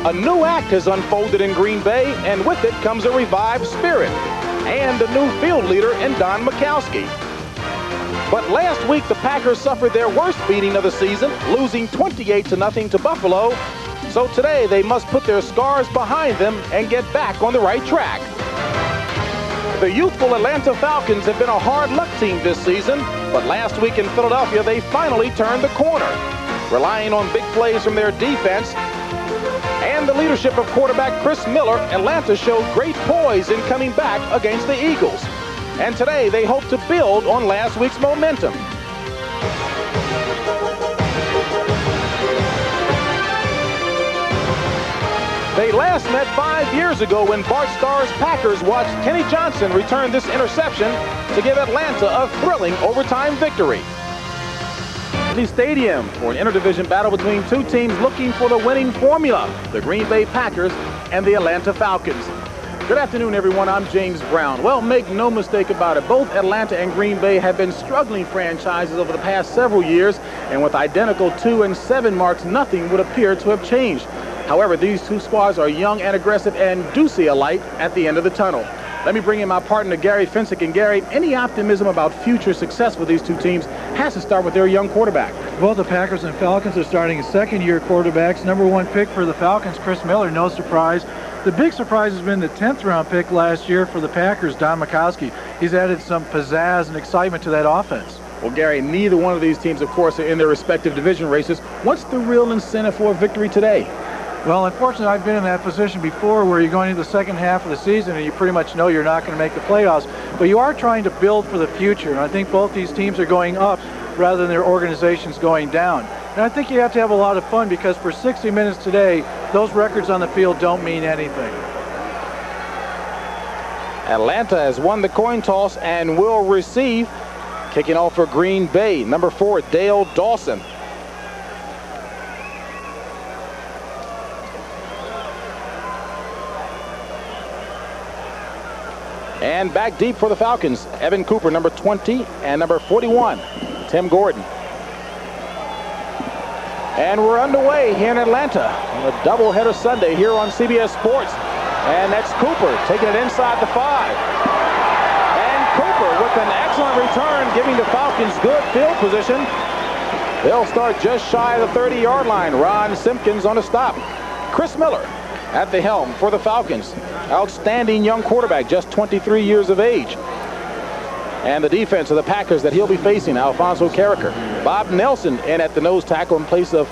A new act has unfolded in Green Bay, and with it comes a revived spirit and a new field leader in Don Mikowski. But last week, the Packers suffered their worst beating of the season, losing 28-0 to Buffalo. So today, they must put their scars behind them and get back on the right track. The youthful Atlanta Falcons have been a hard luck team this season, but last week in Philadelphia, they finally turned the corner. Relying on big plays from their defense and the leadership of quarterback Chris Miller, Atlanta showed great poise in coming back against the Eagles. And today, they hope to build on last week's momentum. They last met 5 years ago when Bart Starr's Packers watched Kenny Johnson return this interception to give Atlanta a thrilling overtime victory. The stadium for an interdivision battle between two teams looking for the winning formula, the Green Bay Packers and the Atlanta Falcons. Good afternoon, everyone. I'm James Brown. Well, make no mistake about it, both Atlanta and Green Bay have been struggling franchises over the past several years, and with identical 2-7 marks, nothing would appear to have changed. However, these two squads are young and aggressive and do see a light at the end of the tunnel. Let me bring in my partner, Gary Finsick. And Gary, any optimism about future success for these two teams has to start with their young quarterback. Both the Packers and Falcons are starting second-year quarterbacks. Number one pick for the Falcons, Chris Miller, no surprise. The big surprise has been the 10th-round pick last year for the Packers, Don Mikowski. He's added some pizzazz and excitement to that offense. Well, Gary, neither one of these teams, of course, are in their respective division races. What's the real incentive for a victory today? Well, unfortunately, I've been in that position before where you're going into the second half of the season and you pretty much know you're not going to make the playoffs. But you are trying to build for the future. And I think both these teams are going up rather than their organizations going down. And I think you have to have a lot of fun because for 60 minutes today, those records on the field don't mean anything. Atlanta has won the coin toss and will receive. Kicking off for Green Bay, number 4, Dale Dawson. And back deep for the Falcons, Evan Cooper, number 20, and number 41, Tim Gordon. And we're underway here in Atlanta on a doubleheader Sunday here on CBS Sports. And that's Cooper taking it inside the 5. And Cooper with an excellent return, giving the Falcons good field position. They'll start just shy of the 30-yard line. Ron Simpkins on a stop. Chris Miller at the helm for the Falcons. Outstanding young quarterback, just 23 years of age. And the defense of the Packers that he'll be facing, Alfonso Carricker. Bob Nelson in at the nose tackle in place of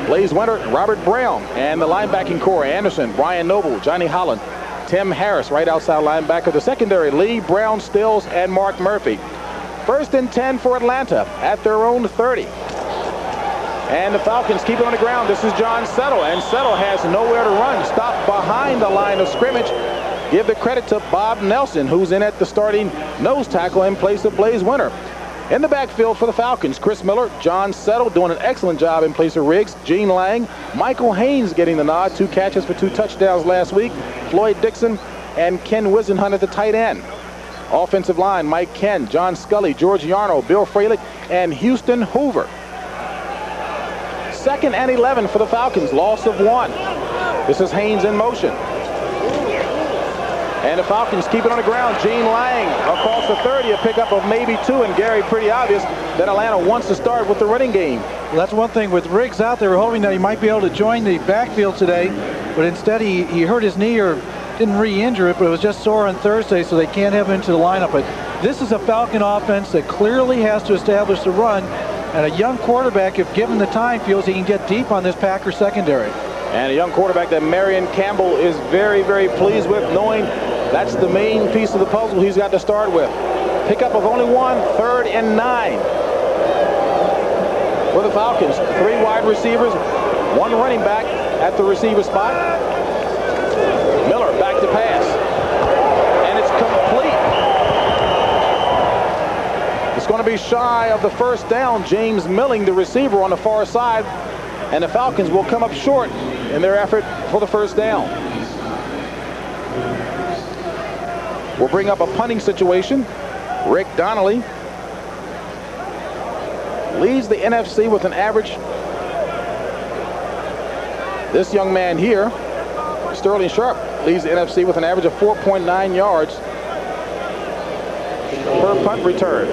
Blaze Winter, Robert Brown. And the linebacking core, Anderson, Brian Noble, Johnny Holland, Tim Harris, right outside linebacker. The secondary, Lee, Brown, Stills, and Mark Murphy. 1st and 10 for Atlanta at their own 30. And the Falcons keep it on the ground. This is John Settle, and Settle has nowhere to run. Stopped behind the line of scrimmage. Give the credit to Bob Nelson, who's in at the starting nose tackle in place of Blaze Winter. In the backfield for the Falcons, Chris Miller, John Settle doing an excellent job in place of Riggs, Gene Lang, Michael Haynes getting the nod, 2 catches for 2 touchdowns last week, Floyd Dixon, and Ken Wisenhunt at the tight end. Offensive line, Mike Ken, John Scully, George Yarno, Bill Fralick, and Houston Hoover. 2nd and 11 for the Falcons, loss of 1. This is Haynes in motion. And the Falcons keep it on the ground. Gene Lang across the 30, a pickup of maybe 2. And Gary, pretty obvious that Atlanta wants to start with the running game. Well, that's one thing with Riggs out there. We're hoping that he might be able to join the backfield today. But instead, he hurt his knee or didn't re-injure it, but it was just sore on Thursday, so they can't have him into the lineup. But this is a Falcon offense that clearly has to establish the run. And a young quarterback, if given the time, feels he can get deep on this Packer secondary. And a young quarterback that Marion Campbell is very, very pleased with, knowing that's the main piece of the puzzle he's got to start with. Pickup of only 1, 3rd and 9. For the Falcons, 3 wide receivers, 1 running back at the receiver spot. Miller back to pass. And it's complete. It's going to be shy of the 1st down. James Milling, the receiver, on the far side. And the Falcons will come up short in their effort for the 1st down. We'll bring up a punting situation. Rick Donnelly leads the NFC with an average This young man here, Sterling Sharp, leads the NFC with an average of 4.9 yards per punt return.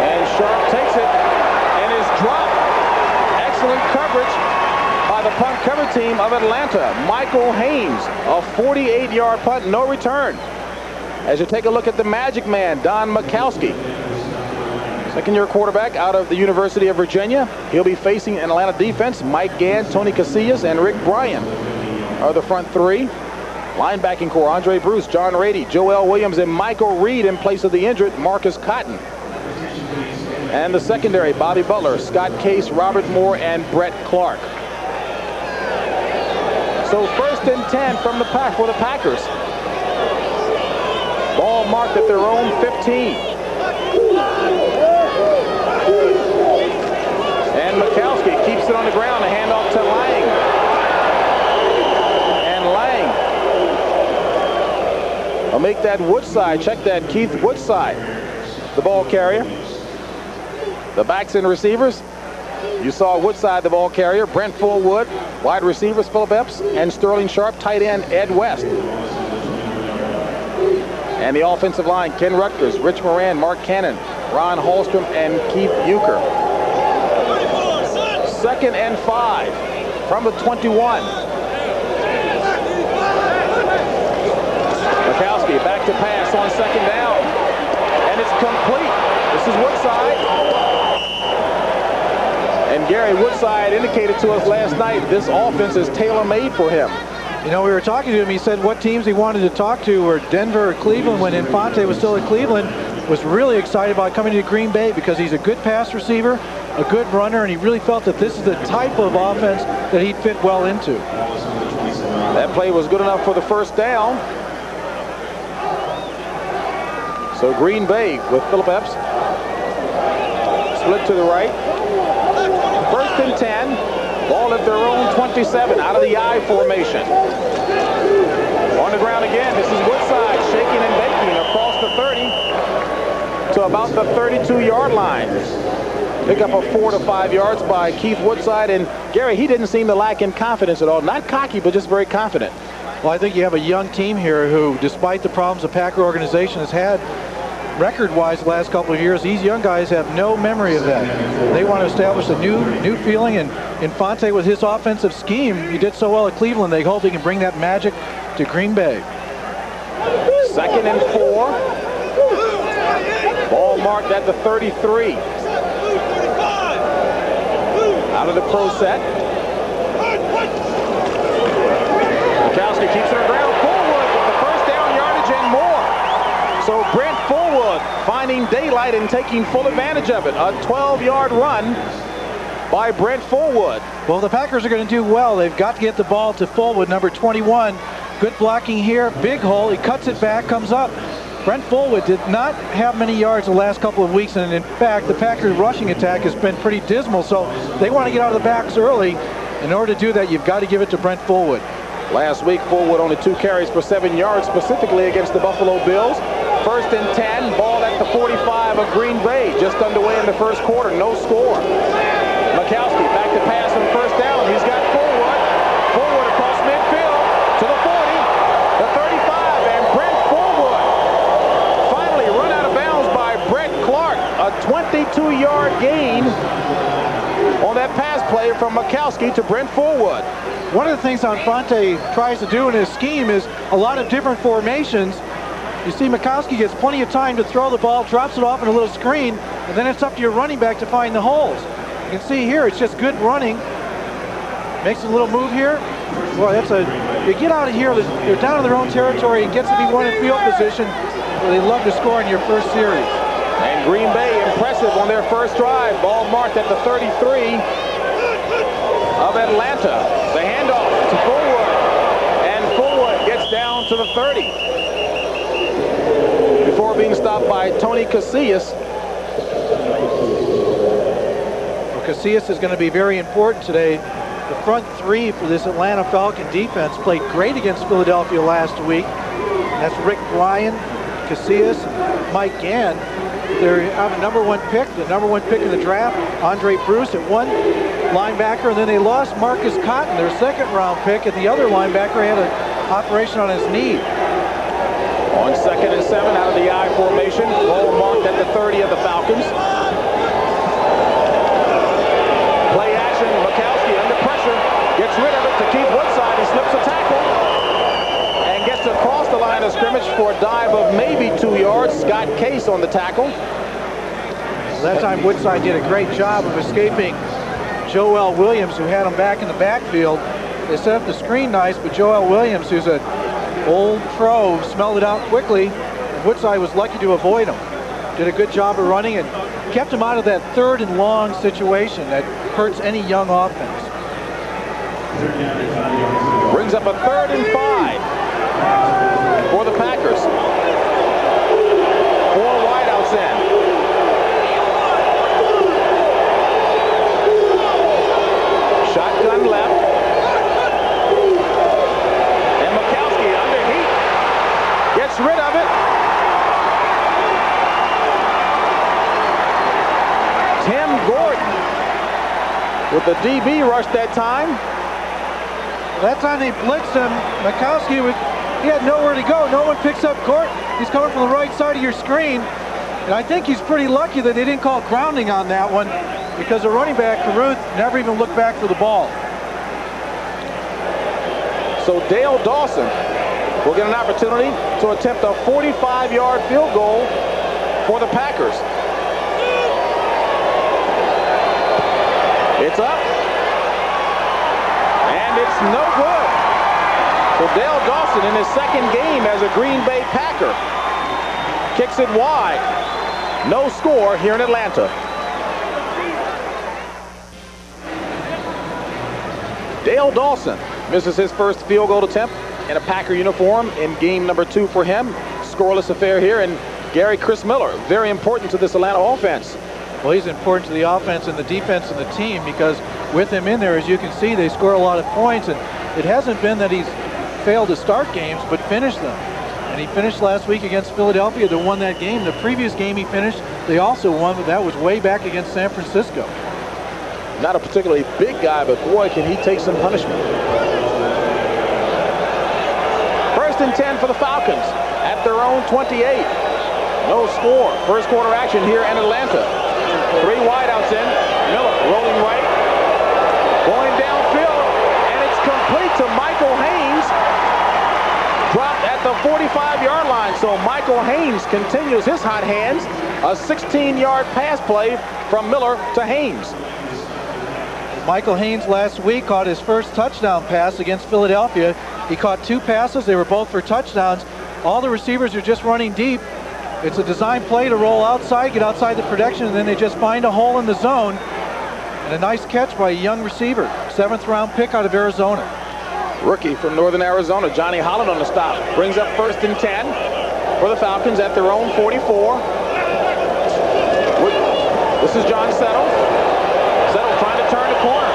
And Sharp takes it and is dropped. Excellent coverage by the punt cover team of Atlanta. Michael Haynes, a 48-yard punt, no return. As you take a look at the Magic Man, Don Mikowski, second-year quarterback out of the University of Virginia. He'll be facing an Atlanta defense. Mike Gann, Tony Casillas, and Rick Bryan are the front three. Linebacking core, Andre Bruce, John Rady, Joel Williams, and Michael Reed in place of the injured Marcus Cotton. And the secondary, Bobby Butler, Scott Case, Robert Moore, and Brett Clark. So 1st and 10 from the pack for the Packers. Ball marked at their own 15. And Mikowski keeps it on the ground, a handoff to Lang. And Lang will make that Woodside. Check that, Keith Woodside, the ball carrier. The backs and receivers. You saw Woodside, the ball carrier. Brent Fullwood, wide receivers, Phillip Epps, and Sterling Sharp, tight end, Ed West. And the offensive line, Ken Rutgers, Rich Moran, Mark Cannon, Ron Hallstrom, and Keith Bucher. 2nd and 5 from the 21. Mikowski back to pass on 2nd down. And it's complete. This is Woodside. And Gary, Woodside indicated to us last night this offense is tailor-made for him. You know, we were talking to him. He said what teams he wanted to talk to were Denver or Cleveland when Infante was still at Cleveland. Was really excited about coming to Green Bay because he's a good pass receiver, a good runner, and he really felt that this is the type of offense that he'd fit well into. That play was good enough for the 1st down. So Green Bay with Phillip Epps. Split to the right. 1st and 10. Ball at their own 27, out of the I formation. On the ground again, this is Woodside, shaking and baking across the 30 to about the 32-yard line. Pick up a 4 to 5 yards by Keith Woodside, and Gary, he didn't seem to lack in confidence at all. Not cocky, but just very confident. Well, I think you have a young team here who, despite the problems the Packer organization has had record-wise the last couple of years, these young guys have no memory of that. They want to establish a new feeling, and Infante with his offensive scheme, he did so well at Cleveland, they hope he can bring that magic to Green Bay. 2nd and 4. Ball marked at the 33. Out of the pro set. Mikowski keeps it on the ground. Fullwood with the 1st down yardage and more. So Brent Fullwood finding daylight and taking full advantage of it. A 12-yard run by Brent Fullwood. Well, the Packers are going to do well. They've got to get the ball to Fullwood, number 21. Good blocking here. Big hole. He cuts it back, comes up. Brent Fullwood did not have many yards the last couple of weeks, and in fact, the Packers' rushing attack has been pretty dismal, so they want to get out of the backs early. In order to do that, you've got to give it to Brent Fullwood. Last week, Fullwood only 2 carries for 7 yards, specifically against the Buffalo Bills. 1st and 10, ball at the 45 of Green Bay, just underway in the 1st quarter, no score. Mikowski back to pass on 1st down. He's got Fullwood. Fullwood across midfield to the 40, the 35, and Brent Fullwood finally run out of bounds by Brett Clark. A 22-yard gain on that pass play from Mikowski to Brent Fullwood. One of the things Infante tries to do in his scheme is a lot of different formations. You see Mikowski gets plenty of time to throw the ball, drops it off in a little screen, and then it's up to your running back to find the holes. You can see here, it's just good running. Makes a little move here. Boy, you get out of here, they're down in their own territory, and gets to be one in field position where they love to score in your first series. And Green Bay impressive on their 1st drive. Ball marked at the 33 of Atlanta. The handoff to Fullwood, and Fullwood gets down to the 30 before being stopped by Tony Casillas. Well, Casillas is going to be very important today. The front 3 for this Atlanta Falcon defense played great against Philadelphia last week. And that's Rick Bryan, Casillas, Mike Gann. They have a #1 pick, the #1 pick in the draft, Andre Bruce at one linebacker, and then they lost Marcus Cotton, their second-round pick, and the other linebacker had an operation on his knee. On 2nd and 7 out of the I formation. Ball marked at the 30 of the Falcons. Play action. Mikowski under pressure. Gets rid of it to Keith Woodside. He slips a tackle. And gets across the line of scrimmage for a dive of maybe 2 yards. Scott Case on the tackle. That time Woodside did a great job of escaping Joel Williams, who had him back in the backfield. They set up the screen nice, but Joel Williams, who's an old pro, smelled it out quickly. And Woodside was lucky to avoid him. Did a good job of running and kept him out of that 3rd and long situation that hurts any young offense. Brings up a 3rd and 5 for the Packers. 4 wideouts in. Shotgun left. And Mikowski under heat. Gets rid of it. Tim Gordon with the DB rush that time. That time they blitzed him. Mikowski, he had nowhere to go. No one picks up Gordon. He's coming from the right side of your screen. And I think he's pretty lucky that they didn't call grounding on that one, because the running back, Caruth, never even looked back for the ball. So Dale Dawson will get an opportunity to attempt a 45-yard field goal for the Packers. It's up. And it's no good. So Dale Dawson in his 2nd game as a Green Bay Packer kicks it wide. No score here in Atlanta. Dale Dawson misses his first field goal attempt in a Packer uniform in game #2 for him. Scoreless affair here, and Chris Miller, very important to this Atlanta offense. Well, he's important to the offense and the defense and the team, because with him in there, as you can see, they score a lot of points, and it hasn't been that he's failed to start games, but finished them. And he finished last week against Philadelphia. They won that game. The previous game he finished, they also won, but that was way back against San Francisco. Not a particularly big guy, but boy, can he take some punishment. 1st and 10 for the Falcons at their own 28. No score. First quarter action here in Atlanta. 3 wideouts in. Miller rolling right. Going downfield. And it's complete to Michael Haynes. Dropped at the 45-yard line. So Michael Haynes continues his hot hands. A 16-yard pass play from Miller to Haynes. Michael Haynes last week caught his first touchdown pass against Philadelphia. He caught 2 passes. They were both for touchdowns. All the receivers are just running deep. It's a design play to roll outside, get outside the protection, and then they just find a hole in the zone. And a nice catch by a young receiver. 7th-round pick out of Arizona. Rookie from Northern Arizona, Johnny Holland on the stop. Brings up 1st and 10 for the Falcons at their own 44. This is John Settle. Settle trying to turn the corner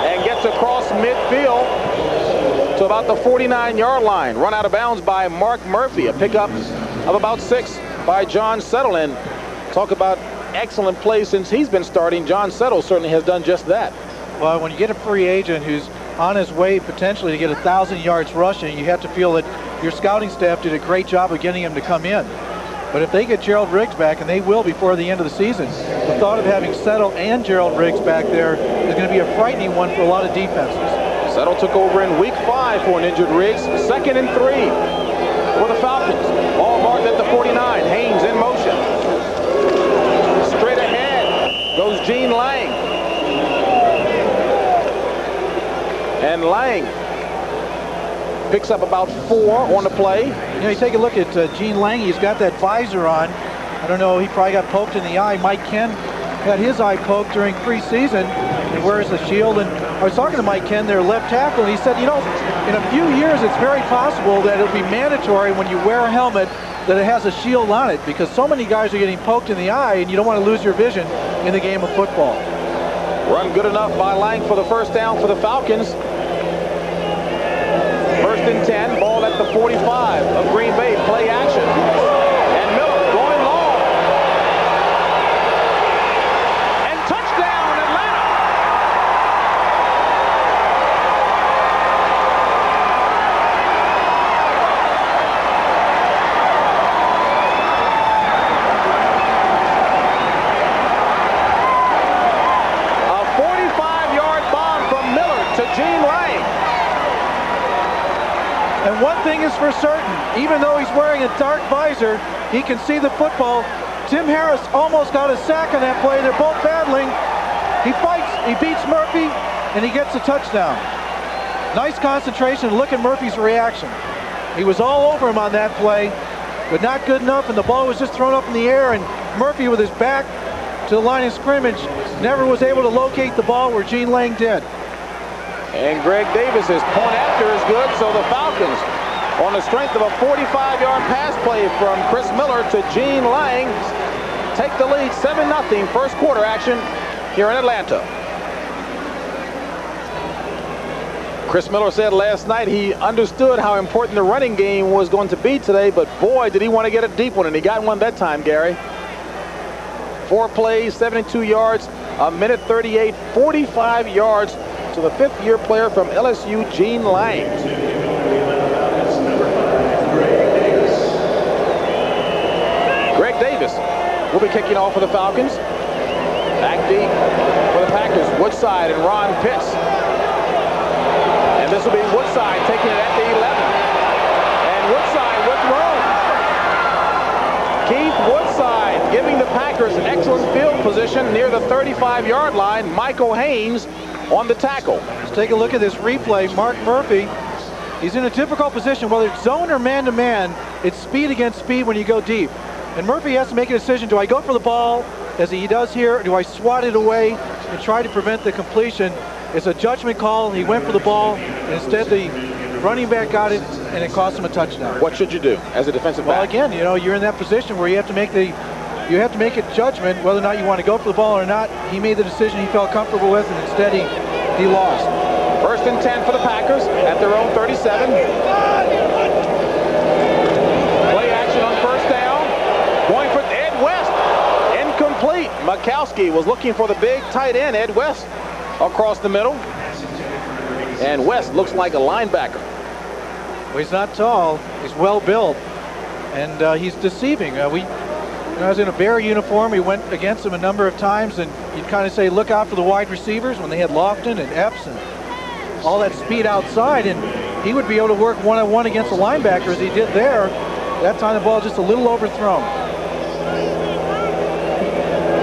and gets across midfield to about the 49-yard line. Run out of bounds by Mark Murphy. A pickup of about 6 by John Settle. And talk about excellent play since he's been starting. John Settle certainly has done just that. Well, when you get a free agent who's on his way potentially to get 1,000 yards rushing, you have to feel that your scouting staff did a great job of getting him to come in. But if they get Gerald Riggs back, and they will before the end of the season, the thought of having Settle and Gerald Riggs back there is going to be a frightening one for a lot of defenses. Settle took over in week 5 for an injured Riggs. 2nd and 3 for the Falcons. Ball marked at the 49. Haynes in motion. Straight ahead goes Gene Lang. And Lang picks up about 4 on the play. You know, you take a look at Gene Lang. He's got that visor on. I don't know, he probably got poked in the eye. Mike Ken had his eye poked during preseason. He wears the shield. And I was talking to Mike Ken, their left tackle, and he said, you know, in a few years, it's very possible that it'll be mandatory when you wear a helmet that it has a shield on it, because so many guys are getting poked in the eye, and you don't want to lose your vision in the game of football. Run good enough by Lang for the first down for the Falcons. 1st and 10, ball at the 45 of Green Bay. Play action. And Miller going long. thing is for certain. Even though he's wearing a dark visor, he can see the football. Tim Harris almost got a sack on that play. They're both battling. He fights, he beats Murphy, and he gets a touchdown. Nice concentration. Look at Murphy's reaction. He was all over him on that play, but not good enough, and the ball was just thrown up in the air, and Murphy, with his back to the line of scrimmage, never was able to locate the ball where Gene Lang did. And Greg Davis's point after is good, so the Falcons, on the strength of a 45-yard pass play from Chris Miller to Gene Lang, take the lead 7-0 first quarter action here in Atlanta. Chris Miller said last night he understood how important the running game was going to be today, but boy, did he want to get a deep one, and he got one that time, Gary. 4 plays, 72 yards, a minute 38, 45 yards to the 5th-year player from LSU, Gene Lang. Greg Davis will be kicking off for the Falcons. Back deep for the Packers, Woodside and Ron Pitts. And this will be Woodside taking it at the 11. And Woodside with room. Keith Woodside giving the Packers an excellent field position near the 35-yard line. Michael Haynes on the tackle. Let's take a look at this replay. Mark Murphy, he's in a difficult position. Whether it's zone or man-to-man, it's speed against speed when you go deep. And Murphy has to make a decision. Do I go for the ball, as he does here, or do I swat it away and try to prevent the completion? It's a judgment call. He went for the ball, and instead the running back got it, and it cost him a touchdown. What should you do as a defensive back? Well, again, you know, you're in that position where you have to make a judgment whether or not you want to go for the ball or not. He made the decision he felt comfortable with, and instead he lost. 1st and 10 for the Packers at their own 37. Play action on 1st down. Going for Ed West. Incomplete. Mikowski was looking for the big tight end, Ed West, across the middle. And West looks like a linebacker. Well, he's not tall. He's well built, and he's deceiving. When I was in a Bear uniform, we went against him a number of times, and you'd kind of say, look out for the wide receivers when they had Lofton and Epps and all that speed outside, and he would be able to work one-on-one against the linebacker as he did there. That time the ball just a little overthrown.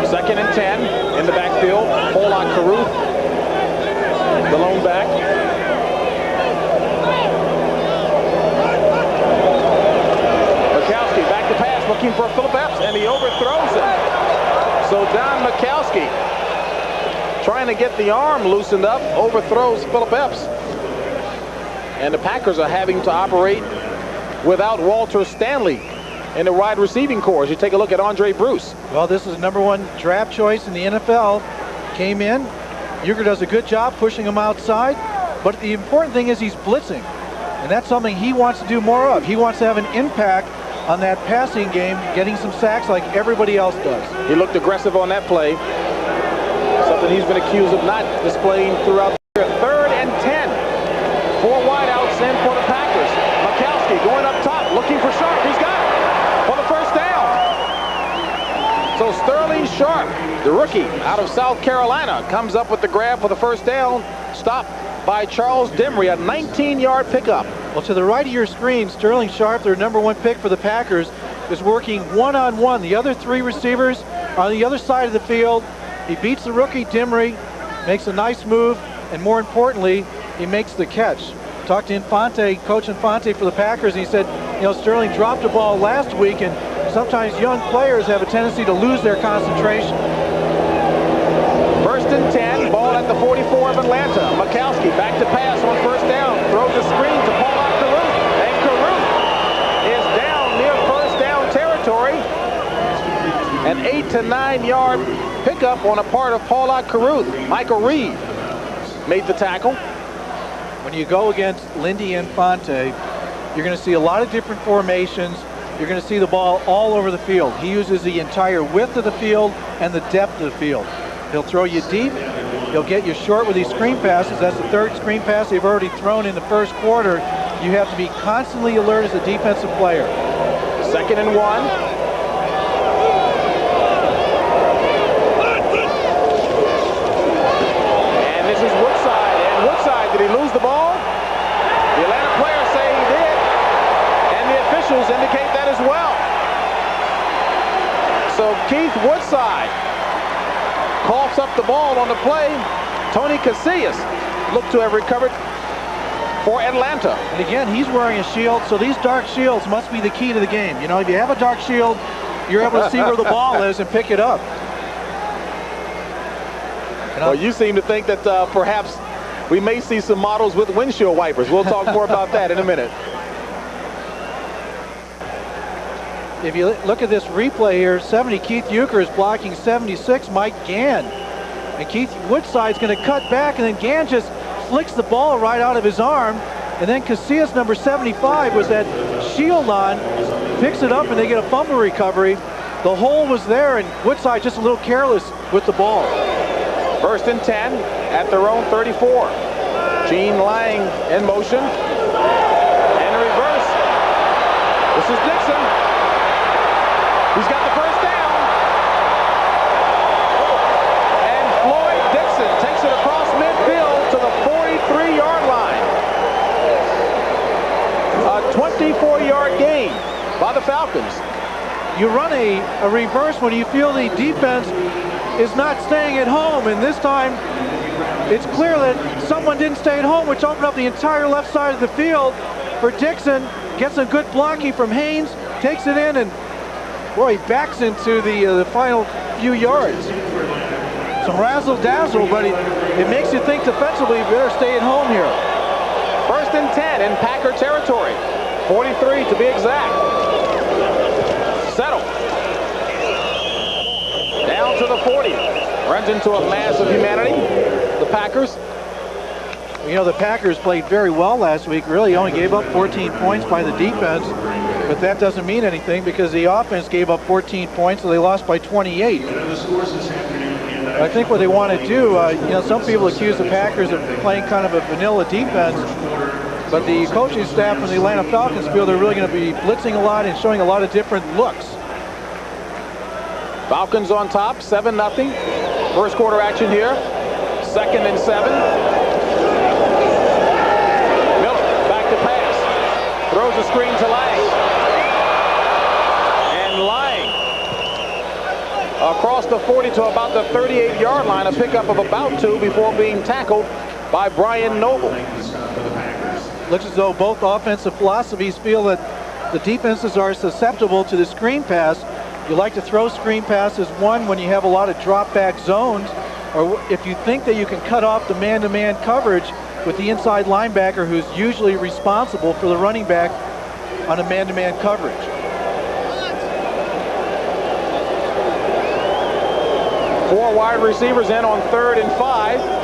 2nd and 10 in the backfield. Pollock Caruth, the lone back. Mikowski back to pass, looking for Philip Epps, and he overthrows him. So Don Mikowski, trying to get the arm loosened up, overthrows Philip Epps. And the Packers are having to operate without Walter Stanley in the wide receiving corps. You take a look at Andre Bruce. Well, this is the #1 draft choice in the NFL. Came in. Uger does a good job pushing him outside. But the important thing is he's blitzing. And that's something he wants to do more of. He wants to have an impact on that passing game, getting some sacks like everybody else does. He looked aggressive on that play. Something he's been accused of not displaying throughout the year. 3rd and 10. 4 wideouts in for the Packers. Mikowski going up top, looking for Sharp. He's got it for the 1st down. So Sterling Sharp, the rookie out of South Carolina, comes up with the grab for the 1st down. Stopped by Charles Dimry, a 19-yard pickup. Well, to the right of your screen, Sterling Sharp, their #1 pick for the Packers, is working one-on-one. The other 3 receivers are on the other side of the field. He beats the rookie Dimry, makes a nice move, and more importantly, he makes the catch. Talked to Infante, Coach Infante for the Packers, and he said, you know, Sterling dropped the ball last week, and sometimes young players have a tendency to lose their concentration. 1st and 10, ball at the 44 of Atlanta. Mikowski back to pass on 1st down, throws a screen to Pollock Caruth, and Caruth is down near 1st down territory. An 8 to 9 yard pickup on a part of Pollock Caruth. Michael Reed made the tackle. When you go against Lindy Infante, you're going to see a lot of different formations. You're going to see the ball all over the field. He uses the entire width of the field and the depth of the field. He'll throw you deep. He'll get you short with these screen passes. That's the 3rd screen pass they've already thrown in the 1st quarter. You have to be constantly alert as a defensive player. 2nd and 1. And this is Woodside. And Woodside, did he lose the ball? The Atlanta players say he did. scops up the ball on the play. Tony Casillas looked to have recovered for Atlanta. And again, he's wearing a shield, so these dark shields must be the key to the game. You know, if you have a dark shield, you're able to see where the ball is and pick it up. Well, you seem to think that perhaps we may see some models with windshield wipers. We'll talk more about that in a minute. If you look at this replay here, 70 Keith Euchre is blocking 76 Mike Gann. And Keith Woodside's going to cut back, and then Gann just flicks the ball right out of his arm. And then Casillas, number 75, was that shield on, picks it up, and they get a fumble recovery. The hole was there, and Woodside just a little careless with the ball. 1st and 10 at their own 34. Gene Lang in motion. And a reverse. This is Dixon. He's got the first down. And Floyd Dixon takes it across midfield to the 43-yard line. A 24-yard gain by the Falcons. You run a reverse when you feel the defense is not staying at home, and this time it's clear that someone didn't stay at home, which opened up the entire left side of the field for Dixon. Gets some good blocking from Haynes, takes it in, and boy, he backs into the final few yards. Some razzle-dazzle, but it makes you think defensively you better stay at home here. 1st and 10 in Packer territory. 43 to be exact. Settle. Down to the 40. Runs into a mass of humanity. The Packers. You know, the Packers played very well last week. Really only gave up 14 points by the defense. But that doesn't mean anything because the offense gave up 14 points, so they lost by 28. I think what they want to do, you know, some people accuse the Packers of playing kind of a vanilla defense, but the coaching staff and the Atlanta Falcons feel they're really going to be blitzing a lot and showing a lot of different looks. Falcons on top, 7-0. First quarter action here. 2nd and 7. Miller back to pass. Throws a screen to Lang. And Lang across the 40 to about the 38-yard line. A pickup of about 2 before being tackled by Brian Noble. Looks as though both offensive philosophies feel that the defenses are susceptible to the screen pass. You like to throw screen passes, one, when you have a lot of drop back zones, or if you think that you can cut off the man-to-man coverage with the inside linebacker who's usually responsible for the running back on a man-to-man coverage. Four wide receivers in on 3rd and 5.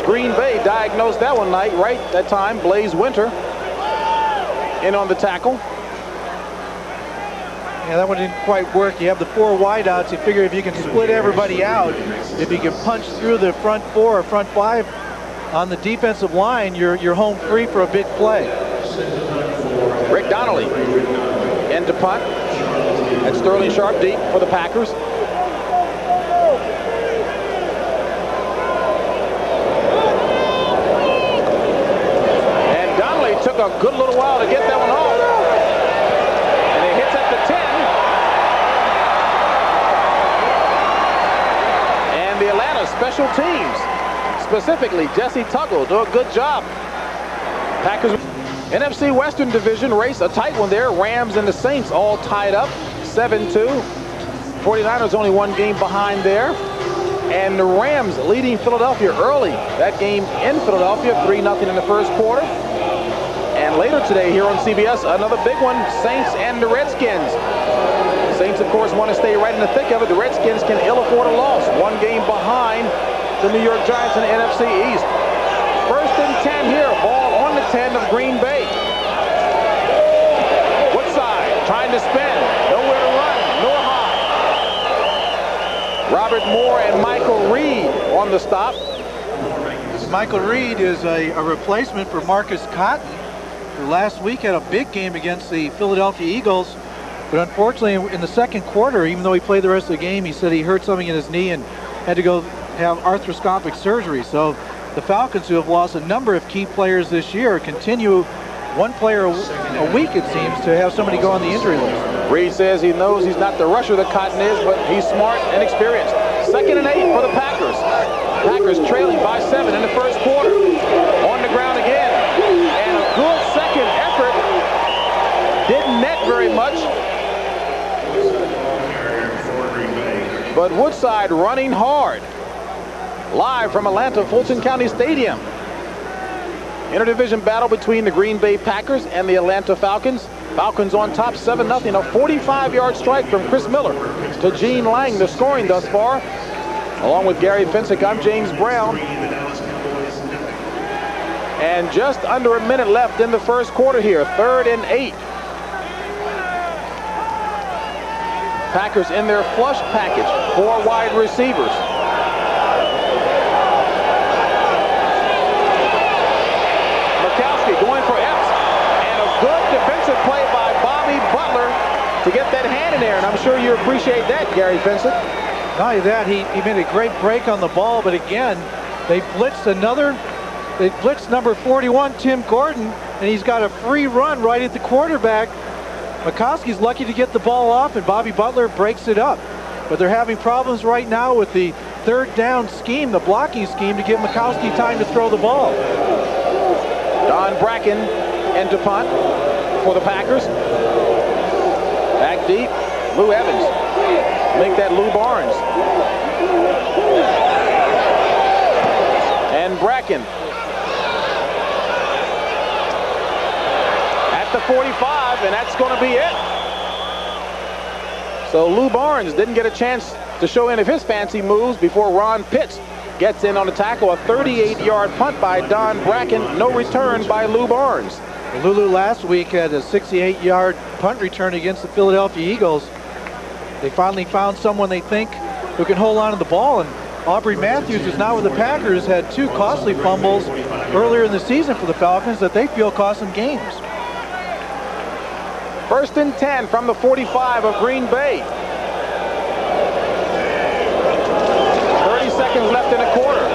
Green Bay diagnosed that one night, right that time. Blaze Winter in on the tackle. Yeah, that one didn't quite work. You have the 4 wideouts. You figure if you can split everybody out, if you can punch through the front 4 or front 5 on the defensive line, you're home free for a big play. Rick Donnelly in to punt. That's Sterling Sharp deep for the Packers. Took a good little while to get that one home. And it hits at the 10. And the Atlanta special teams, specifically Jesse Tuggle, do a good job. Packers NFC Western Division race, a tight one there. Rams and the Saints all tied up, 7-2. 49ers only 1 game behind there. And the Rams leading Philadelphia early. That game in Philadelphia, 3-0 in the first quarter. And later today here on CBS, another big one, Saints and the Redskins. Saints, of course, want to stay right in the thick of it. The Redskins can ill afford a loss. 1 game behind the New York Giants in the NFC East. 1st and 10 here, ball on the 10 of Green Bay. Woodside trying to spin, nowhere to run, nor high. Robert Moore and Michael Reed on the stop. Michael Reed is a replacement for Marcus Cotton, who last week had a big game against the Philadelphia Eagles, but unfortunately in the second quarter, even though he played the rest of the game, he said he hurt something in his knee and had to go have arthroscopic surgery. So the Falcons, who have lost a number of key players this year, continue one player a week, it seems, to have somebody go on the injury list. Reed says he knows he's not the rusher that Cotton is, but he's smart and experienced. 2nd and 8 for the Packers. Packers trailing by 7 in the first quarter. On the ground again. And a good second effort. Didn't net very much. But Woodside running hard. Live from Atlanta Fulton County Stadium. Interdivision battle between the Green Bay Packers and the Atlanta Falcons. Falcons on top 7-0. A 45-yard strike from Chris Miller to Gene Lang, the scoring thus far. Along with Gary Fensick, I'm James Brown. And just under a minute left in the first quarter here. 3rd and 8. Packers in their flush package. 4 wide receivers. Going for Epps, and a good defensive play by Bobby Butler to get that hand in there, and I'm sure you appreciate that, Gary Fensick. Not only that, he made a great break on the ball, but again, they blitzed number 41, Tim Gordon, and he's got a free run right at the quarterback. McCoskey's lucky to get the ball off, and Bobby Butler breaks it up. But they're having problems right now with the 3rd down scheme, the blocking scheme, to give McCoskey time to throw the ball. Don Bracken into punt for the Packers. Back deep, Lou Evans. Make that Lou Barnes. And Bracken at the 45, and that's going to be it. So Lou Barnes didn't get a chance to show any of his fancy moves before Ron Pitts gets in on the tackle. A 38-yard punt by Don Bracken. No return by Lou Barnes. Lulu last week had a 68-yard punt return against the Philadelphia Eagles. They finally found someone they think who can hold on to the ball, and Aubrey Matthews, who's now with the Packers, had 2 costly fumbles earlier in the season for the Falcons that they feel cost them games. 1st and 10 from the 45 of Green Bay. 30 seconds left in the quarter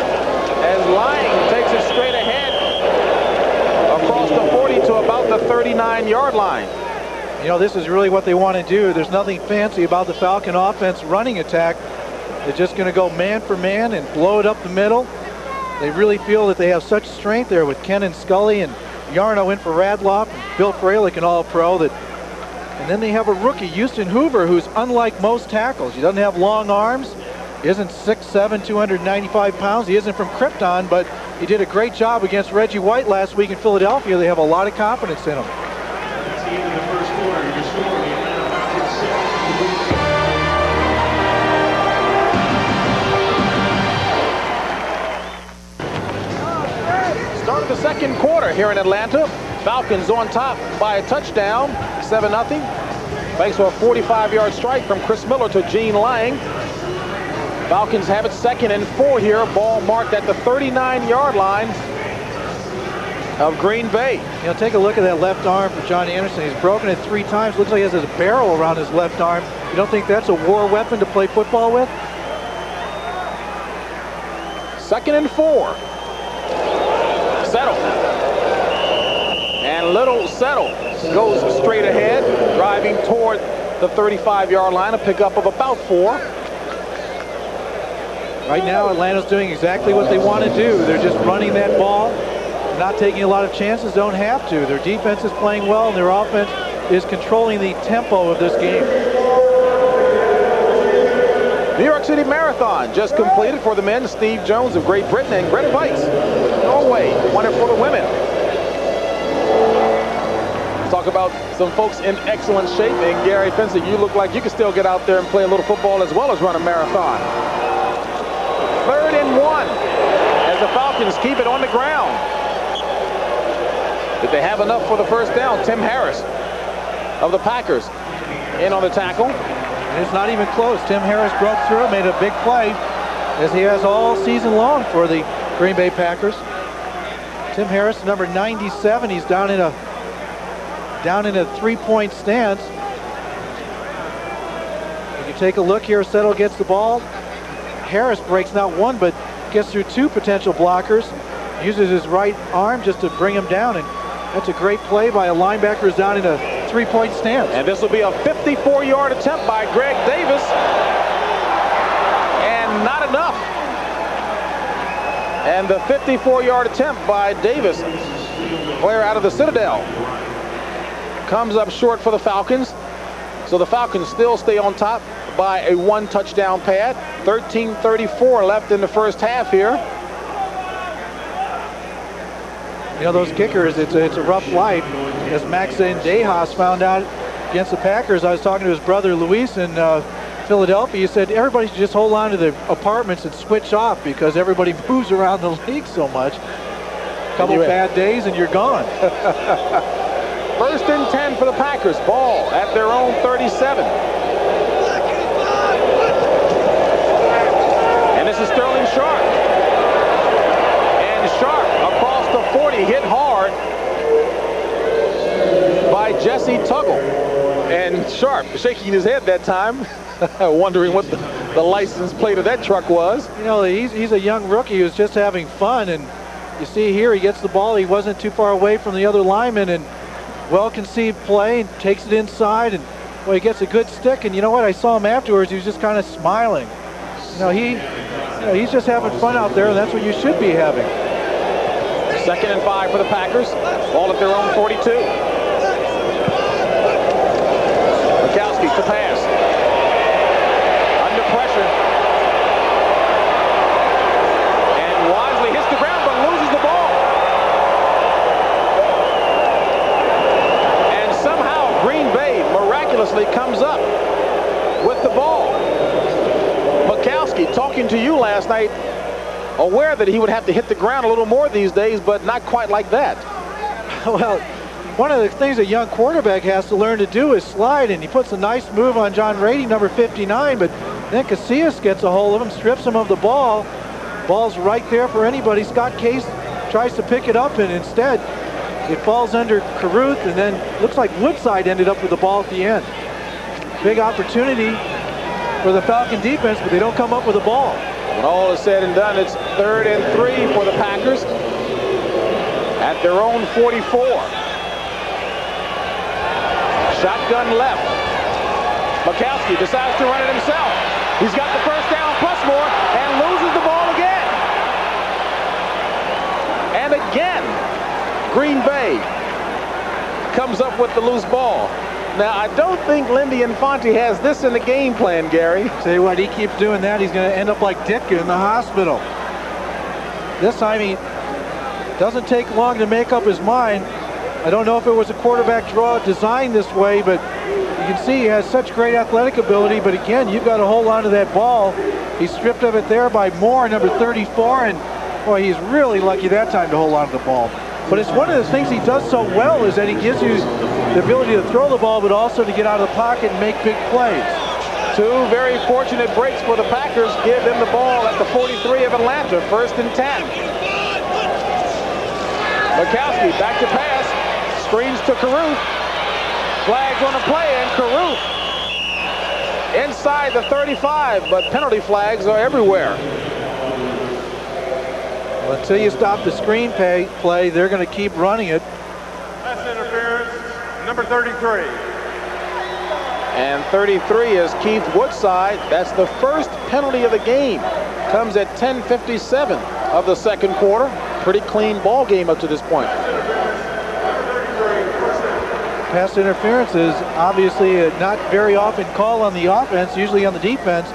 as Lang takes it straight ahead across the 40 to about the 39-yard line. You know, this is really what they want to do. There's nothing fancy about the Falcon offense running attack. They're just going to go man for man and blow it up the middle. They really feel that they have such strength there with Kenan Scully and Yarno in for Radloff and Bill Fralick, an all-pro. And then they have a rookie, Houston Hoover, who's unlike most tackles. He doesn't have long arms. He isn't 6'7", 295 pounds. He isn't from Krypton, but he did a great job against Reggie White last week in Philadelphia. They have a lot of confidence in him. That's the end of the first quarter. Your score, the Atlanta Falcons 6. Start of the second quarter here in Atlanta. Falcons on top by a touchdown, 7-0. Thanks to a 45-yard strike from Chris Miller to Gene Lang. Falcons have it 2nd and 4 here. Ball marked at the 39-yard line of Green Bay. You know, take a look at that left arm for John Anderson. He's broken it 3 times. Looks like he has a barrel around his left arm. You don't think that's a war weapon to play football with? 2nd and 4. Settle. And little Settle goes straight ahead, driving toward the 35-yard line, a pickup of about 4. Right now, Atlanta's doing exactly what they want to do. They're just running that ball, not taking a lot of chances, don't have to. Their defense is playing well, and their offense is controlling the tempo of this game. New York City Marathon just completed for the men. Steve Jones of Great Britain and Greta Weitz, Norway, won it for the women. Talk about some folks in excellent shape. And Gary Fensick, you look like you can still get out there and play a little football as well as run a marathon. 3rd and 1 as the Falcons keep it on the ground. Did they have enough for the first down? Tim Harris of the Packers in on the tackle. And it's not even close. Tim Harris broke through, made a big play, as he has all season long for the Green Bay Packers. Tim Harris, number 97, he's down in a 3-point stance. If you take a look here, Settle gets the ball. Harris breaks not one, but gets through two potential blockers. Uses his right arm just to bring him down, and that's a great play by a linebacker who's down in a three-point stance. And this will be a 54-yard attempt by Greg Davis. And not enough. And the 54-yard attempt by Davis, player out of the Citadel, comes up short for the Falcons. So the Falcons still stay on top by a one-touchdown pad. 13:34 left in the first half here. You know, those kickers, it's a rough life. As Max Zendejas found out against the Packers, I was talking to his brother Luis in Philadelphia. He said everybody should just hold on to their apartments and switch off because everybody moves around the league so much. A couple bad days and you're gone. First and 10 for the Packers. Ball at their own 37. And this is Sterling Sharp. And Sharp across the 40, hit hard by Jesse Tuggle. And Sharp shaking his head that time, wondering what the license plate of that truck was. You know, he's a young rookie who's just having fun, and you see here he gets the ball. He wasn't too far away from the other lineman, and well-conceived play, and takes it inside, and well, he gets a good stick. And you know what? I saw him afterwards. He was just kind of smiling. He's just having fun out there, and that's what you should be having. 2nd and 5 for the Packers. Ball at their own 42. Mikowski to pass. Under pressure. And wisely hits the ground, but loses the ball. And somehow Green Bay miraculously comes up with the ball. Mikowski, talking to you last night, aware that he would have to hit the ground a little more these days, but not quite like that. Well, one of the things a young quarterback has to learn to do is slide, and he puts a nice move on John Rady, number 59, but then Casillas gets a hold of him, strips him of the ball. Ball's right there for anybody. Scott Case tries to pick it up, and instead it falls under Caruth, and then looks like Woodside ended up with the ball at the end. Big opportunity for the Falcon defense, but they don't come up with the ball. When all is said and done, it's 3rd and 3 for the Packers at their own 44. Shotgun left. Mikowski decides to run it himself. He's got the first down plus more and loses the ball again. And again, Green Bay comes up with the loose ball. Now, I don't think Lindy Infante has this in the game plan, Gary. Tell you what, he keeps doing that, he's going to end up like Ditka in the hospital. This time he doesn't take long to make up his mind. I don't know if it was a quarterback draw designed this way, but you can see he has such great athletic ability. But again, you've got to hold on to that ball. He's stripped of it there by Moore, number 34, and boy, he's really lucky that time to hold on to the ball. But it's one of the things he does so well is that he gives you the ability to throw the ball, but also to get out of the pocket and make big plays. Two very fortunate breaks for the Packers give them the ball at the 43 of Atlanta, 1st and 10. Mikowski back to pass, screens to Caruth. Flags on the play, and Caruth inside the 35, but penalty flags are everywhere. Well, until you stop the screen play, they're going to keep running it. Pass interference, number 33. And 33 is Keith Woodside. That's the first penalty of the game. Comes at 10:57 of the 2nd quarter. Pretty clean ball game up to this point. Pass interference is obviously a not very often call on the offense, usually on the defense.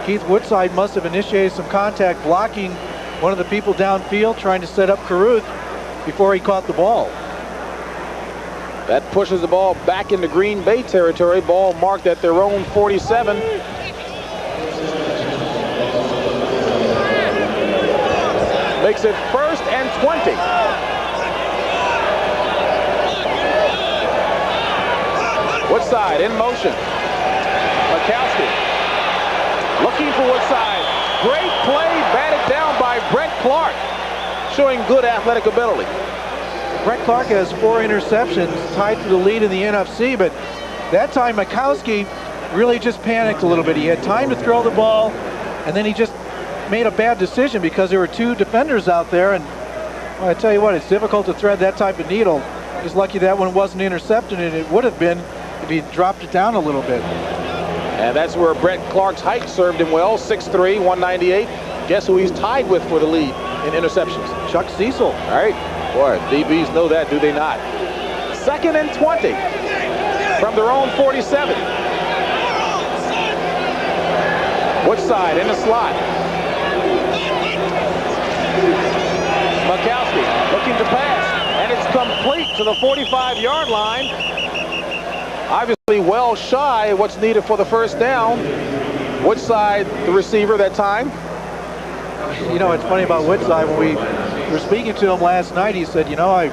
Keith Woodside must have initiated some contact blocking one of the people downfield trying to set up Caruth before he caught the ball. That pushes the ball back into Green Bay territory. Ball marked at their own 47. Makes it 1st and 20. Woodside in motion. Mikowski looking for Woodside. Great play, batted down by Brett Clark, showing good athletic ability. Brett Clark has 4 interceptions, tied for the lead in the NFC, but that time Mikowski really just panicked a little bit. He had time to throw the ball, and then he just made a bad decision because there were two defenders out there, and well, I tell you what, it's difficult to thread that type of needle. He's lucky that one wasn't intercepted, and it would have been if he dropped it down a little bit. And that's where Brett Clark's height served him well, 6'3", 198. Guess who he's tied with for the lead in interceptions? Chuck Cecil. All right. Boy, DBs know that, do they not? 2nd and 20 from their own 47. Woodside in the slot. Makowski looking to pass, and it's complete to the 45-yard line. Obviously well shy of what's needed for the first down. Woodside, the receiver that time. You know, it's funny about Woodside. When we were speaking to him last night, he said, you know, I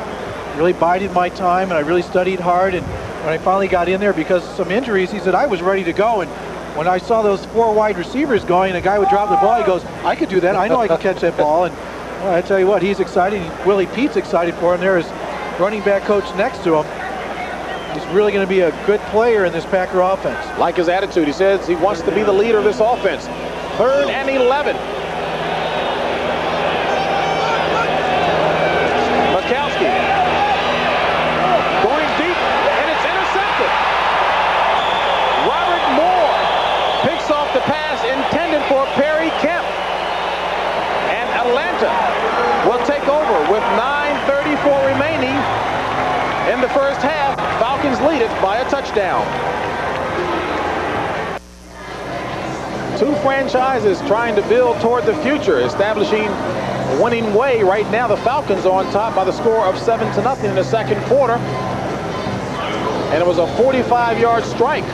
really bided my time and I really studied hard, and when I finally got in there because of some injuries, he said, I was ready to go. And when I saw those 4 wide receivers going, and a guy would drop the ball, he goes, I could do that. I know I can catch that ball. And well, I tell you what, he's excited. Willie Pete's excited for him. There is running back coach next to him. He's really going to be a good player in this Packer offense. Like his attitude, he says he wants to be the leader of this offense. 3rd and 11. Makowski going deep, and it's intercepted. Robert Moore picks off the pass intended for Perry Kemp. And Atlanta will take over with 9:34 remaining in the first half. Falcons lead it by a touchdown. Two franchises trying to build toward the future, establishing a winning way. Right now, the Falcons are on top by the score of 7-0 in the second quarter. And it was a 45-yard strike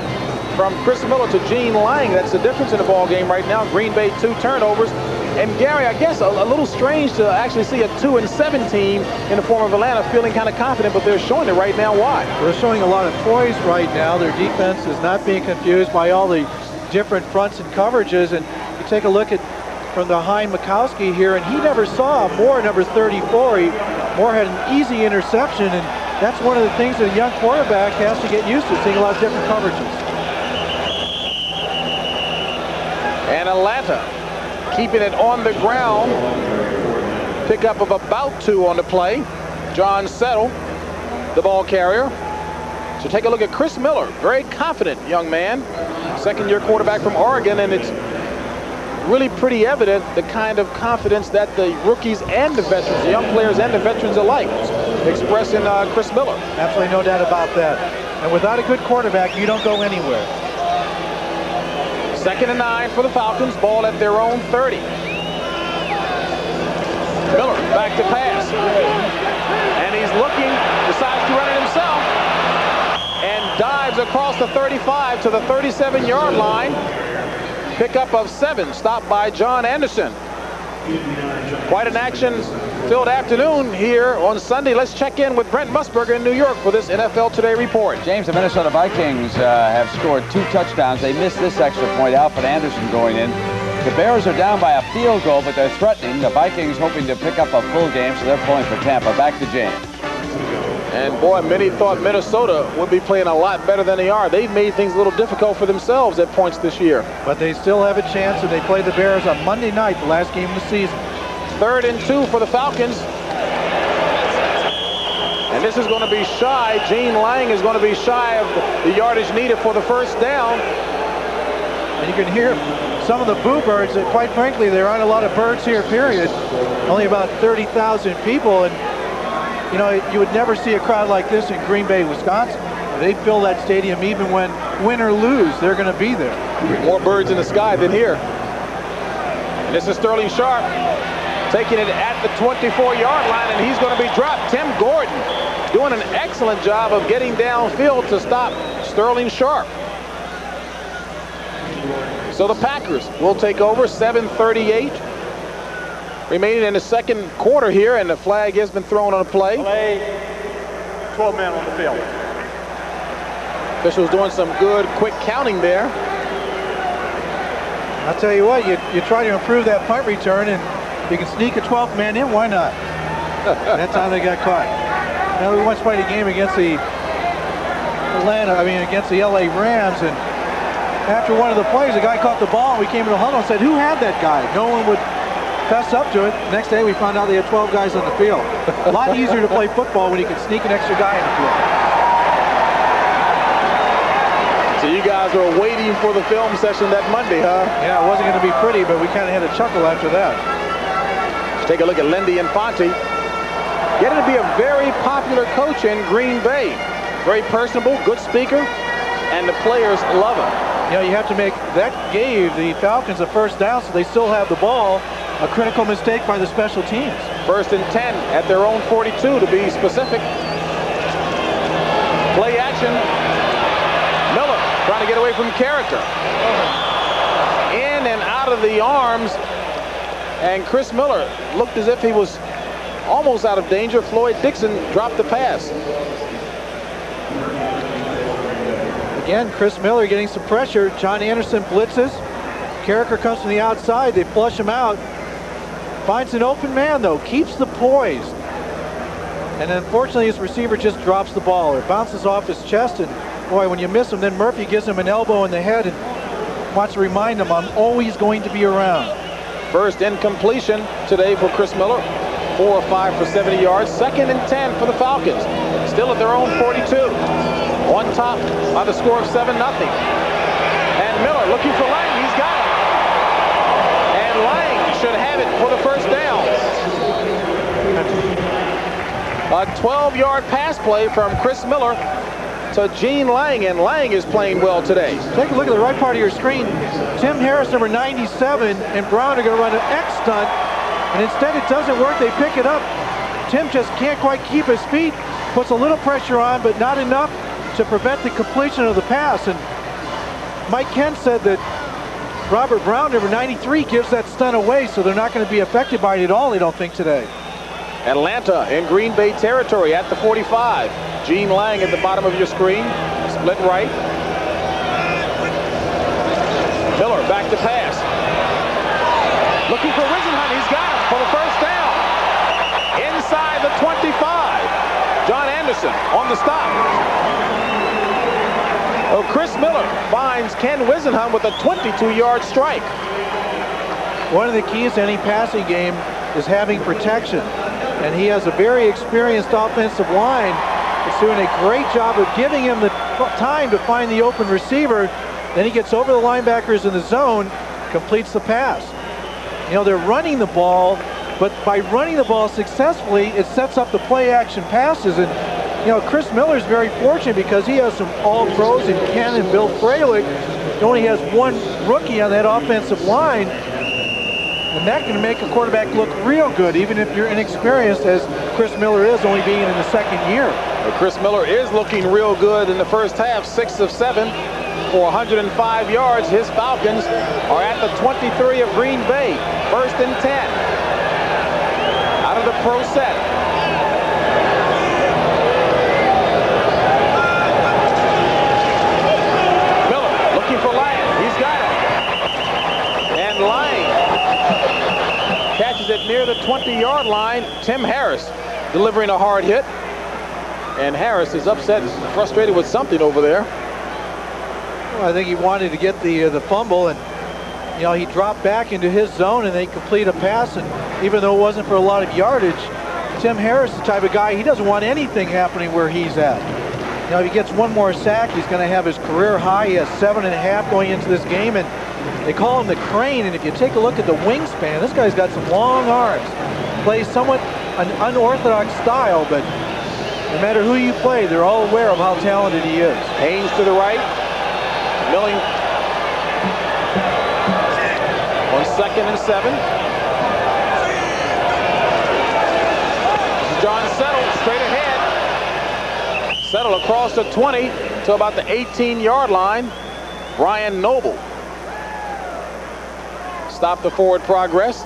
from Chris Miller to Gene Lang. That's the difference in the ball game right now. Green Bay 2 turnovers. And Gary, I guess a little strange to actually see a 2-7 team in the form of Atlanta feeling kind of confident, but they're showing it right now. Why? They're showing a lot of poise right now. Their defense is not being confused by all the different fronts and coverages. And you take a look at from behind Makowski here, and he never saw Moore, number 34. Moore had an easy interception, and that's one of the things that a young quarterback has to get used to, seeing a lot of different coverages. And Atlanta keeping it on the ground. Pickup of about 2 on the play. John Settle, the ball carrier. So take a look at Chris Miller, very confident young man, second-year quarterback from Oregon, and it's really pretty evident the kind of confidence that the rookies and the veterans, the young players and the veterans alike, express in Chris Miller. Absolutely no doubt about that. And without a good quarterback, you don't go anywhere. 2nd and 9 for the Falcons, ball at their own 30. Miller back to pass. And he's looking, decides to run it himself, and dives across the 35 to the 37-yard line. Pickup of 7, stopped by John Anderson. Quite an action-filled afternoon here on Sunday. Let's check in with Brent Musburger in New York for this NFL Today report. James, the Minnesota Vikings have scored 2 touchdowns. They missed this extra point. Alfred Anderson going in. The Bears are down by a field goal, but they're threatening. The Vikings hoping to pick up a full game, so they're pulling for Tampa. Back to James. And boy, many thought Minnesota would be playing a lot better than they are. They've made things a little difficult for themselves at points this year. But they still have a chance, and they play the Bears on Monday night, the last game of the season. 3rd and 2 for the Falcons. And this is going to be shy. Gene Lang is going to be shy of the yardage needed for the first down. And you can hear some of the boo birds that, quite frankly, there aren't a lot of birds here, period. Only about 30,000 people. And you know, you would never see a crowd like this in Green Bay, Wisconsin. They fill that stadium even when win or lose, they're going to be there. More birds in the sky than here. And this is Sterling Sharp taking it at the 24-yard line, and he's going to be dropped. Tim Gordon doing an excellent job of getting downfield to stop Sterling Sharp. So the Packers will take over, 7:38 remaining in the second quarter here, and the flag has been thrown on the play. 12 men on the field. Officials doing some good, quick counting there. I'll tell you what, you try to improve that punt return, and you can sneak a 12th man in, why not? That time they got caught. Now, we once played a game against the LA Rams, and after one of the plays, a guy caught the ball, and we came in the huddle and said, who had that guy? No one would fess up to it. Next day, we found out they had 12 guys on the field. A lot easier to play football when you can sneak an extra guy in the field. So you guys were waiting for the film session that Monday, huh? Yeah, it wasn't going to be pretty, but we kind of had a chuckle after that. Let's take a look at Lindy Infante. Getting to be a very popular coach in Green Bay. Very personable, good speaker, and the players love him. You know, you have to make, that gave the Falcons a first down, so they still have the ball. A critical mistake by the special teams. 1st and 10 at their own 42 to be specific. Play action. Miller trying to get away from character. In and out of the arms. And Chris Miller looked as if he was almost out of danger. Floyd Dixon dropped the pass. Again, Chris Miller getting some pressure. John Anderson blitzes. Carricker comes from the outside. They flush him out. Finds an open man, though. Keeps the poise. And unfortunately, his receiver just drops the ball. It bounces off his chest. And, boy, when you miss him, then Murphy gives him an elbow in the head and wants to remind him, I'm always going to be around. First incompletion today for Chris Miller. 4 of 5 for 70 yards. 2nd and 10 for the Falcons. Still at their own 42. On top by the score of 7-0. And Miller looking for Lang. He's got it. And Lang should have it for the first down. A 12-yard pass play from Chris Miller to Gene Lang, and Lang is playing well today. Take a look at the right part of your screen. Tim Harris, number 97, and Brown are going to run an X stunt, and instead it doesn't work. They pick it up. Tim just can't quite keep his feet, puts a little pressure on, but not enough to prevent the completion of the pass. And Mike Kent said that Robert Brown, number 93, gives that stunt away, so they're not going to be affected by it at all, they don't think, today. Atlanta in Green Bay territory at the 45. Gene Lang at the bottom of your screen. Split right. Miller back to pass. Looking for Wisenhunt. He's got him for the first down. Inside the 25. John Anderson on the stop. Oh, Chris Miller finds Ken Wisenhunt with a 22-yard strike. One of the keys to any passing game is having protection. And he has a very experienced offensive line that's doing a great job of giving him the time to find the open receiver. Then he gets over the linebackers in the zone, completes the pass. You know, they're running the ball, but by running the ball successfully, it sets up the play-action passes. And, you know, Chris Miller's very fortunate because he has some all-pros in Ken and Bill Fralick. He only has one rookie on that offensive line. And that can make a quarterback look real good, even if you're inexperienced, as Chris Miller is, only being in the second year. Well, Chris Miller is looking real good in the first half, 6 of 7 for 105 yards. His Falcons are at the 23 of Green Bay. 1st and 10. Out of the pro set. Miller looking for Lang. He's got it. And Lang catches it near the 20-yard line. Tim Harris delivering a hard hit. And Harris is upset and frustrated with something over there. Well, I think he wanted to get the fumble, and you know, he dropped back into his zone and they complete a pass. And even though it wasn't for a lot of yardage, Tim Harris is the type of guy, he doesn't want anything happening where he's at. You know, if he gets one more sack, he's going to have his career high. He has 7.5 going into this game, and they call him the Crane. And if you take a look at the wingspan, this guy's got some long arms. Plays somewhat an unorthodox style, but no matter who you play, they're all aware of how talented he is. Haynes to the right. Milling on 2nd and 7. This is John Settle straight ahead. Settle across the 20 to about the 18-yard line. Brian Noble stopped the forward progress.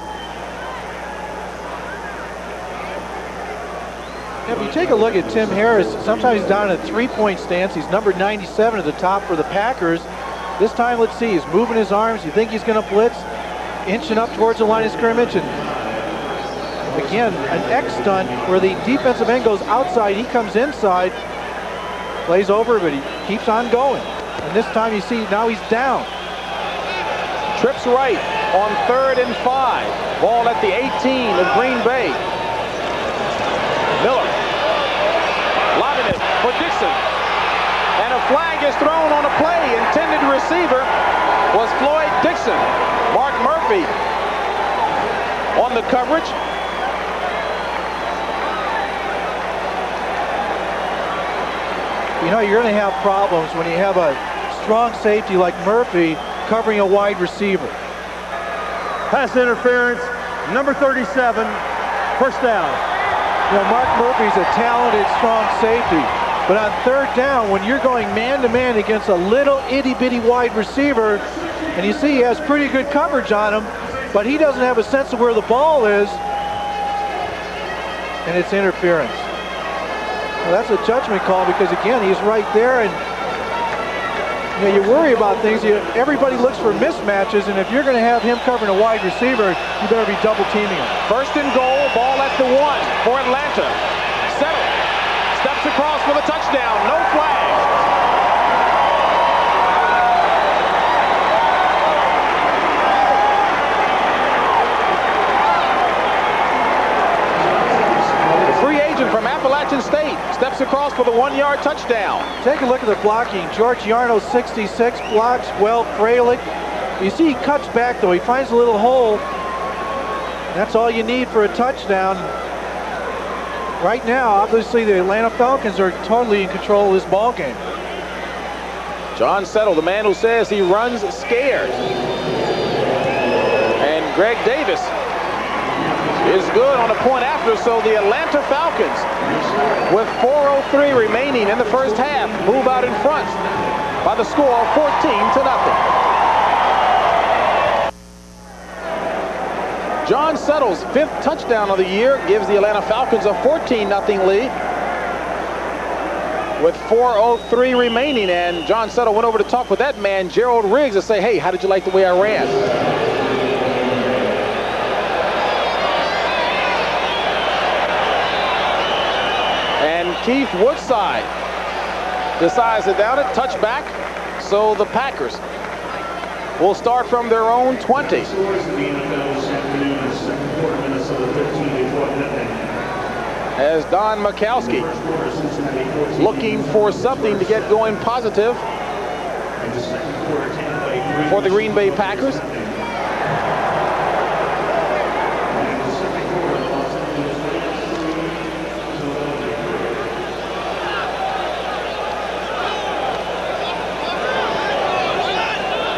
If you take a look at Tim Harris, sometimes he's down in a three-point stance. He's number 97 at the top for the Packers. This time, let's see, he's moving his arms. You think he's going to blitz, inching up towards the line of scrimmage. And again, an X stunt where the defensive end goes outside. He comes inside, plays over, but he keeps on going. And And this time you see now he's down. Trips right on 3rd and 5. Ball at the 18 of Green Bay. Miller lobbing it for Dixon. And a flag is thrown on a play. Intended receiver was Floyd Dixon. Mark Murphy on the coverage. You know, you're going to have problems when you have a strong safety like Murphy covering a wide receiver. Pass interference, number 37, first down. You know, Mark Murphy's a talented, strong safety. But on 3rd down, when you're going man-to-man against a little itty-bitty wide receiver, and you see he has pretty good coverage on him, but he doesn't have a sense of where the ball is, and it's interference. Well, that's a judgment call because, again, he's right there, and you know, you worry about things. Everybody looks for mismatches, and if you're going to have him covering a wide receiver, you better be double teaming him. 1st and goal, ball at the 1 for Atlanta. Settle, steps across for the touchdown, no flag. From Appalachian State steps across for the 1-yard touchdown. Take a look at the blocking. George Yarno, 66, blocks well. Fralick. You see he cuts back though. He finds a little hole. That's all you need for a touchdown. Right now, obviously, the Atlanta Falcons are totally in control of this ball game. John Settle, the man who says he runs scared. And Greg Davis is good on a point after, so the Atlanta Falcons, with 4:03 remaining in the first half, move out in front by the score of 14-0. John Settle's 5th touchdown of the year gives the Atlanta Falcons a 14-0 lead with 4:03 remaining, and John Settle went over to talk with that man, Gerald Riggs, to say, hey, how did you like the way I ran? Keith Woodside decides to down it, touchback, so the Packers will start from their own 20. As Don Mikowski looking for something to get going positive for the Green Bay Packers.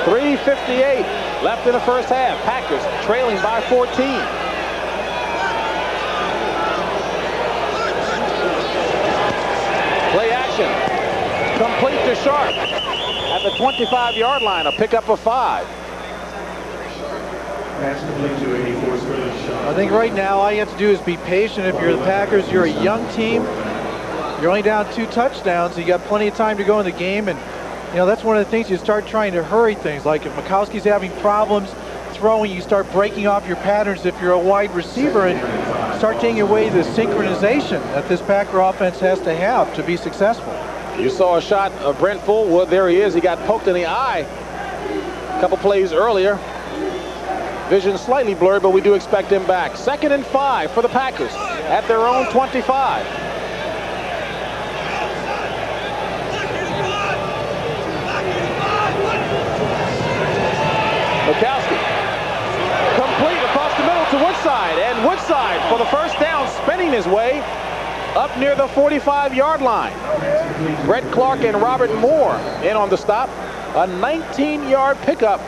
.358 left in the first half. Packers trailing by 14. Play action. Complete to Sharp at the 25-yard line. A pickup of 5. I think right now all you have to do is be patient. If you're the Packers, you're a young team. You're only down 2 touchdowns. So you got plenty of time to go in the game, and you know, that's one of the things. You start trying to hurry things. Like if Mikowski's having problems throwing, you start breaking off your patterns if you're a wide receiver and start taking away the synchronization that this Packer offense has to have to be successful. You saw a shot of Brent Fullwood. There he is. He got poked in the eye a couple plays earlier. Vision slightly blurred, but we do expect him back. 2nd and 5 for the Packers at their own 25. Mikowski, complete across the middle to Woodside, and Woodside for the first down, spinning his way up near the 45-yard line. Brett Clark and Robert Moore in on the stop. A 19-yard pickup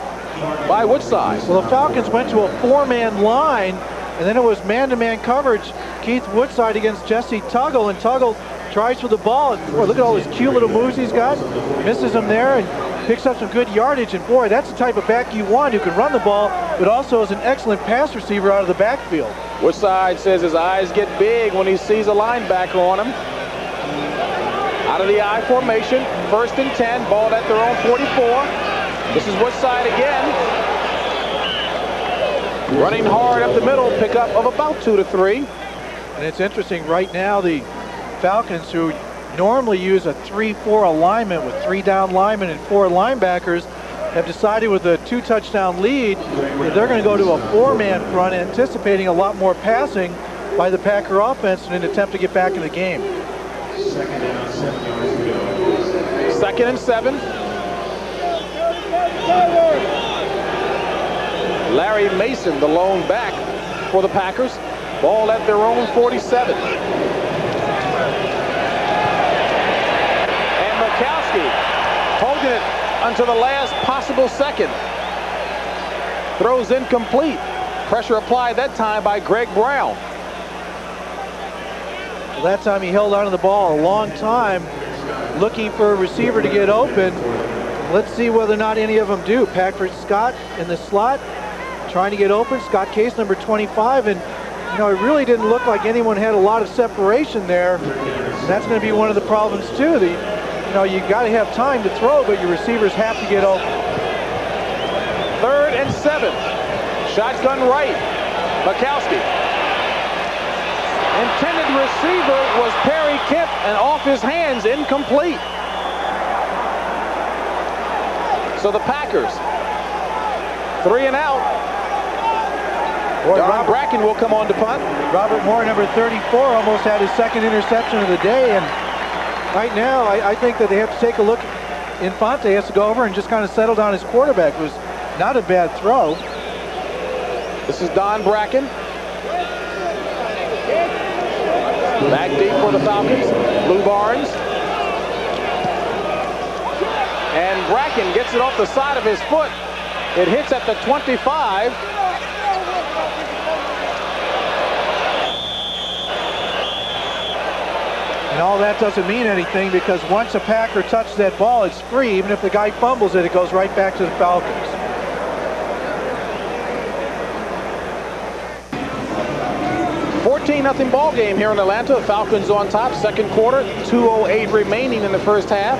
by Woodside. Well, the Falcons went to a 4-man line, and then it was man-to-man coverage. Keith Woodside against Jesse Tuggle, and Tuggle tries for the ball. And boy, look at all his cute little moves he's got. Misses him there and picks up some good yardage. And boy, that's the type of back you want, who can run the ball, but also is an excellent pass receiver out of the backfield. Woodside says his eyes get big when he sees a linebacker on him. Out of the I formation, 1st and 10, ball at their own 44. This is Woodside again. Running hard up the middle, pickup of about 2 to 3. And it's interesting right now, the Falcons, who normally use a 3-4 alignment with 3 down linemen and 4 linebackers, have decided with a 2 touchdown lead that they're going to go to a 4-man front, anticipating a lot more passing by the Packer offense in an attempt to get back in the game. Second down, 7 yards to go. 2nd and 7. Larry Mason, the lone back for the Packers. Ball at their own 47. And Mikowski holding it until the last possible second. Throws incomplete. Pressure applied that time by Greg Brown. Well, that time he held onto the ball a long time, looking for a receiver to get open. Let's see whether or not any of them do. Patrick Scott in the slot, trying to get open. Scott Case, number 25, and you know, it really didn't look like anyone had a lot of separation there. That's going to be one of the problems too. You know, you got to have time to throw, but your receivers have to get open. 3rd and 7. Shotgun right. Mikowski. Intended receiver was Perry Kemp, and off his hands, incomplete. So the Packers, 3 and out. Don Bracken will come on to punt. Robert Moore, number 34, almost had his 2nd interception of the day, and right now I think that they have to take a look. Infante has to go over and just kind of settle down his quarterback. It was not a bad throw. This is Don Bracken. Back deep for the Falcons. Lou Barnes. And Bracken gets it off the side of his foot. It hits at the 25. And all that doesn't mean anything, because once a Packer touches that ball, it's free. Even if the guy fumbles it, it goes right back to the Falcons. Nothing ball game here in Atlanta. Falcons on top, 2nd quarter, 2:08 remaining in the first half.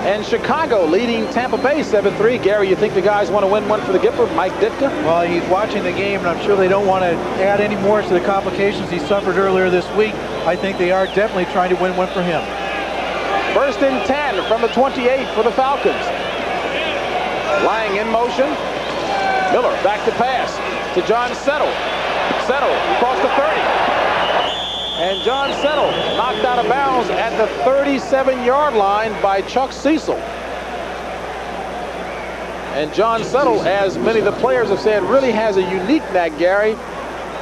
And Chicago leading Tampa Bay 7-3. Gary, you think the guys want to win one for the Gipper, Mike Ditka? Well, he's watching the game, and I'm sure they don't want to add any more to the complications he suffered earlier this week. I think they are definitely trying to win one for him. 1st and 10 from the 28 for the Falcons. Lying in motion. Miller back to pass to John Settle. Settle across the 30. And John Settle knocked out of bounds at the 37-yard line by Chuck Cecil. And John Settle, as many of the players have said, really has a unique knack, Gary,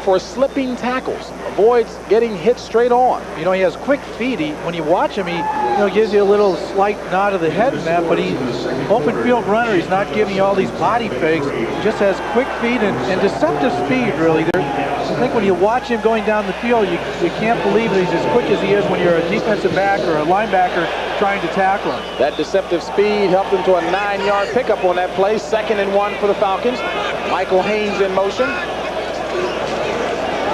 for slipping tackles. Avoids getting hit straight on. You know, he has quick feet. When you watch him, he gives you a little slight nod of the head in that, but he's open field runner. He's not giving you all these body fakes. He just has quick feet and deceptive speed, really. I think when you watch him going down the field, you can't believe that he's as quick as he is when you're a defensive back or a linebacker trying to tackle him. That deceptive speed helped him to a 9-yard pickup on that play. 2nd and 1 for the Falcons. Michael Haynes in motion.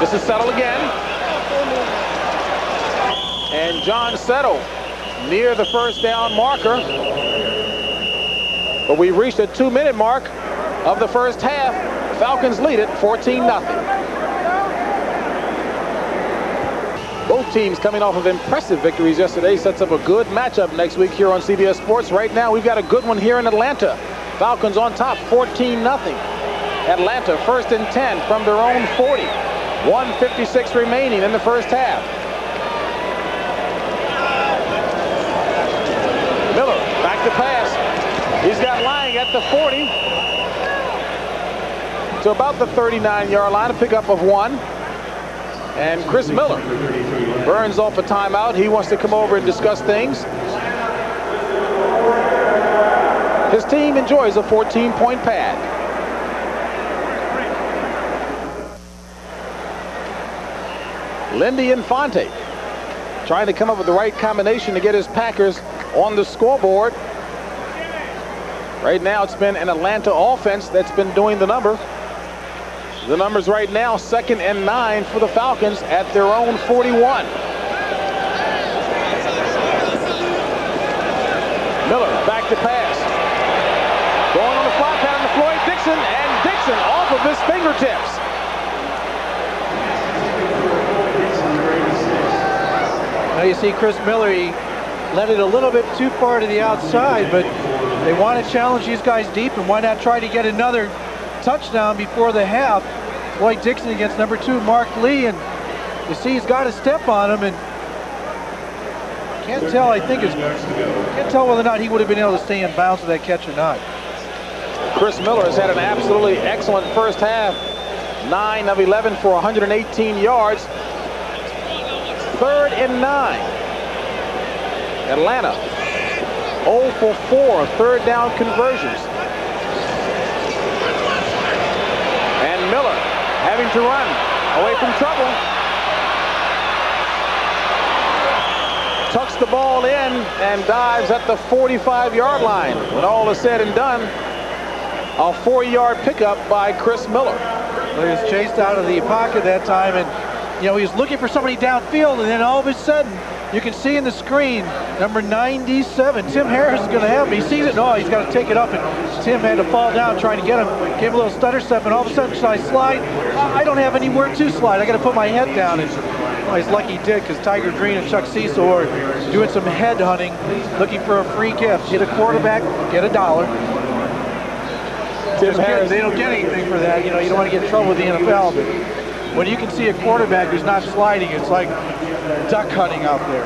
This is Settle again. And John Settle near the 1st down marker. But we reached a 2-minute mark of the first half. Falcons lead it 14-0. Both teams coming off of impressive victories yesterday. Sets up a good matchup next week here on CBS Sports. Right now, we've got a good one here in Atlanta. Falcons on top, 14-0. Atlanta 1st and 10 from their own 40. 1:56 remaining in the first half. Miller back to pass. He's got Lang at the 40. To about the 39-yard line, a pickup of 1. And Chris Miller burns off a timeout. He wants to come over and discuss things. His team enjoys a 14-point pad. Lindy Infante trying to come up with the right combination to get his Packers on the scoreboard. Right now, it's been an Atlanta offense that's been doing the number. The numbers right now, 2nd and 9 for the Falcons at their own 41. Miller back to pass. Going on the fly pattern to Floyd Dixon, and Dixon off of his fingertips. Now you see Chris Miller, he let it a little bit too far to the outside, but they want to challenge these guys deep, and why not try to get another touchdown before the half. Lloyd Dixon against number 2, Mark Lee, and you see he's got a step on him, and can't tell whether or not he would have been able to stay in bounds with that catch or not. Chris Miller has had an absolutely excellent first half. 9 of 11 for 118 yards. 3rd and 9. Atlanta 0 for 4 third down conversions. And Miller having to run away from trouble. Tucks the ball in and dives at the 45-yard line. When all is said and done, a 4-yard pickup by Chris Miller. Well, he was chased out of the pocket that time, and he was looking for somebody downfield, and then all of a sudden, you can see in the screen, number 97, Tim Harris is going to have him. He sees it, no, he's got to take it up, and Tim had to fall down trying to get him. Gave him a little stutter step, and all of a sudden, should I slide? I don't have anywhere to slide. I got to put my head down. And well, he's lucky he did, because Tiger Green and Chuck Cecil are doing some head hunting, looking for a free gift. Get a quarterback, get $1. Tim Harris, they don't get anything for that. You don't want to get in trouble with the NFL. But when you can see a quarterback who's not sliding, it's like duck hunting out there.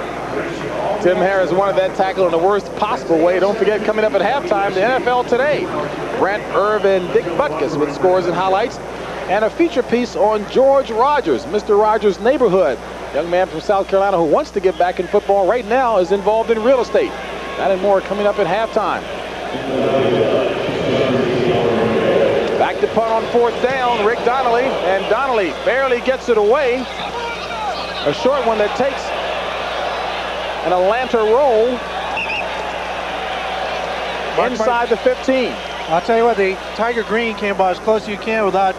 Tim Harris wanted that tackle in the worst possible way. Don't forget, coming up at halftime, the NFL Today. Brent Irv and Dick Butkus with scores and highlights. And a feature piece on George Rogers, Mr. Rogers' neighborhood. Young man from South Carolina who wants to get back in football right now is involved in real estate. That and more coming up at halftime. Back to punt on 4th down, Rick Donnelly, and Donnelly barely gets it away. A short one that takes an Atlanta roll inside the 15. I'll tell you what, the Tiger Green came by as close as you can without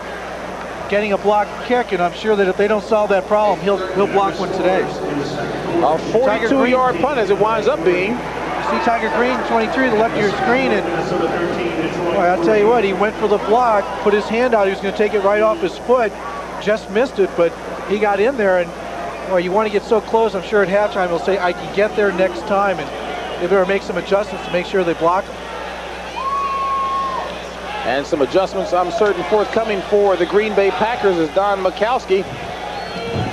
getting a block kick, and I'm sure that if they don't solve that problem, he'll block one today. A 42-yard punt as it winds up being. You see Tiger Green, 23, the left of your screen, and boy, I'll tell you what, he went for the block, put his hand out, he was going to take it right off his foot, just missed it, but he got in there, and boy, you want to get so close, I'm sure at halftime he'll say, I can get there next time, and they better make some adjustments to make sure they block him. And some adjustments, I'm certain, forthcoming for the Green Bay Packers as Don Mikowski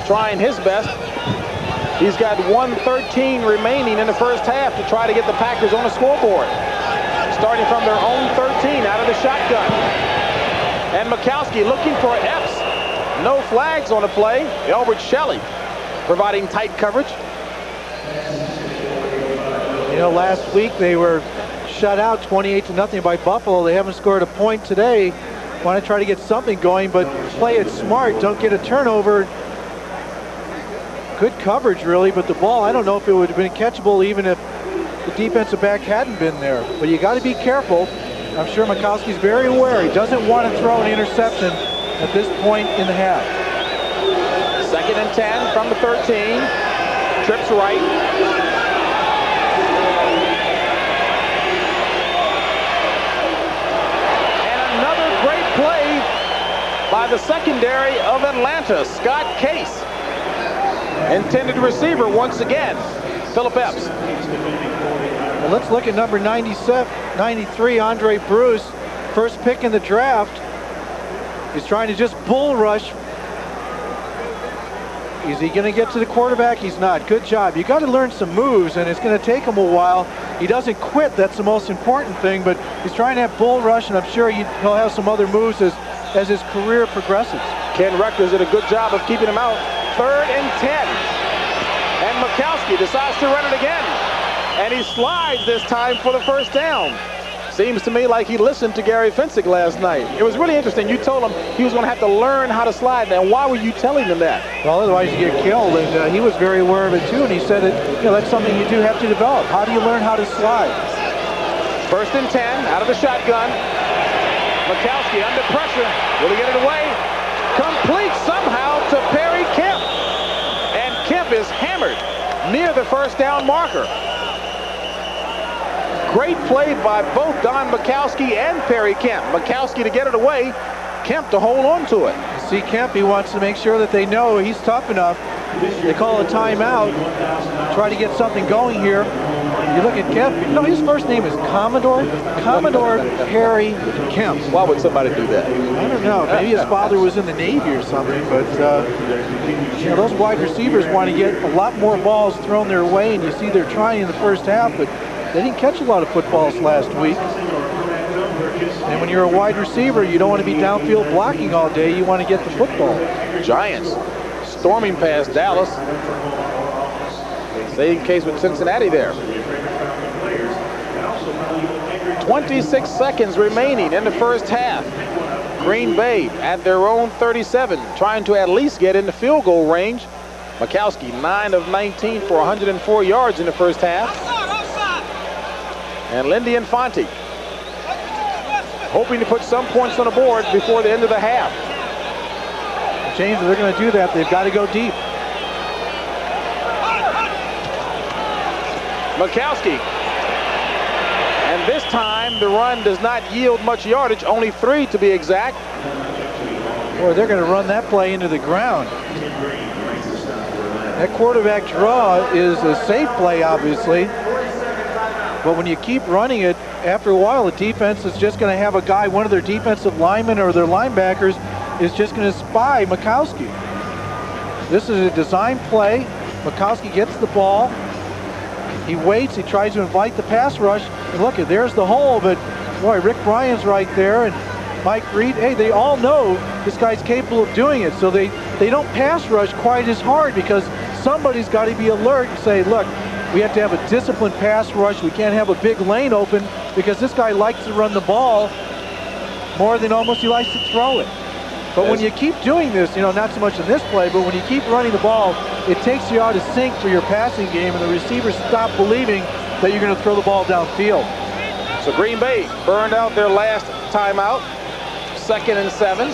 trying his best. He's got 1:13 remaining in the first half to try to get the Packers on the scoreboard. Starting from their own 13 out of the shotgun. And Mikowski looking for F's. No flags on the play. Elbert Shelley providing tight coverage. Last week they were shut out 28-0 by Buffalo. They haven't scored a point today. Want to try to get something going, but play it smart. Don't get a turnover. Good coverage, really, but the ball, I don't know if it would have been catchable even if the defensive back hadn't been there. But you got to be careful. I'm sure Mikowski's very aware. He doesn't want to throw an interception at this point in the half. 2nd and 10 from the 13. Trips right. Play by the secondary of Atlanta, Scott Case. Intended receiver once again, Philip Epps. Well, let's look at number 93, Andre Bruce. First pick in the draft. He's trying to just bull rush. Is he going to get to the quarterback? He's not. Good job. You got to learn some moves, and it's going to take him a while. He doesn't quit. That's the most important thing, but he's trying to have bull rush, and I'm sure he'll have some other moves as his career progresses. Ken Rector's did a good job of keeping him out. 3rd and 10. And Mikowski decides to run it again. And he slides this time for the first down. Seems to me like he listened to Gary Fensick last night. It was really interesting. You told him he was going to have to learn how to slide. Now, why were you telling him that? Well, otherwise you get killed, and he was very aware of it too. And he said that that's something you do have to develop. How do you learn how to slide? 1st and 10 out of the shotgun. Mikowski under pressure. Will he get it away? Complete somehow to Perry Kemp. And Kemp is hammered near the first down marker. Great play by both Don Mikowski and Perry Kemp. Mikowski to get it away, Kemp to hold on to it. See Kemp, he wants to make sure that they know he's tough enough. They call a timeout, try to get something going here. You look at Kemp, no, his first name is Commodore Harry Kemp. Why would somebody do that? I don't know. Maybe his father was in the Navy or something, but you know, those wide receivers want to get a lot more balls thrown their way, and you see they're trying in the first half, but they didn't catch a lot of footballs last week. And when you're a wide receiver, you don't want to be downfield blocking all day. You want to get the football. Giants storming past Dallas. Same case with Cincinnati there. 26 seconds remaining in the first half. Green Bay at their own 37, trying to at least get in the field goal range. Mikowski, 9 of 19 for 104 yards in the first half. And Lindy Infante hoping to put some points on the board before the end of the half. James, if they're going to do that, they've got to go deep. Mikowski. And this time the run does not yield much yardage, only 3 to be exact. Boy, they're going to run that play into the ground. That quarterback draw is a safe play, obviously. But when you keep running it, after a while, the defense is just going to have a guy, one of their defensive linemen or their linebackers is just going to spy Mikowski. This is a design play. Mikowski gets the ball. He waits. He tries to invite the pass rush. And look, there's the hole. But, boy, Rick Bryan's right there. And Mike Reed, hey, they all know this guy's capable of doing it. So they don't pass rush quite as hard because somebody's got to be alert and say, look, we have to have a disciplined pass rush. We can't have a big lane open because this guy likes to run the ball more than almost he likes to throw it. But when you keep doing this, you know, not so much in this play, but when you keep running the ball, it takes you out of sync for your passing game, and the receivers stop believing that you're going to throw the ball downfield. So Green Bay burned out their last timeout. 2nd and 7.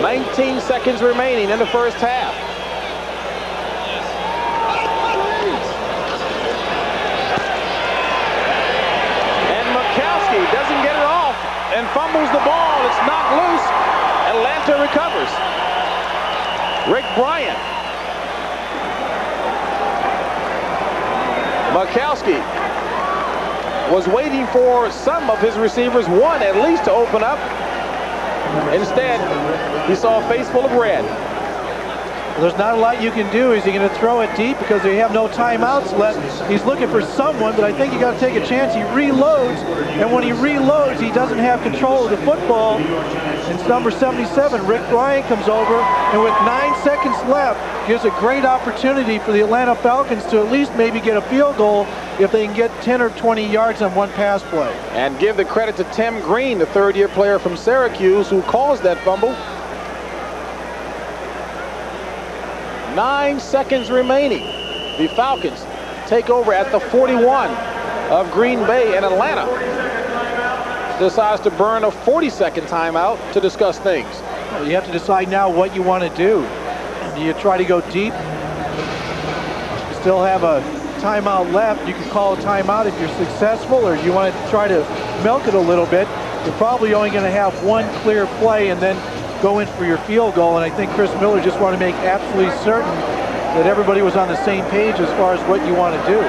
19 seconds remaining in the first half. And Mikowski doesn't get it off and fumbles the ball. It's knocked loose. Atlanta recovers. Rick Bryan. Mikowski was waiting for some of his receivers, one at least, to open up. Instead, he saw a face full of red. Well, there's not a lot you can do. Is he going to throw it deep because they have no timeouts left? He's looking for someone, but I think you got to take a chance. He reloads, and when he reloads, he doesn't have control of the football. It's number 77, Rick Bryan, comes over, and with 9 seconds left, gives a great opportunity for the Atlanta Falcons to at least maybe get a field goal if they can get 10 or 20 yards on one pass play. And give the credit to Tim Green, the third-year player from Syracuse, who caused that fumble. 9 seconds remaining. The Falcons take over at the 41 of Green Bay, and Atlanta decides to burn a 40-second timeout to discuss things. Well, you have to decide now what you want to do. Do you try to go deep? You still have a timeout left. You can call a timeout if you're successful, or you want to try to milk it a little bit. You're probably only going to have one clear play and then go in for your field goal, and I think Chris Miller just wanted to make absolutely certain that everybody was on the same page as far as what you want to do.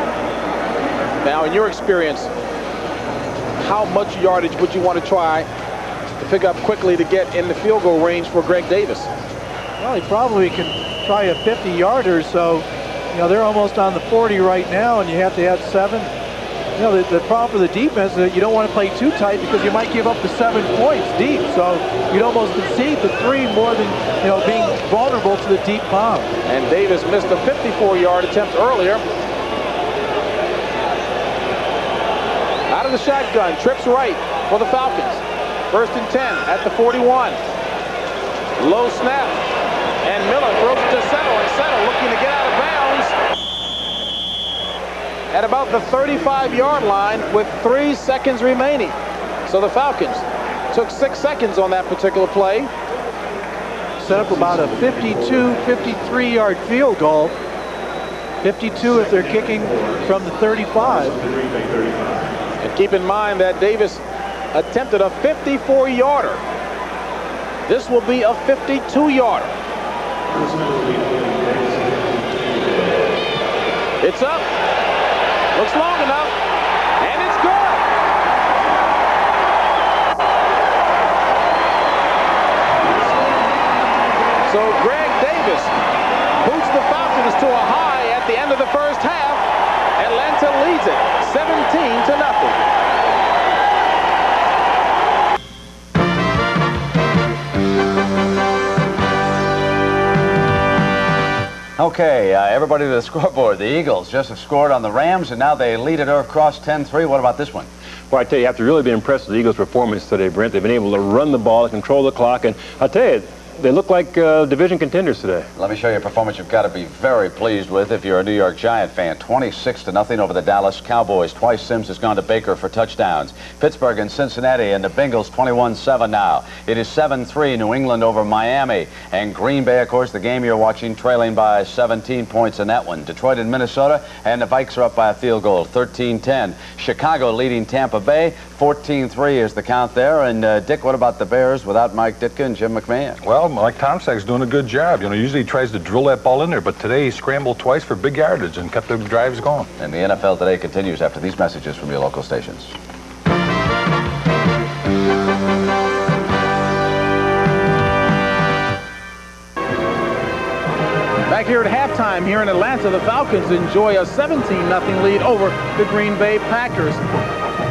Now, in your experience, how much yardage would you want to try to pick up quickly to get in the field goal range for Greg Davis? Well, he probably can try a 50-yarder, so, you know, they're almost on the 40 right now, and you have to add 7. You know, the problem for the defense is that you don't want to play too tight because you might give up the 7 points deep. So you'd almost concede the 3 more than, you know, being vulnerable to the deep bomb. And Davis missed a 54-yard attempt earlier. Out of the shotgun, trips right for the Falcons. 1st and 10 at the 41. Low snap. And Miller throws it to Settle, and Settle looking to get out of bounds at about the 35-yard line with 3 seconds remaining. So the Falcons took 6 seconds on that particular play. Set up about a 52, 53-yard field goal. 52 if they're kicking from the 35. And keep in mind that Davis attempted a 54-yarder. This will be a 52-yarder. It's up. Looks long enough, and it's good. So Greg Davis boots the Falcons to a high at the end of the first half. Atlanta leads it 17-0. Okay, everybody to the scoreboard. The Eagles just have scored on the Rams, and now they lead it across 10-3. What about this one? Well, I tell you have to really be impressed with the Eagles' performance today, Brent. They've been able to run the ball, control the clock, and I'll tell you, they look like division contenders today. Let me show you a performance you've got to be very pleased with if you're a New York Giant fan. 26-0 over the Dallas Cowboys. Twice Sims has gone to Baker for touchdowns. Pittsburgh and Cincinnati, and the Bengals 21-7 now. It is 7-3 New England over Miami. And Green Bay, of course, the game you're watching, trailing by 17 points in that one. Detroit and Minnesota, and the Vikes are up by a field goal, 13-10. Chicago leading Tampa Bay, 14-3 is the count there. And Dick, what about the Bears without Mike Ditka and Jim McMahon? Well, Mike Tomczak's doing a good job. You know, usually he tries to drill that ball in there, but today he scrambled twice for big yardage and kept the drives going. And the NFL Today continues after these messages from your local stations. Back here at halftime here in Atlanta, the Falcons enjoy a 17-0 lead over the Green Bay Packers.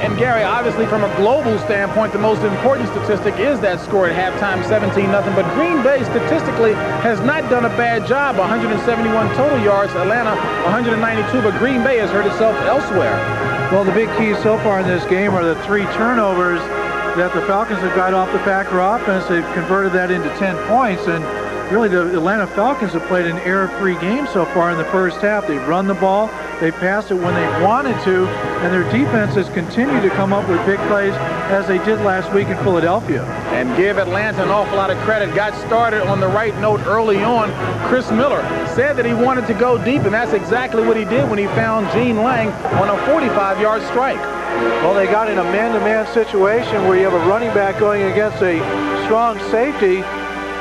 And Gary, obviously from a global standpoint, the most important statistic is that score at halftime, 17-0. But Green Bay statistically has not done a bad job. 171 total yards, Atlanta 192, but Green Bay has hurt itself elsewhere. Well, the big keys so far in this game are the 3 turnovers that the Falcons have got off the Packer offense. They've converted that into 10 points, and really the Atlanta Falcons have played an error-free game so far in the first half. They've run the ball, they've passed it when they wanted to, and their defense has continued to come up with big plays as they did last week in Philadelphia. And give Atlanta an awful lot of credit. Got started on the right note early on. Chris Miller said that he wanted to go deep, and that's exactly what he did when he found Gene Lang on a 45-yard strike. Well, they got in a man-to-man situation where you have a running back going against a strong safety,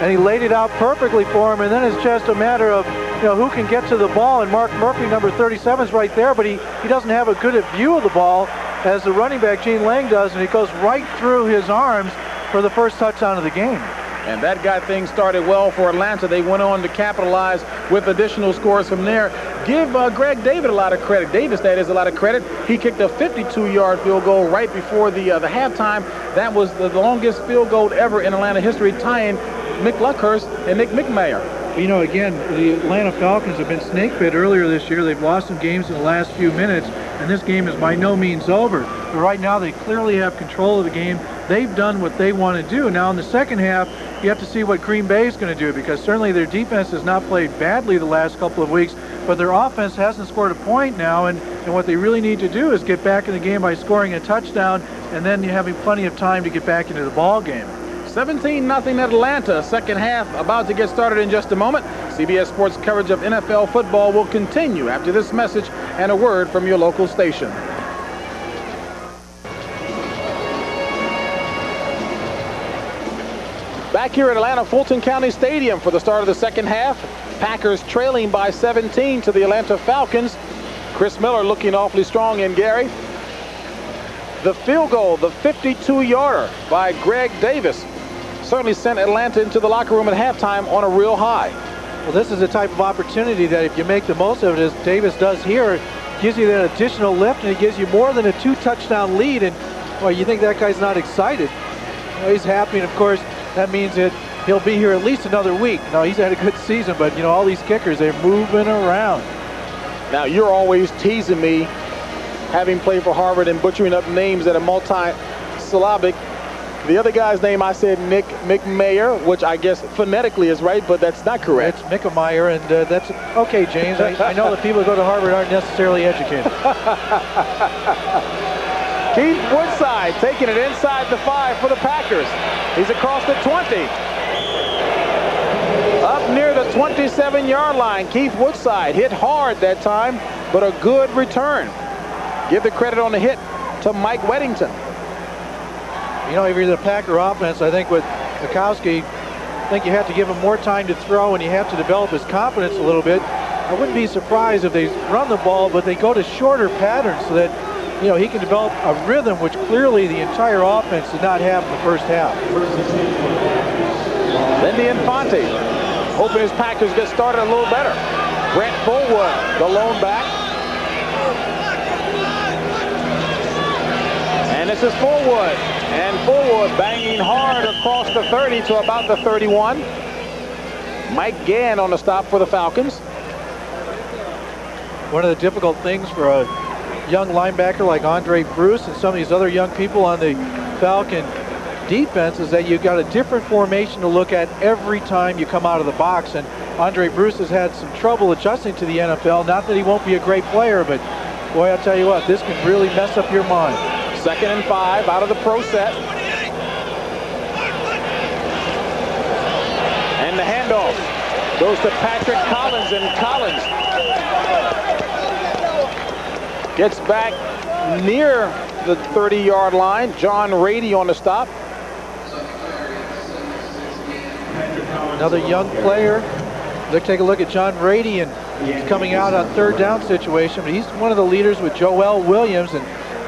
and he laid it out perfectly for him, and then it's just a matter of, you know, who can get to the ball, and Mark Murphy, number 37, is right there, but he doesn't have a good view of the ball as the running back, Gene Lang, does, and he goes right through his arms for the first touchdown of the game. And that got things started well for Atlanta. They went on to capitalize with additional scores from there. Give Greg David a lot of credit. Davis, that is, a lot of credit. He kicked a 52-yard field goal right before the halftime. That was the longest field goal ever in Atlanta history, tying Mick Luckhurst and Nick McMayer. You know, again, the Atlanta Falcons have been snake bit earlier this year. They've lost some games in the last few minutes, and this game is by no means over. But right now, they clearly have control of the game. They've done what they want to do. Now, in the second half, you have to see what Green Bay is going to do, because certainly their defense has not played badly the last couple of weeks, but their offense hasn't scored a point now, and what they really need to do is get back in the game by scoring a touchdown, and then you're having plenty of time to get back into the ball game. 17-0 Atlanta. Second half about to get started in just a moment. CBS Sports coverage of NFL football will continue after this message and a word from your local station. Back here at Atlanta Fulton County Stadium for the start of the second half. Packers trailing by 17 to the Atlanta Falcons. Chris Miller looking awfully strong in, Gary. The field goal, the 52-yarder by Greg Davis, certainly sent Atlanta into the locker room at halftime on a real high. Well, this is the type of opportunity that if you make the most of it, as Davis does here, it gives you that additional lift, and it gives you more than a 2-touchdown lead. And well, you think that guy's not excited? You know, he's happy, and of course, that means that he'll be here at least another week. Now, he's had a good season, but you know, all these kickers, they're moving around. Now, you're always teasing me, having played for Harvard and butchering up names that are multi-syllabic. The other guy's name, I said Nick McMayer, which I guess phonetically is right, but that's not correct. It's Mickemeyer, and that's okay, James. I know that people who go to Harvard aren't necessarily educated. Keith Woodside taking it inside the 5 for the Packers. He's across the 20. Up near the 27-yard line, Keith Woodside hit hard that time, but a good return. Give the credit on the hit to Mike Weddington. You know, if you're the Packer offense, I think with Mikowski, I think you have to give him more time to throw, and you have to develop his confidence a little bit. I wouldn't be surprised if they run the ball, but they go to shorter patterns so that, you know, he can develop a rhythm which clearly the entire offense did not have in the first half. Lindy Infante, hoping his Packers get started a little better. Brent Fullwood, the lone back. And this is Fullwood. And Fullwood banging hard across the 30 to about the 31. Mike Gann on the stop for the Falcons. One of the difficult things for a young linebacker like Andre Bruce and some of these other young people on the Falcon defense is that you've got a different formation to look at every time you come out of the box. And Andre Bruce has had some trouble adjusting to the NFL. Not that he won't be a great player, but boy, I'll tell you what, this can really mess up your mind. 2nd and 5 out of the pro set. And the handoff goes to Patrick Collins, and Collins gets back near the 30-yard line. John Rady on the stop. Another young player. Let's take a look at John Rady, and he's coming out on 3rd down situation, but he's one of the leaders with Joel Williams, and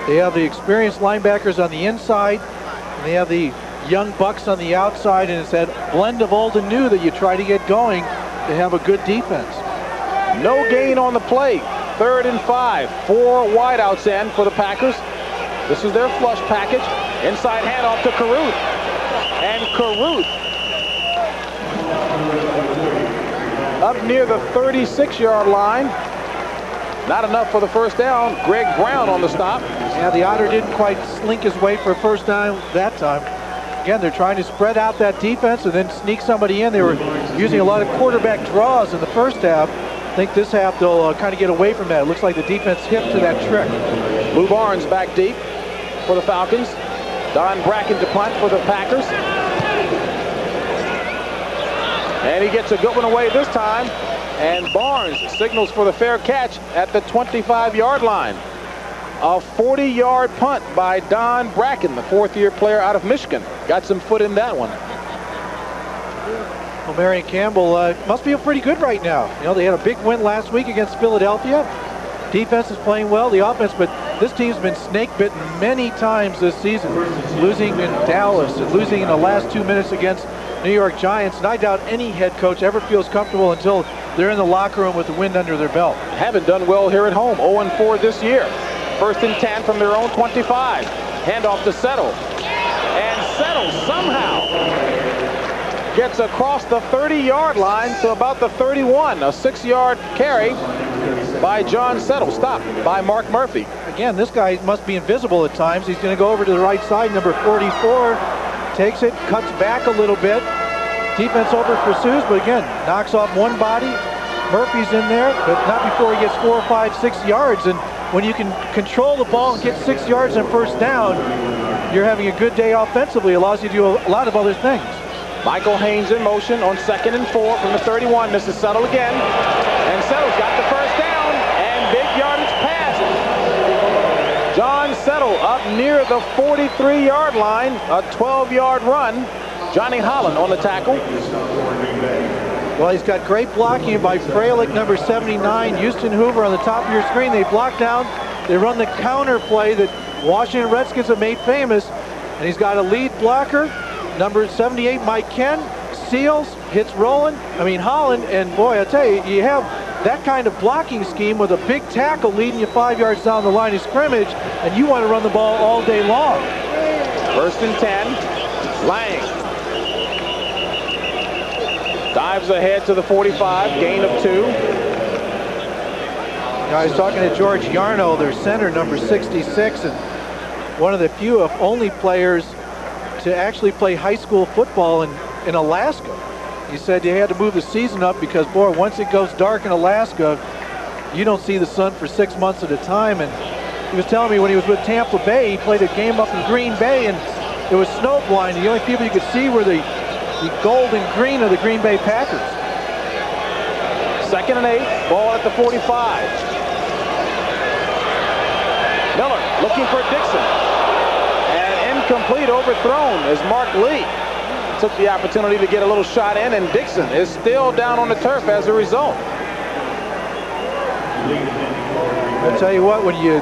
they have the experienced linebackers on the inside, and they have the young bucks on the outside, and it's that blend of old and new that you try to get going to have a good defense. No gain on the play. 3rd and 5. 4 wideouts in for the Packers. This is their flush package. Inside handoff to Caruth. And Caruth up near the 36-yard line. Not enough for the first down. Greg Brown on the stop. Yeah, the Otter didn't quite slink his way for a first down that time. Again, they're trying to spread out that defense and then sneak somebody in. They were using a lot of quarterback draws in the first half. I think this half they'll kind of get away from that. It looks like the defense hip to that trick. Lou Barnes back deep for the Falcons. Don Bracken to punt for the Packers. And he gets a good one away this time. And Barnes signals for the fair catch at the 25-yard line. A 40-yard punt by Don Bracken, the 4th-year player out of Michigan. Got some foot in that one. Well, Marion Campbell must feel pretty good right now. You know, they had a big win last week against Philadelphia. Defense is playing well, the offense, but this team's been snake-bitten many times this season, losing in Dallas and losing in the last 2 minutes against New York Giants. And I doubt any head coach ever feels comfortable until they're in the locker room with the wind under their belt. Haven't done well here at home. 0-4 this year. 1st and 10 from their own 25. Handoff to Settle. And Settle somehow gets across the 30-yard line to about the 31. A 6-yard carry by John Settle. Stopped by Mark Murphy. Again, this guy must be invisible at times. He's going to go over to the right side. Number 44 takes it, cuts back a little bit. Defense over pursues, but again, knocks off one body. Murphy's in there, but not before he gets 4, 5, 6 yards. And when you can control the ball and get 6 yards on first down, you're having a good day offensively. It allows you to do a lot of other things. Michael Haynes in motion on 2nd and 4 from the 31. Misses Settle again. And Settle's got the first down. And big yardage pass. John Settle up near the 43-yard line. A 12-yard run. Johnny Holland on the tackle. Well, he's got great blocking by Freilich, number 79. Houston Hoover on the top of your screen. They block down. They run the counter play that Washington Redskins have made famous. And he's got a lead blocker. Number 78, Mike Ken, seals, hits Holland, and boy, I tell you, you have that kind of blocking scheme with a big tackle leading you 5 yards down the line of scrimmage, and you want to run the ball all day long. 1st and 10, Lang dives ahead to the 45, gain of 2. I was talking to George Yarno, their center, number 66, and one of the few, if only, players to actually play high school football in Alaska. He said you had to move the season up because, boy, once it goes dark in Alaska, you don't see the sun for 6 months at a time. And he was telling me when he was with Tampa Bay, he played a game up in Green Bay, and it was snow blind. The only people you could see were the gold and green of the Green Bay Packers. 2nd and 8, ball at the 45. Miller looking for Dixon. Incomplete, overthrown as Mark Lee took the opportunity to get a little shot in, and Dixon is still down on the turf as a result. I'll tell you what, when you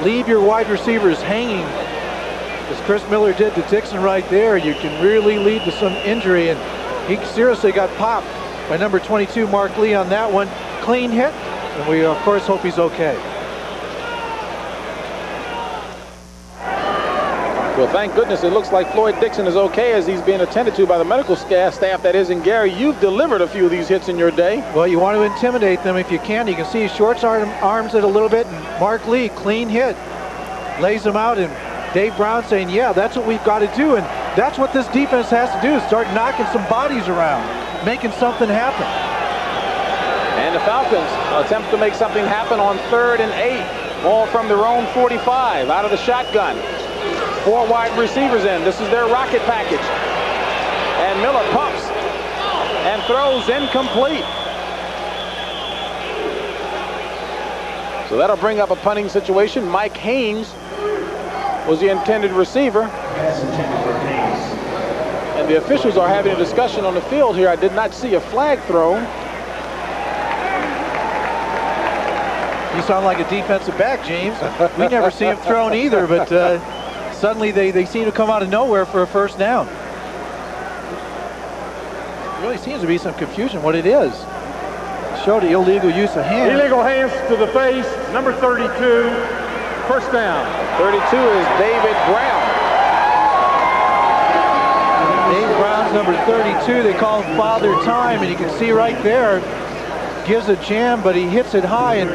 leave your wide receivers hanging, as Chris Miller did to Dixon right there, you can really lead to some injury, and he seriously got popped by number 22, Mark Lee, on that one. Clean hit, and we, of course, hope he's okay. Well, thank goodness it looks like Floyd Dixon is okay as he's being attended to by the medical staff that is. And Gary, you've delivered a few of these hits in your day. Well, you want to intimidate them if you can. You can see he shorts arms it a little bit, and Mark Lee, clean hit, lays him out, and Dave Brown saying, yeah, that's what we've got to do, and that's what this defense has to do, is start knocking some bodies around, making something happen. And the Falcons attempt to make something happen on 3rd and 8. Ball from their own 45, out of the shotgun. 4 wide receivers in. This is their rocket package. And Miller pumps and throws incomplete. So that'll bring up a punting situation. Mike Haynes was the intended receiver. And the officials are having a discussion on the field here. I did not see a flag thrown. You sound like a defensive back, James. We never see him thrown either, but suddenly they seem to come out of nowhere for a first down. There really seems to be some confusion what it is. Showed the illegal use of hands. Illegal hands to the face, number 32, first down. 32 is David Brown. Dave Brown's number 32. They call him Father Time, and you can see right there, gives a jam, but he hits it high. And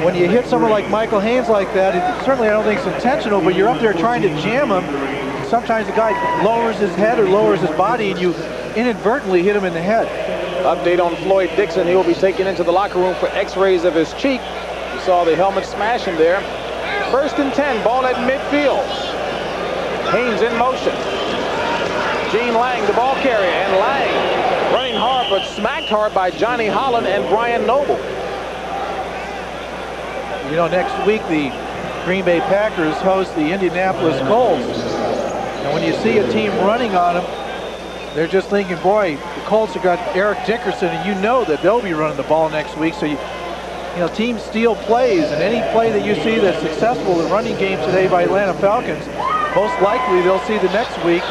when you hit someone like Michael Haynes like that, certainly I don't think it's intentional, but you're up there trying to jam him. Sometimes the guy lowers his head or lowers his body, and you inadvertently hit him in the head. Update on Floyd Dixon. He will be taken into the locker room for x-rays of his cheek. You saw the helmet smash him there. 1st and 10, ball at midfield. Haynes in motion. Gene Lang, the ball carrier, and Lang running hard, but smacked hard by Johnny Holland and Brian Noble. You know, next week the Green Bay Packers host the Indianapolis Colts. And when you see a team running on them, they're just thinking, boy, the Colts have got Eric Dickerson, and you know that they'll be running the ball next week. So, you know, teams steal plays, and any play that you see that's successful in the running game today by Atlanta Falcons, most likely they'll see the next week.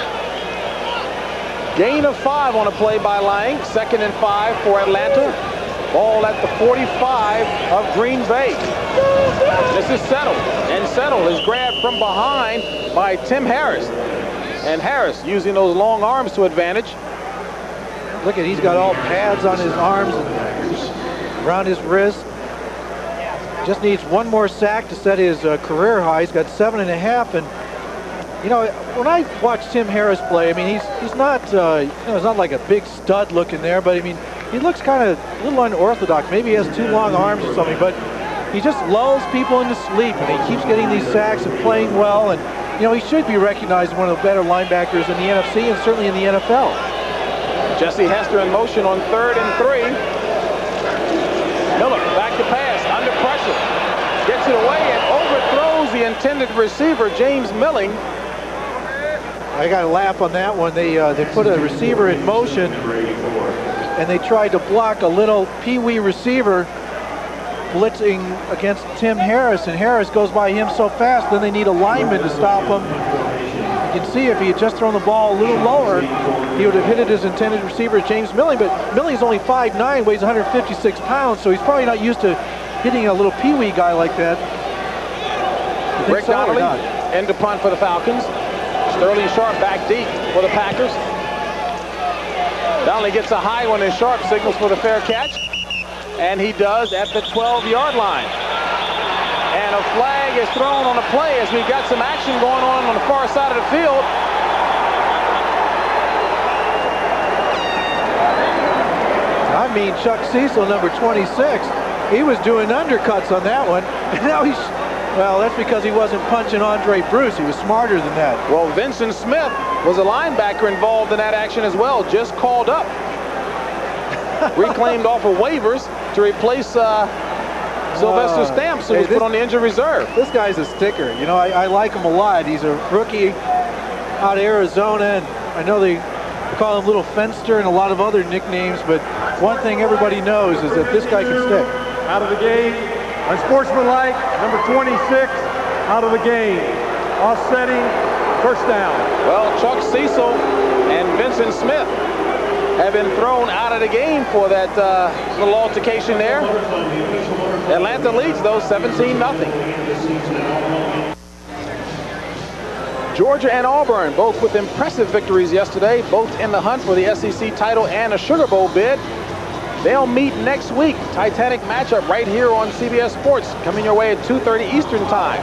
Gain of 5 on a play by Lang. 2nd and 5 for Atlanta. Ball at the 45 of Green Bay. This is Settle, and Settle is grabbed from behind by Tim Harris. And Harris using those long arms to advantage. Look at, he's got all pads on his arms and around his wrist. Just needs one more sack to set his career high. He's got 7.5, and you know, when I watch Tim Harris play, I mean, he's not, you know, he's not like a big stud looking there, but I mean, he looks kind of a little unorthodox. Maybe he has too long arms or something, but he just lulls people into sleep, and he keeps getting these sacks and playing well, and you know, he should be recognized as one of the better linebackers in the NFC and certainly in the NFL. Jesse Hester in motion on 3rd and 3. Miller back to pass, under pressure. Gets it away and overthrows the intended receiver, James Milling. I got to laugh on that one. They put a receiver in motion, and they tried to block a little peewee receiver blitzing against Tim Harris, and Harris goes by him so fast, then they need a lineman to stop him. You can see if he had just thrown the ball a little lower, he would have hit it his intended receiver, James Milling, but Milling's only 5'9", weighs 156 pounds, so he's probably not used to hitting a little peewee guy like that. Rick Donnelly end to punt for the Falcons. Sterling Sharp back deep for the Packers. Donnelly gets a high one, and Sharp signals for the fair catch. And he does at the 12-yard line. And a flag is thrown on the play as we've got some action going on the far side of the field. I mean, Chuck Cecil, number 26, he was doing undercuts on that one. And now he's, well, that's because he wasn't punching Andre Bruce. He was smarter than that. Well, Vincent Smith was a linebacker involved in that action as well, just called up. Reclaimed off of waivers to replace Sylvester Stamps, who was put on the injured reserve. This guy's a sticker. You know, I like him a lot. He's a rookie out of Arizona, and I know they call him Little Fenster and a lot of other nicknames, but one thing everybody knows is that this guy can stick. out of the game. Unsportsmanlike, number 26, out of the game. Offsetting, first down. Well, Chuck Cecil and Vincent Smith have been thrown out of the game for that little altercation there. Atlanta leads, though, 17-0. Georgia and Auburn, both with impressive victories yesterday, both in the hunt for the SEC title and a Sugar Bowl bid. They'll meet next week. Titanic matchup right here on CBS Sports, coming your way at 2:30 Eastern Time.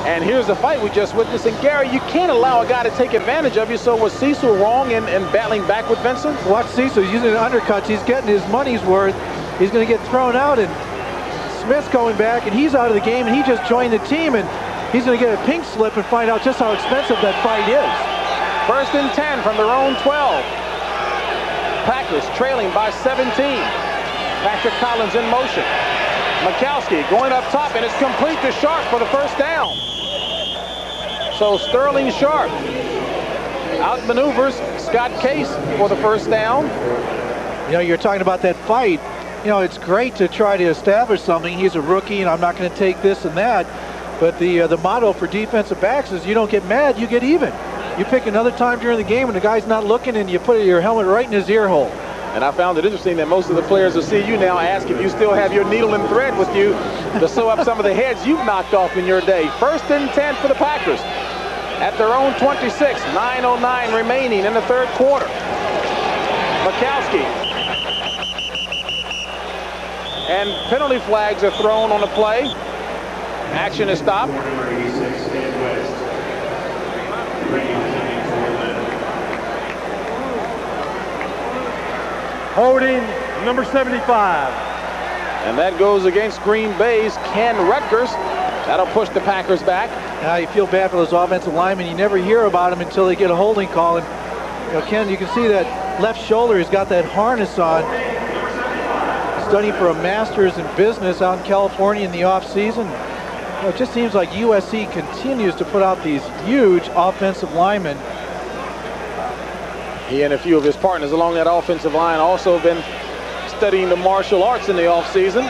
And here's the fight we just witnessed. And Gary, you can't allow a guy to take advantage of you. So was Cecil wrong in battling back with Vincent? Watch Cecil using the undercuts. He's getting his money's worth. He's going to get thrown out, and Smith's going back, and he's out of the game, and he just joined the team, and he's going to get a pink slip and find out just how expensive that fight is. 1st and 10 from their own 12. Packers trailing by 17. Patrick Collins in motion. Mikowski going up top, and it's complete to Sharp for the first down. So Sterling Sharp outmaneuvers Scott Case for the first down. You know, you're talking about that fight. You know, it's great to try to establish something. He's a rookie, and I'm not going to take this and that. But the motto for defensive backs is you don't get mad, you get even. You pick another time during the game when the guy's not looking, and you put your helmet right in his ear hole. And I found it interesting that most of the players will see you now ask if you still have your needle and thread with you to sew up some of the heads you've knocked off in your day. 1st and 10 for the Packers at their own 26. 9:09 remaining in the third quarter. Mikowski. And penalty flags are thrown on the play. Action is stopped. Holding, number 75. And that goes against Green Bay's Ken Rutgers. That'll push the Packers back. Now you feel bad for those offensive linemen. You never hear about them until they get a holding call. And you know, Ken, you can see that left shoulder. He's got that harness on. Studying for a master's in business out in California in the off season. You know, it just seems like USC continues to put out these huge offensive linemen. He and a few of his partners along that offensive line also been studying the martial arts in the offseason.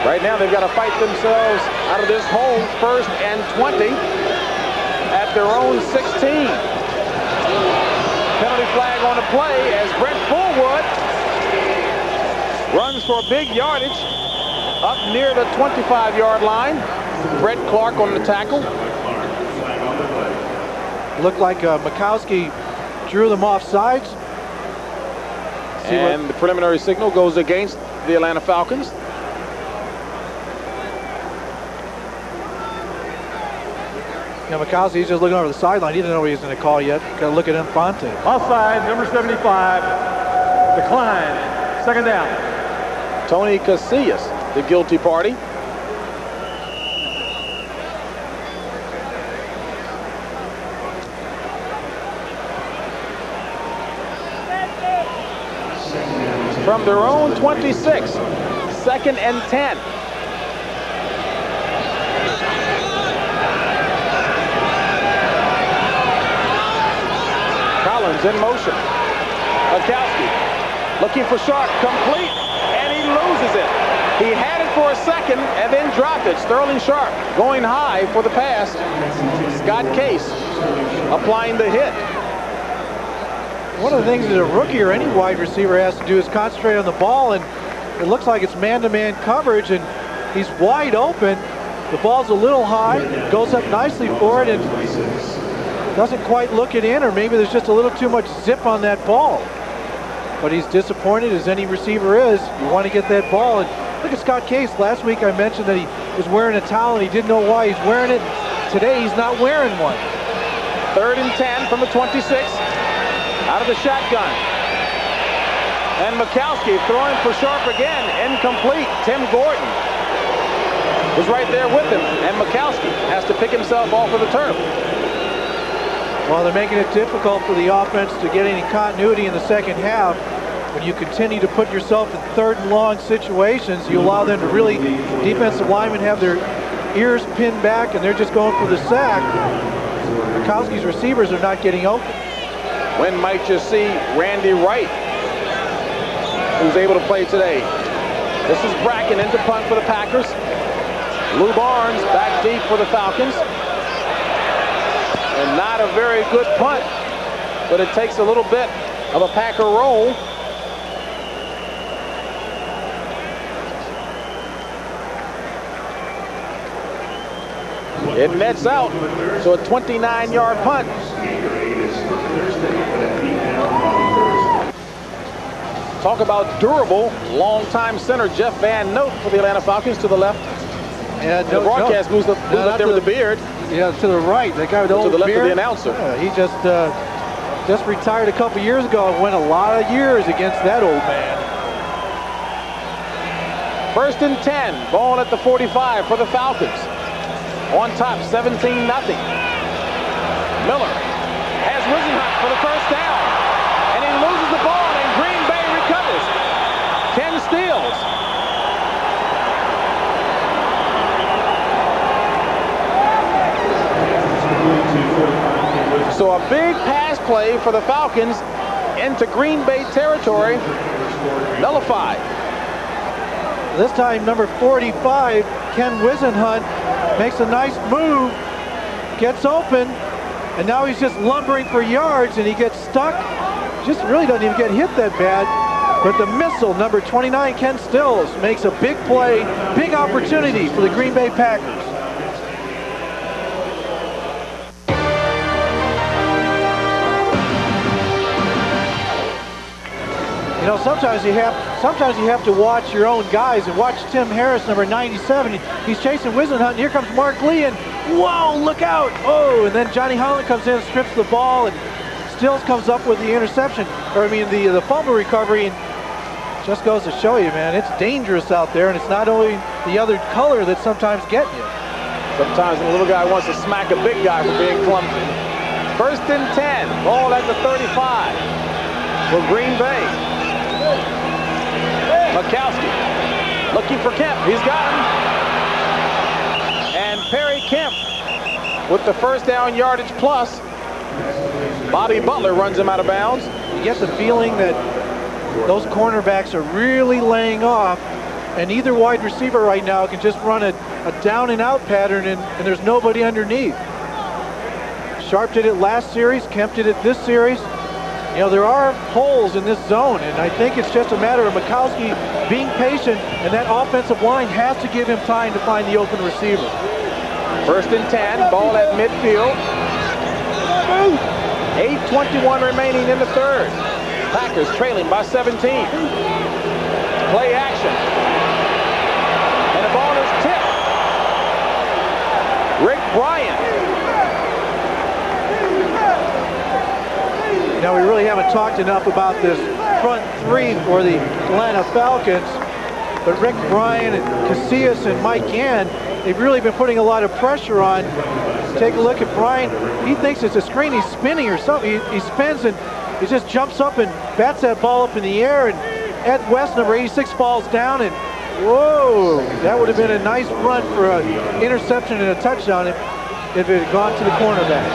Right now they've got to fight themselves out of this hole. 1st and 20 at their own 16. Penalty flag on the play as Brent Fullwood runs for a big yardage up near the 25-yard line. Brett Clark on the tackle. Looked like Mikowski drew them off sides. And the preliminary signal goes against the Atlanta Falcons. You know, Mikowski's just looking over the sideline. He didn't know what he was going to call yet. Got to look at Infante. Offside, number 75. Decline. 2nd down. Tony Casillas, the guilty party. From their own 26, 2nd and 10. Collins in motion. Mikowski looking for Sharp, complete, and he loses it. He had it for a second and then dropped it. Sterling Sharp going high for the pass. Scott Case applying the hit. One of the things that a rookie or any wide receiver has to do is concentrate on the ball, and it looks like it's man-to-man coverage, and he's wide open. The ball's a little high, goes up nicely for it, and doesn't quite look it in, or maybe there's just a little too much zip on that ball. But he's disappointed, as any receiver is. You want to get that ball, and look at Scott Case. Last week I mentioned that he was wearing a towel, and he didn't know why he's wearing it. Today he's not wearing one. 3rd and 10 from the 26. Out of the shotgun. And Mikowski throwing for Sharp again. Incomplete. Tim Gordon was right there with him. And Mikowski has to pick himself off of the turf. Well, they're making it difficult for the offense to get any continuity in the second half. When you continue to put yourself in 3rd and long situations, you allow them to really, defensive linemen have their ears pinned back and they're just going for the sack. Mikowski's receivers are not getting open. When might you see Randy Wright who's able to play today. This is Bracken into punt for the Packers. Lou Barnes back deep for the Falcons. And not a very good punt, but it takes a little bit of a Packer roll. It nets out to a 29-yard punt. Talk about durable, long-time center Jeff Van Note for the Atlanta Falcons to the left. Yeah, The broadcast moves up there with the beard. Yeah, to the right. The guy with the old To the left beard. of the announcer. Yeah, he just retired a couple years ago and went a lot of years against that old man. 1st and 10. Ball at the 45 for the Falcons. On top, 17-0. Miller has Wisenhunt for the first down. And he loses the ball, and Green Bay recovers. Ken steals. So a big pass play for the Falcons into Green Bay territory. Nullified. This time, number 45, Ken Wisenhunt, makes a nice move, gets open, and now he's just lumbering for yards, and he gets stuck. Just really doesn't even get hit that bad. But the missile, number 29, Ken Stills, makes a big play, big opportunity for the Green Bay Packers. You know, sometimes you have to watch your own guys, and watch Tim Harris, number 97. He's chasing Wisenhunt, and here comes Mark Lee, and whoa, look out! Oh, and then Johnny Holland comes in, strips the ball, and Stills comes up with the interception, or I mean the fumble recovery, and just goes to show you, man, it's dangerous out there, and it's not only the other color that's sometimes getting you. Sometimes the little guy wants to smack a big guy for being clumsy. 1st and 10. Ball at the 35 for Green Bay. Mikowski looking for Kemp. He's got him. And Perry Kemp with the first down yardage plus. Bobby Butler runs him out of bounds. You get the feeling that those cornerbacks are really laying off, and either wide receiver right now can just run a down and out pattern, and there's nobody underneath. Sharp did it last series. Kemp did it this series. You know, there are holes in this zone, and I think it's just a matter of Mikowski being patient, and that offensive line has to give him time to find the open receiver. 1st and 10, ball at midfield. 8:21 remaining in the third. Packers trailing by 17. Play action. And the ball is tipped. Rick Bryant. Now, we really haven't talked enough about this front three for the Atlanta Falcons, but Rick Bryan and Casillas and Mike Gann, they've really been putting a lot of pressure on. Take a look at Bryan. He thinks it's a screen. He's spinning or something. He spins and he just jumps up and bats that ball up in the air, and Ed West, number 86, falls down, and whoa, that would have been a nice run for an interception and a touchdown if it had gone to the cornerback.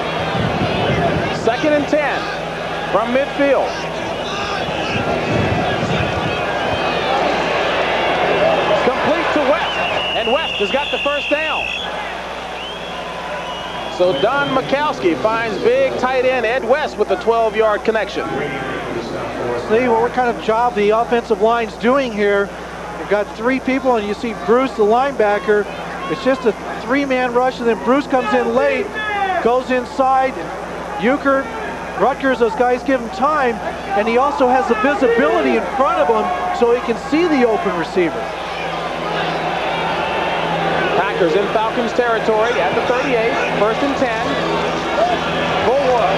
2nd and 10 from midfield. Complete to West, and West has got the first down. So Don Mikowski finds big tight end Ed West with a 12-yard connection. See what kind of job the offensive line's doing here. You've got 3 people, and you see Bruce, the linebacker. It's just a 3-man rush, and then Bruce comes in late, goes inside. Euchre, Rutgers, those guys give him time, and he also has the visibility in front of him so he can see the open receiver. Packers in Falcons territory at the 38, 1st and 10. Fullwood.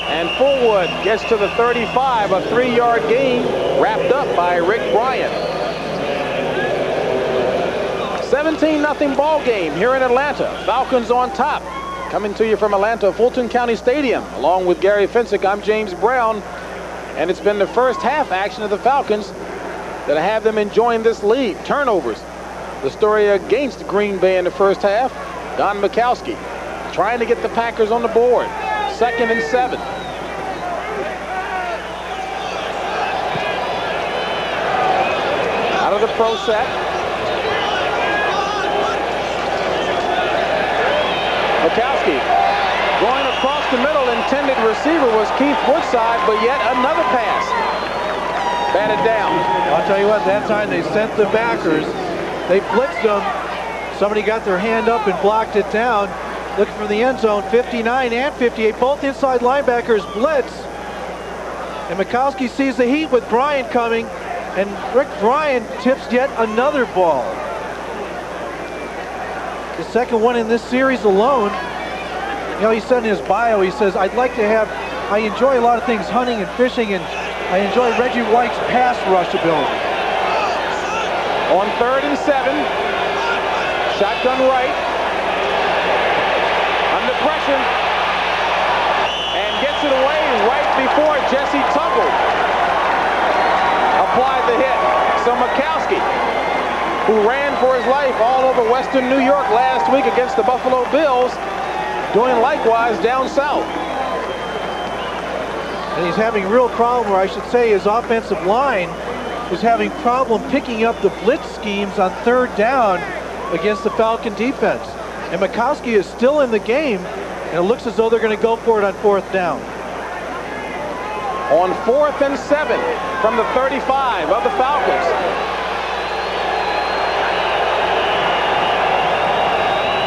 And Fullwood gets to the 35, a 3-yard gain, wrapped up by Rick Bryant. 17-0 ball game here in Atlanta. Falcons on top. Coming to you from Atlanta, Fulton County Stadium. Along with Gary Fensick, I'm James Brown. And it's been the first half action of the Falcons that have them enjoying this lead. Turnovers. The story against Green Bay in the first half. Don Mikowski trying to get the Packers on the board. 2nd and 7. Out of the pro set. Mikowski going across the middle. Intended receiver was Keith Woodside, but yet another pass. Batted down. I'll tell you what, that time they sent the backers. They blitzed them. Somebody got their hand up and blocked it down. Looking for the end zone, 59 and 58. Both inside linebackers blitz. And Mikowski sees the heat with Bryant coming. And Rick Bryant tips yet another ball. The second one in this series alone. You know, he said in his bio, he says, I enjoy a lot of things, hunting and fishing, and I enjoy Reggie White's pass rush ability. On 3rd and 7, shotgun right, under pressure, and gets it away right before Jesse Tuggle applied the hit. So Mikowski, who ran for his life all over Western New York last week against the Buffalo Bills, doing likewise down south. And he's having a real problem, or I should say his offensive line is having problem picking up the blitz schemes on 3rd down against the Falcon defense. And Mikowski is still in the game, and it looks as though they're going to go for it on 4th down. On 4th and 7 from the 35 of the Falcons.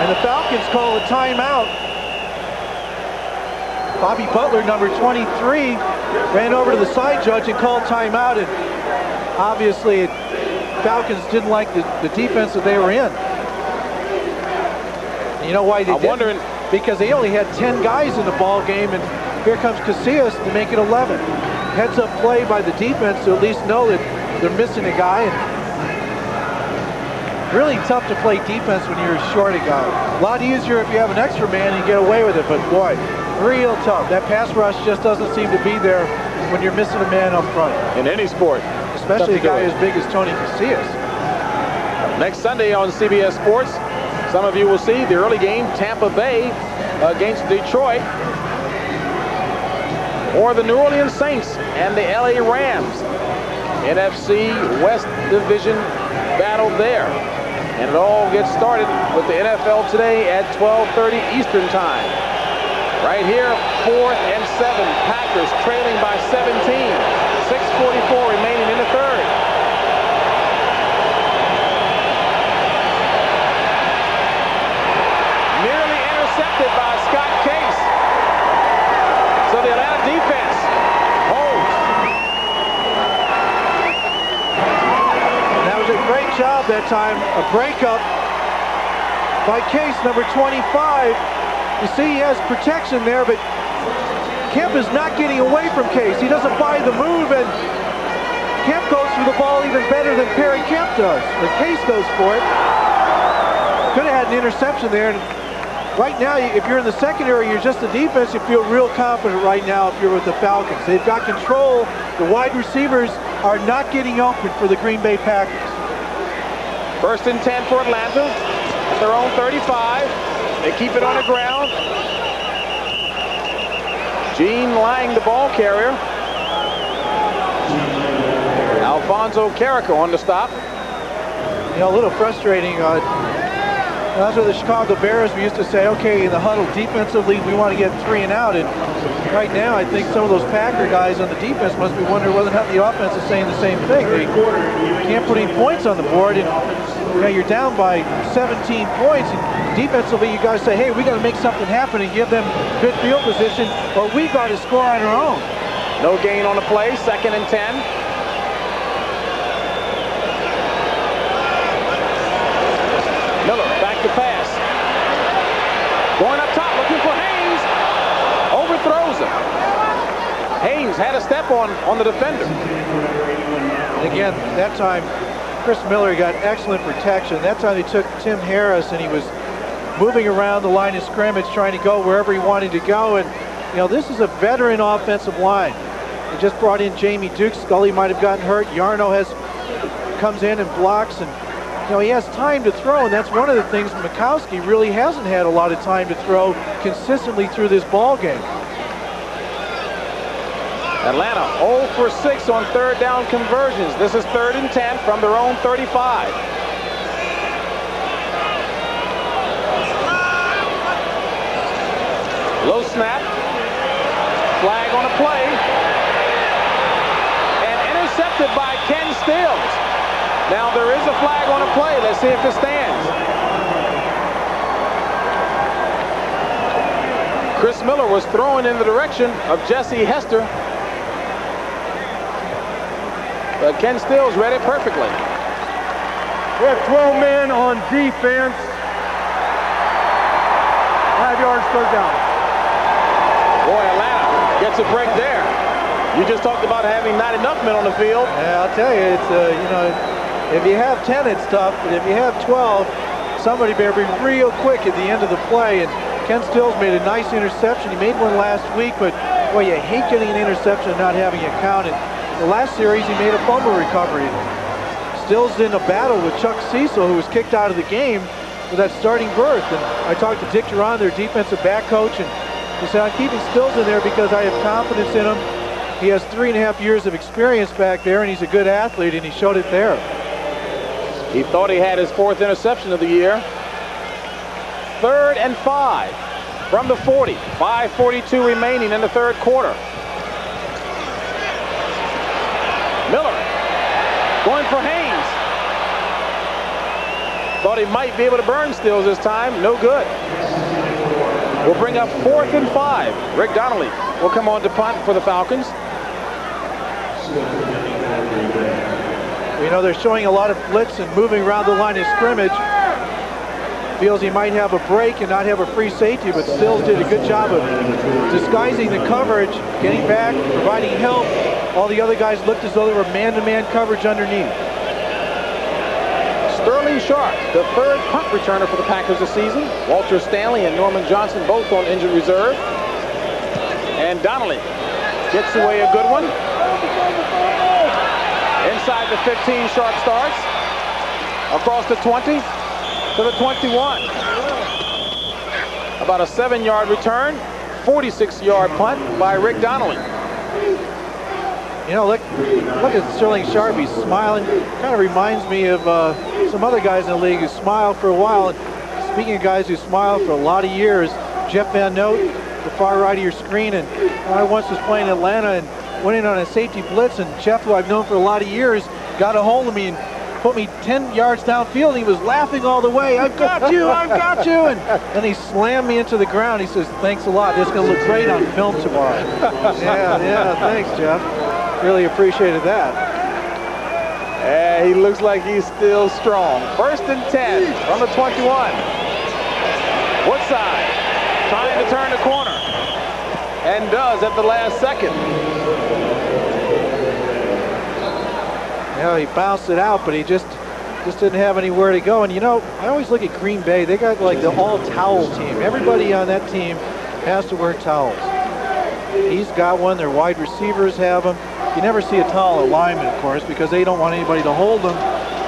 And the Falcons call a timeout. Bobby Butler, number 23, ran over to the side judge and called timeout. And obviously, Falcons didn't like the defense that they were in. And you know why they didn't? Because they only had 10 guys in the ball game, and here comes Casillas to make it 11. Heads up play by the defense to at least know that they're missing a guy. And really tough to play defense when you're short a guy. A lot easier if you have an extra man and you get away with it, but boy, real tough. That pass rush just doesn't seem to be there when you're missing a man up front. In any sport. Especially a guy as big as Tony Casillas. Next Sunday on CBS Sports, some of you will see the early game, Tampa Bay against Detroit, or the New Orleans Saints and the LA Rams. NFC West Division battle there. And it all gets started with the NFL today at 12:30 Eastern Time. Right here, 4th and 7, Packers trailing by 17. 6:44 remaining in the 3rd. Nearly intercepted by Scott Case. So the Atlanta defense holds. That was a great job that time. A breakup by Case, number 25. You see he has protection there, but Kemp is not getting away from Case. He doesn't buy the move, and Kemp goes for the ball even better than Perry Kemp does. But Case goes for it. Could have had an interception there. And right now, if you're in the secondary, you're just the defense, you feel real confident right now if you're with the Falcons. They've got control. The wide receivers are not getting open for the Green Bay Packers. 1st and 10 for Atlanta at their own 35. They keep it on the ground. Gene Lang, the ball carrier. Alfonso Carrico on the stop. You know, a little frustrating. That's what the Chicago Bears, we used to say, okay, in the huddle defensively, we want to get 3 and out. And right now, I think some of those Packer guys on the defense must be wondering whether or not the offense is saying the same thing. They can't put any points on the board, and you know, you're down by 17 points. And defensively, you guys say, hey, we got to make something happen and give them good field position, or we got to score on our own. No gain on the play, 2nd and 10. Miller back to pass. Going up top, looking for Haynes. Overthrows him. Haynes had a step on the defender. And again, that time, Chris Miller got excellent protection. That time they took Tim Harris, and he was moving around the line of scrimmage, trying to go wherever he wanted to go. And, you know, this is a veteran offensive line. They just brought in Jamie Duke. Scully might have gotten hurt. Yarno comes in and blocks, and you know, he has time to throw, and that's one of the things Mikowski really hasn't had a lot of time to throw consistently through this ball game. Atlanta 0 for 6 on third down conversions. This is 3rd and 10 from their own 35. Low snap. Flag on a play. And intercepted by Ken Stills. Now there is a flag on a play. Let's see if it stands. Chris Miller was throwing in the direction of Jesse Hester. But Ken Stills read it perfectly. We have 12 men on defense. 5 yards, third down. Boy, Atlanta gets a break there. You just talked about having not enough men on the field. Yeah, I'll tell you, it's, you know, if you have 10, it's tough, but if you have 12, somebody better be real quick at the end of the play. And Ken Stills made a nice interception. He made one last week, but boy, you hate getting an interception and not having it counted. The last series, he made a fumble recovery. Stills in a battle with Chuck Cecil, who was kicked out of the game for that starting berth. And I talked to Dick Duran, their defensive back coach, and he said, I'm keeping Stills in there because I have confidence in him. He has 3.5 years of experience back there, and he's a good athlete, and he showed it there. He thought he had his 4th interception of the year. 3rd and 5 from the 40. 5:42 remaining in the 3rd quarter. Miller going for Haynes. Thought he might be able to burn Stills this time. No good. We'll bring up 4th and 5. Rick Donnelly will come on to punt for the Falcons. You know, they're showing a lot of blitz and moving around the line of scrimmage. Feels he might have a break and not have a free safety, but Stills did a good job of disguising the coverage, getting back, providing help. All the other guys looked as though they were man-to-man coverage underneath. Sterling Sharp, the 3rd punt returner for the Packers this season. Walter Stanley and Norman Johnson both on injured reserve. And Donnelly gets away a good one. Inside the 15, Sharp starts. Across the 20 to the 21. About a 7-yard return. 46-yard punt by Rick Donnelly. You know, look at Sterling Sharp. He's smiling. Kind of reminds me of some other guys in the league who smiled for a while. And speaking of guys who smiled for a lot of years, Jeff Van Note, the far right of your screen. And I once was playing Atlanta and went in on a safety blitz. And Jeff, who I've known for a lot of years, got a hold of me and put me 10 yards downfield. And he was laughing all the way. I've got you, I've got you. And then he slammed me into the ground. He says, thanks a lot. This is going to look great on film tomorrow. Yeah, thanks, Jeff. Really appreciated that. And he looks like he's still strong. 1st and 10 from the 21. Woodside trying to turn the corner and does at the last second. You know, he bounced it out, but he just didn't have anywhere to go. And you know, I always look at Green Bay. They got like the all-towel team. Everybody on that team has to wear towels. He's got one. Their wide receivers have them. You never see a towel at lineman, of course, because they don't want anybody to hold them,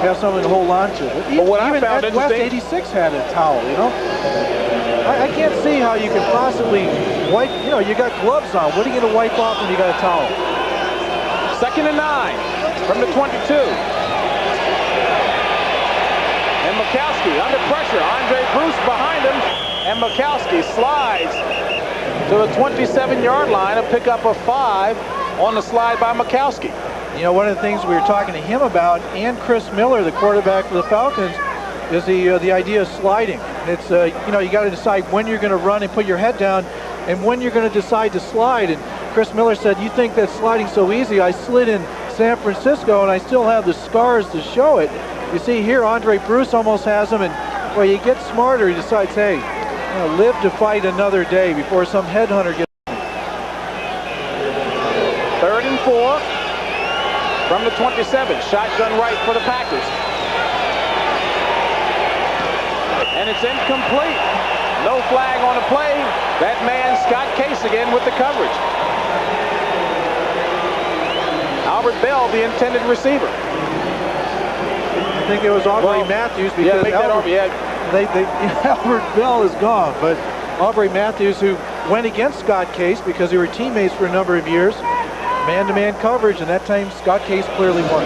have something to hold on to. But what I found Ed West interesting, 86 had a towel, you know? I can't see how you can possibly wipe, you know, you got gloves on. What are you going to wipe off when you got a towel? 2nd and 9 from the 22. And Mikowski under pressure. Andre Bruce behind him. And Mikowski slides to the 27-yard line, a pickup of 5 on the slide by Mikowski. You know, one of the things we were talking to him about, and Chris Miller, the quarterback for the Falcons, is the idea of sliding. It's, you know, you got to decide when you're going to run and put your head down and when you're going to decide to slide. And Chris Miller said, you think that sliding's so easy? I slid in San Francisco and I still have the scars to show it. You see here, Andre Bruce almost has them, and well, you get smarter. He decides, hey, I'm going to live to fight another day before some headhunter gets. 3rd and 4 from the 27. Shotgun right for the Packers. And it's incomplete. No flag on the play. That man, Scott Case, again with the coverage. Albert Bell, the intended receiver. I think it was Aubrey Matthews because Albert Bell is gone, but Aubrey Matthews, who went against Scott Case because they were teammates for a number of years, man-to-man coverage, and that time Scott Case clearly won.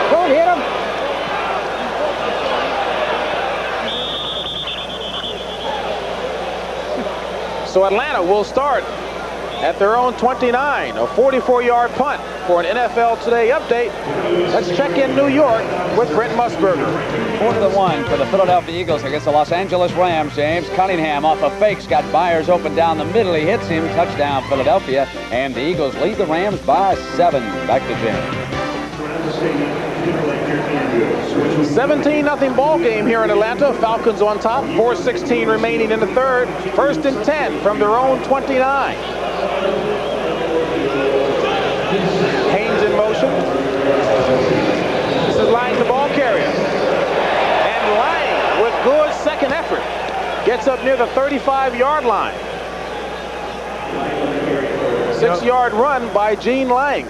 Don't hit him. So Atlanta will start at their own 29, a 44-yard punt. For an NFL Today update, let's check in New York with Brent Musburger. 4-1 for the Philadelphia Eagles against the Los Angeles Rams. James Cunningham off a fake, got Byers open down the middle. He hits him. Touchdown Philadelphia, and the Eagles lead the Rams by 7. Back to James. 17-0 ball game here in Atlanta. Falcons on top. 4:16 remaining in the third. 1st and 10 from their own 29. Haynes in motion. This is Lang, the ball carrier. And Lang, with good second effort, gets up near the 35-yard line. 6-yard run by Gene Lang.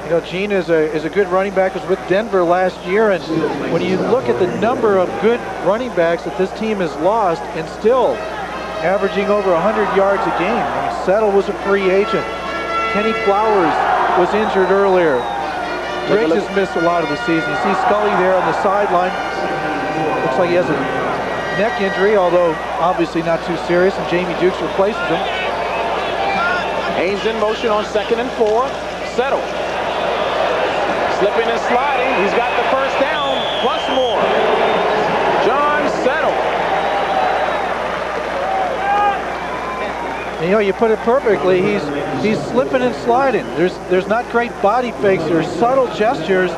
You know, Gene is a good running back. Was with Denver last year, and when you look at the number of good running backs that this team has lost, and still averaging over 100 yards a game. I mean, Settle was a free agent. Kenny Flowers was injured earlier. Briggs has missed a lot of the season. You see Scully there on the sideline. Looks like he has a neck injury, although obviously not too serious, and Jamie Dukes replaces him. Haynes in motion on 2nd and 4. Settle. Slipping and sliding. He's got the first down, plus more. John Settle. And, you know, you put it perfectly. He's slipping and sliding. There's not great body fakes. There's subtle gestures,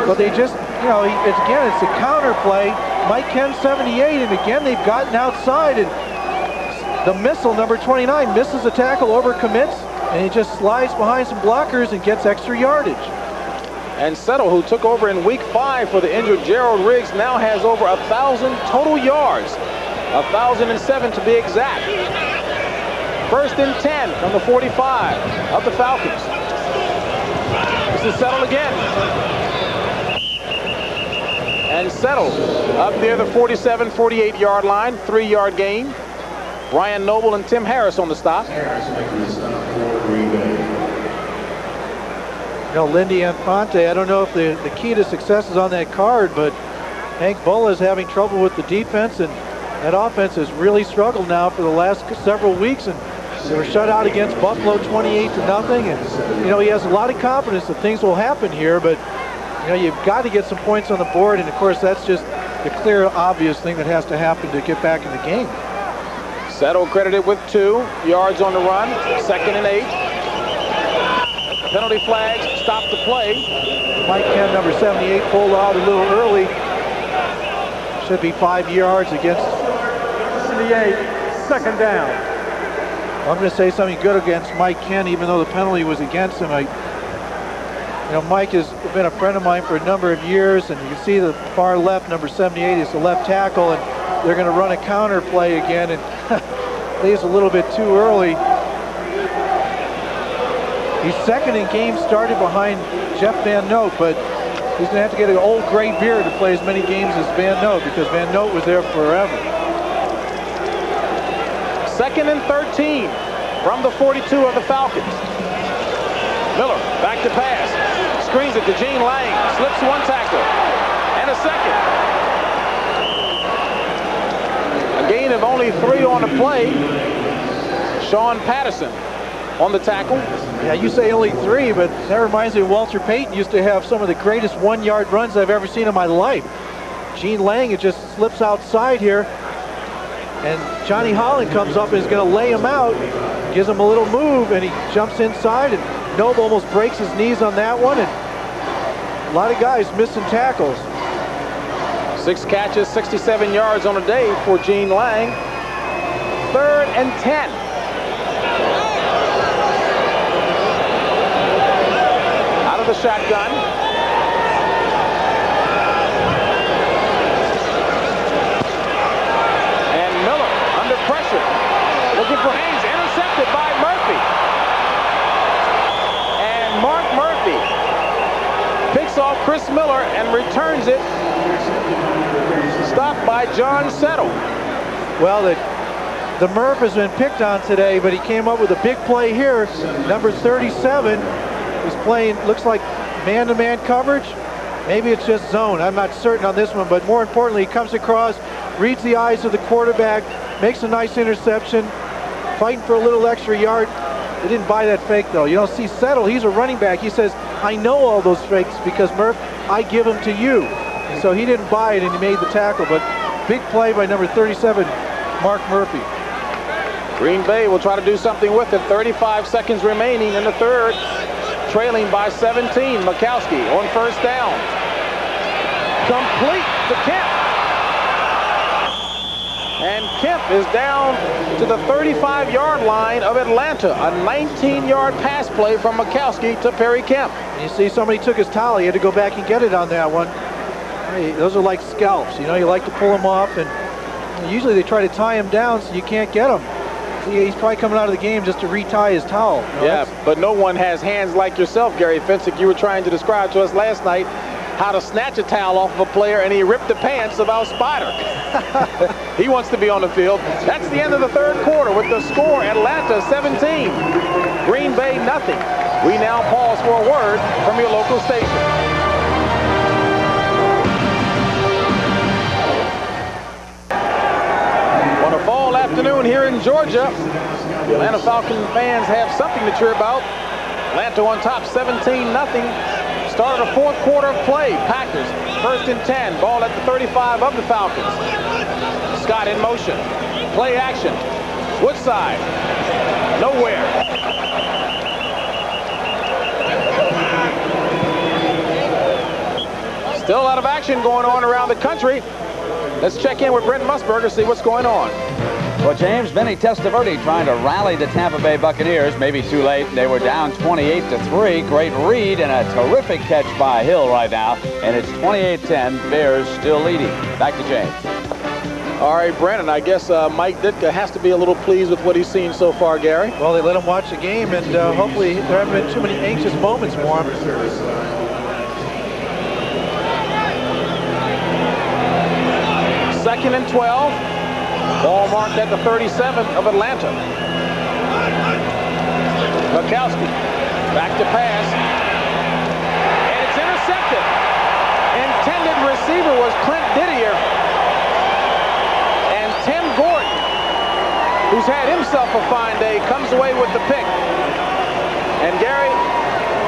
but they just, you know, it's a counter play. Mike Ken 78, and again they've gotten outside, and the missile, number 29, misses a tackle, overcommits, and he just slides behind some blockers and gets extra yardage. And Settle, who took over in week 5 for the injured Gerald Riggs, now has over 1,000 total yards. 1,007 to be exact. 1st and 10 from the 45 of the Falcons. This is Settle again. And Settle up near the 47, 48-yard line, 3-yard gain. Brian Noble and Tim Harris on the stop. You know, Lindy Infante, I don't know if the key to success is on that card, but Hank Bulla is having trouble with the defense, and that offense has really struggled now for the last several weeks, and they were shut out against Buffalo 28-0, and you know, he has a lot of confidence that things will happen here, but you know, you've got to get some points on the board, and of course that's just the clear, obvious thing that has to happen to get back in the game. Settle credited with 2 yards on the run, 2nd and 8. Penalty flags stop the play. Mike Ken, number 78, pulled out a little early. Should be 5 yards against 78, 2nd down. I'm going to say something good against Mike Ken, even though the penalty was against him. You know, Mike has been a friend of mine for a number of years, and you can see the far left, number 78, is the left tackle, and they're going to run a counter play again, and leaves a little bit too early. He's 2nd in game started behind Jeff Van Note, but he's going to have to get an old gray beard to play as many games as Van Note, because Van Note was there forever. 2nd and 13 from the 42 of the Falcons. Miller back to pass. Screens it to Gene Lang. Slips 1 tackle. And a second. A gain of only 3 on the play. Sean Patterson on the tackle. Yeah, you say only 3, but that reminds me of Walter Payton used to have some of the greatest 1-yard runs I've ever seen in my life. Gene Lang, it just slips outside here, and Johnny Holland comes up and is going to lay him out, gives him a little move, and he jumps inside, and Noble almost breaks his knees on that one, and a lot of guys missing tackles. 6 catches, 67 yards on the day for Gene Lang. 3rd and 10. Out of the shotgun. And Miller under pressure. Looking for Haynes. Intercepted by Murphy. And Mark Murphy picks off Chris Miller and returns it by John Settle. Well, the Murph has been picked on today, but he came up with a big play here. Number 37 is playing, looks like man-to-man coverage. Maybe it's just zone. I'm not certain on this one, but more importantly, he comes across, reads the eyes of the quarterback, makes a nice interception, fighting for a little extra yard. They didn't buy that fake, though. You don't see Settle, he's a running back. He says, I know all those fakes because, Murph, I give them to you. And so he didn't buy it, and he made the tackle. But big play by number 37, Mark Murphy. Green Bay will try to do something with it. 35 seconds remaining in the third. Trailing by 17. Mikowski on first down. Complete to Kemp. And Kemp is down to the 35-yard line of Atlanta. A 19-yard pass play from Mikowski to Perry Kemp. You see somebody took his towel. He had to go back and get it on that one. Hey, those are like scalps. You know, you like to pull them off, and usually they try to tie him down so you can't get him. He's probably coming out of the game just to retie his towel. You know, yeah, but no one has hands like yourself, Gary Fensick. You were trying to describe to us last night how to snatch a towel off of a player, and he ripped the pants of our Spider. He wants to be on the field. That's the end of the third quarter with the score, Atlanta 17, Green Bay nothing. We now pause for a word from your local station. On a fall afternoon here in Georgia, the Atlanta Falcons fans have something to cheer about. Atlanta on top 17-0. Start of the fourth quarter of play. Packers, 1st and 10. Ball at the 35 of the Falcons. Scott in motion. Play action. Woodside. Nowhere. Still a lot of action going on around the country. Let's check in with Brent Musburger, see what's going on. Well, James, Vinny Testaverde trying to rally the Tampa Bay Buccaneers. Maybe too late. They were down 28-3. Great read and a terrific catch by Hill right now. And it's 28-10. Bears still leading. Back to James. All right, Brandon, I guess Mike Ditka has to be a little pleased with what he's seen so far, Gary. Well, they let him watch the game, and hopefully there haven't been too many anxious moments for him. 2nd and 12. Ball marked at the 37 of Atlanta. Mikowski back to pass. And it's intercepted. Intended receiver was Clint Didier. And Tim Gordon, who's had himself a fine day, comes away with the pick. And Gary,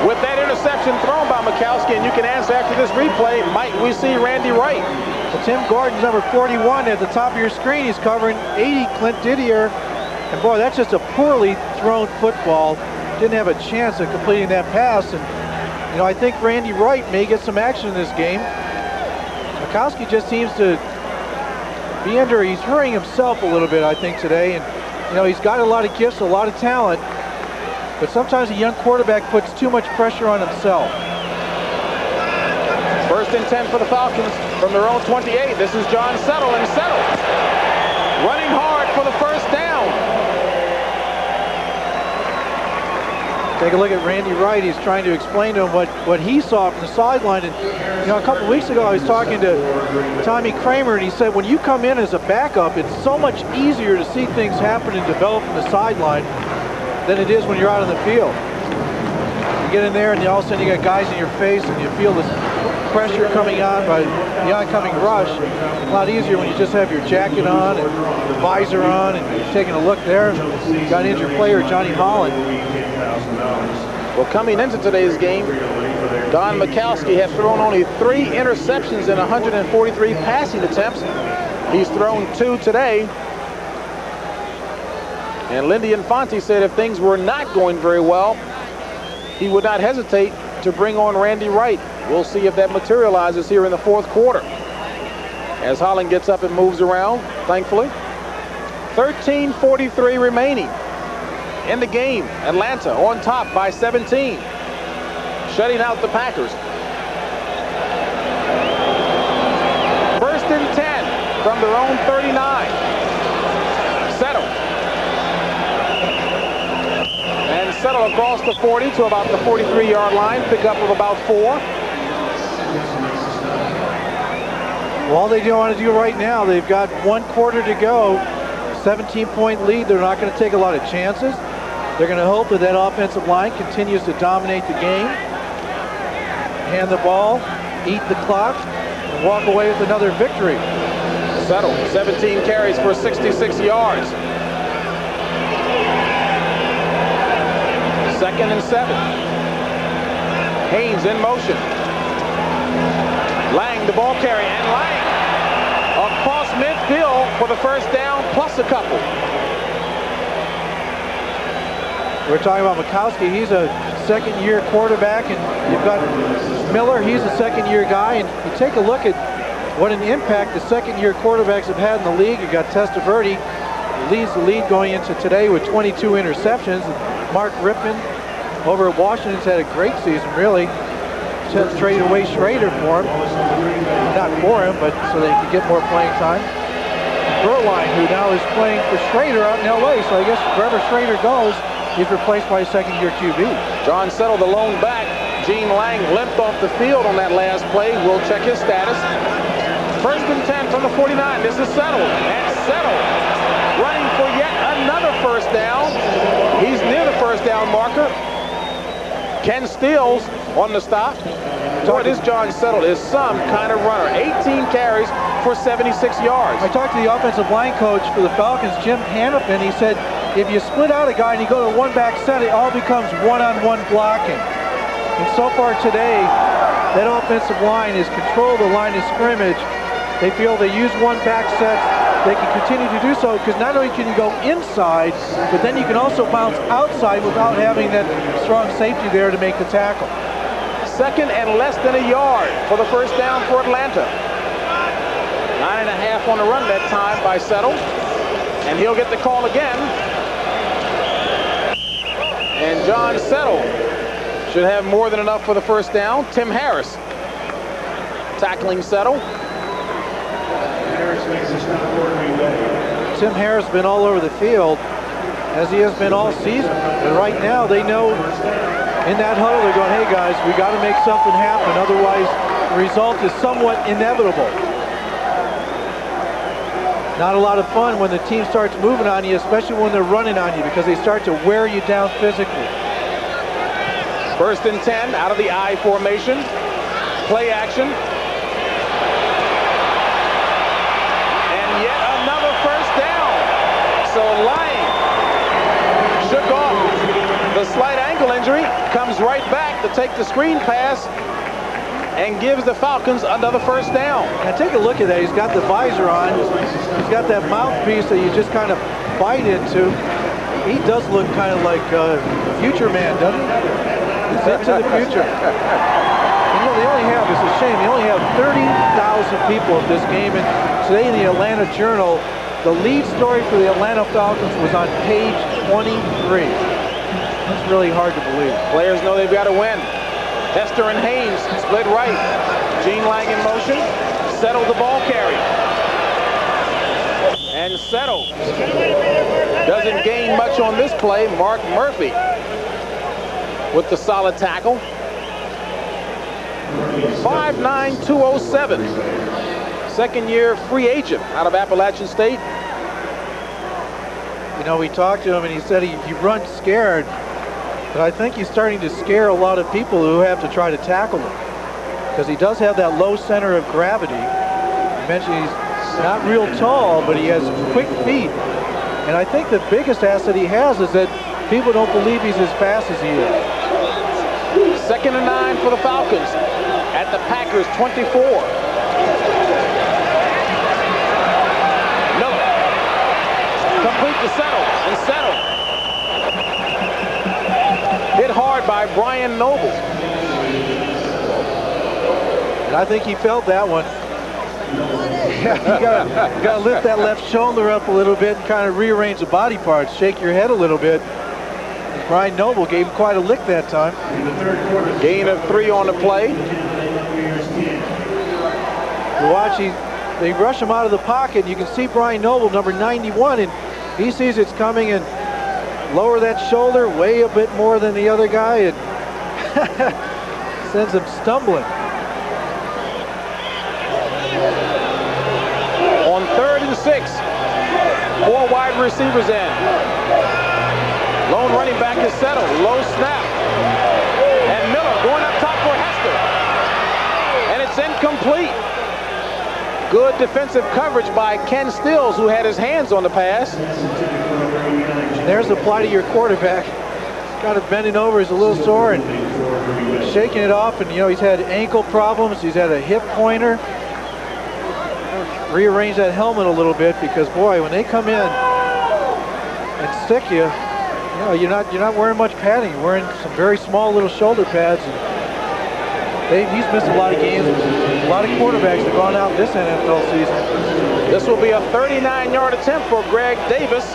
with that interception thrown by Mikowski, and you can answer after this replay, might we see Randy Wright? Well, Tim Gordon's number 41 at the top of your screen. He's covering 80, Clint Didier. And boy, that's just a poorly thrown football. Didn't have a chance of completing that pass. And, you know, I think Randy Wright may get some action in this game. Mikowski just seems to be under, he's hurrying himself a little bit, I think, today. And, you know, he's got a lot of gifts, a lot of talent. But sometimes a young quarterback puts too much pressure on himself. 1st and 10 for the Falcons from their own 28. This is John Settle, and Settle running hard for the first down. Take a look at Randy Wright. He's trying to explain to him what he saw from the sideline. And, you know, a couple weeks ago I was talking to Tommy Kramer, and he said when you come in as a backup, it's so much easier to see things happen and develop from the sideline than it is when you're out on the field. You get in there and all of a sudden you got guys in your face and you feel this pressure coming on by the oncoming rush. It's a lot easier when you just have your jacket on and the visor on and you're taking a look there. You got an injured player, Johnny Holland. Well, coming into today's game, Don Mikowski has thrown only 3 interceptions in 143 passing attempts. He's thrown 2 today. And Lindy Infante said if things were not going very well, he would not hesitate to bring on Randy Wright. We'll see if that materializes here in the fourth quarter. As Holland gets up and moves around, thankfully. 13:43 remaining in the game. Atlanta on top by 17. Shutting out the Packers. 1st and 10 from their own 39. Settle. And Settle across the 40 to about the 43-yard line. Pick up of about 4. Well, all they want to do right now, they've got 1 quarter to go, 17-point lead. They're not going to take a lot of chances. They're going to hope that that offensive line continues to dominate the game, hand the ball, eat the clock, and walk away with another victory. Settle, 17 carries for 66 yards. 2nd and 7. Haynes in motion. Lang, the ball carry, and Lang across midfield for the first down, plus a couple. We're talking about Mikowski. He's a second-year quarterback, and you've got Miller. He's a second-year guy, and you take a look at what an impact the second-year quarterbacks have had in the league. You've got Testaverde, who leads the league going into today with 22 interceptions. Mark Rippon over at Washington's had a great season, really. Just traded away Schrader for him. Not for him, but so they could get more playing time. Berline, who now is playing for Schrader out in LA, so I guess wherever Schrader goes, he's replaced by a second-year QB. John Settle, the lone back. Gene Lang limped off the field on that last play. We'll check his status. 1st and 10 from the 49. This is Settle. And Settle running for yet another first down. He's near the first down marker. Ken Steele's on the stop. Boy, this John Settle is some kind of runner. 18 carries for 76 yards. I talked to the offensive line coach for the Falcons, Jim Hannafin. He said, if you split out a guy and you go to one-back set, it all becomes one-on-one blocking. And so far today, that offensive line has controlled the line of scrimmage. They feel they use one-back sets. They can continue to do so because not only can you go inside, but then you can also bounce outside without having that strong safety there to make the tackle. 2nd and less than a yard for the first down for Atlanta. 9.5 on the run that time by Settle. And he'll get the call again. And John Settle should have more than enough for the first down. Tim Harris tackling Settle. Tim Harris has been all over the field, as he has been all season. And right now, they know in that huddle, they're going, hey guys, we got to make something happen. Otherwise, the result is somewhat inevitable. Not a lot of fun when the team starts moving on you, especially when they're running on you, because they start to wear you down physically. 1st and 10 out of the I formation. Play action. And yet another first down. So Lang shook off the slight ankle injury, comes right back to take the screen pass and gives the Falcons another first down. Now take a look at that. He's got the visor on. He's got that mouthpiece that you just kind of bite into. He does look kind of like a future man, doesn't he? He's into the future. And, you know, they only have, it's a shame, they only have 30,000 people at this game. And today in the Atlanta Journal, the lead story for the Atlanta Falcons was on page 23. That's really hard to believe. Players know they've got to win. Hester and Haynes split right. Gene Lang in motion. Settle the ball carry. And Settle doesn't gain much on this play. Mark Murphy with the solid tackle. 5'9", 207. Second-year free agent out of Appalachian State. You know, we talked to him and he said he runs scared. But I think he's starting to scare a lot of people who have to try to tackle him. Because he does have that low center of gravity. You mentioned he's not real tall, but he has quick feet. And I think the biggest asset he has is that people don't believe he's as fast as he is. 2nd and 9 for the Falcons at the Packers 24. Miller. Complete to Settle, and Settle hit hard by Brian Noble. And I think he felt that one. Yeah, you gotta lift that left shoulder up a little bit and kind of rearrange the body parts, shake your head a little bit. Brian Noble gave him quite a lick that time. Gain of 3 on the play. You watch, they rush him out of the pocket. You can see Brian Noble, number 91, and he sees it's coming and lower that shoulder way a bit more than the other guy and sends him stumbling. and 6. 4 wide receivers in. Lone running back is settled. Low snap. And Miller going up top for Hester. And it's incomplete. Good defensive coverage by Ken Stills, who had his hands on the pass. There's the play to your quarterback. He's got it bending over. He's a little sore and shaking it off. And, you know, he's had ankle problems. He's had a hip pointer. Rearrange that helmet a little bit because, boy, when they come in and stick you, you know, you're not wearing much padding. You're wearing some very small little shoulder pads. And he's missed a lot of games. A lot of quarterbacks have gone out this NFL season. This will be a 39-yard attempt for Greg Davis.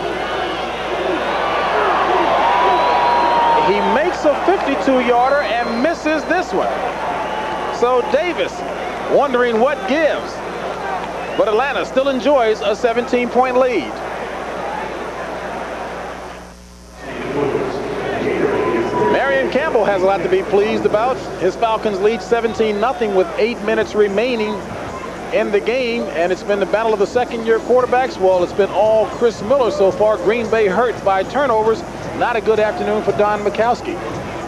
He makes a 52-yarder and misses this one. So Davis wondering what gives. But Atlanta still enjoys a 17-point lead. Marion Campbell has a lot to be pleased about. His Falcons lead 17-0 with 8 minutes remaining in the game, and it's been the battle of the second-year quarterbacks. Well, it's been all Chris Miller so far. Green Bay hurt by turnovers. Not a good afternoon for Don Mikowski.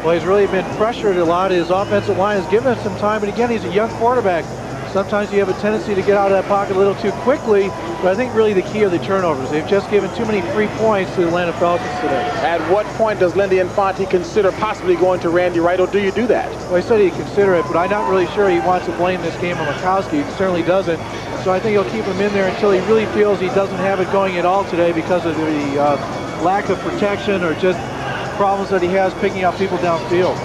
Well, he's really been pressured a lot. His offensive line has given him some time, but again, he's a young quarterback. Sometimes you have a tendency to get out of that pocket a little too quickly, but I think really the key are the turnovers. They've just given too many free points to the Atlanta Falcons today. At what point does Lindy Infante consider possibly going to Randy Wright, or do you do that? Well, he said he'd consider it, but I'm not really sure he wants to blame this game on Mikowski. He certainly doesn't. So I think he'll keep him in there until he really feels he doesn't have it going at all today because of the lack of protection or just problems that he has picking up people downfield.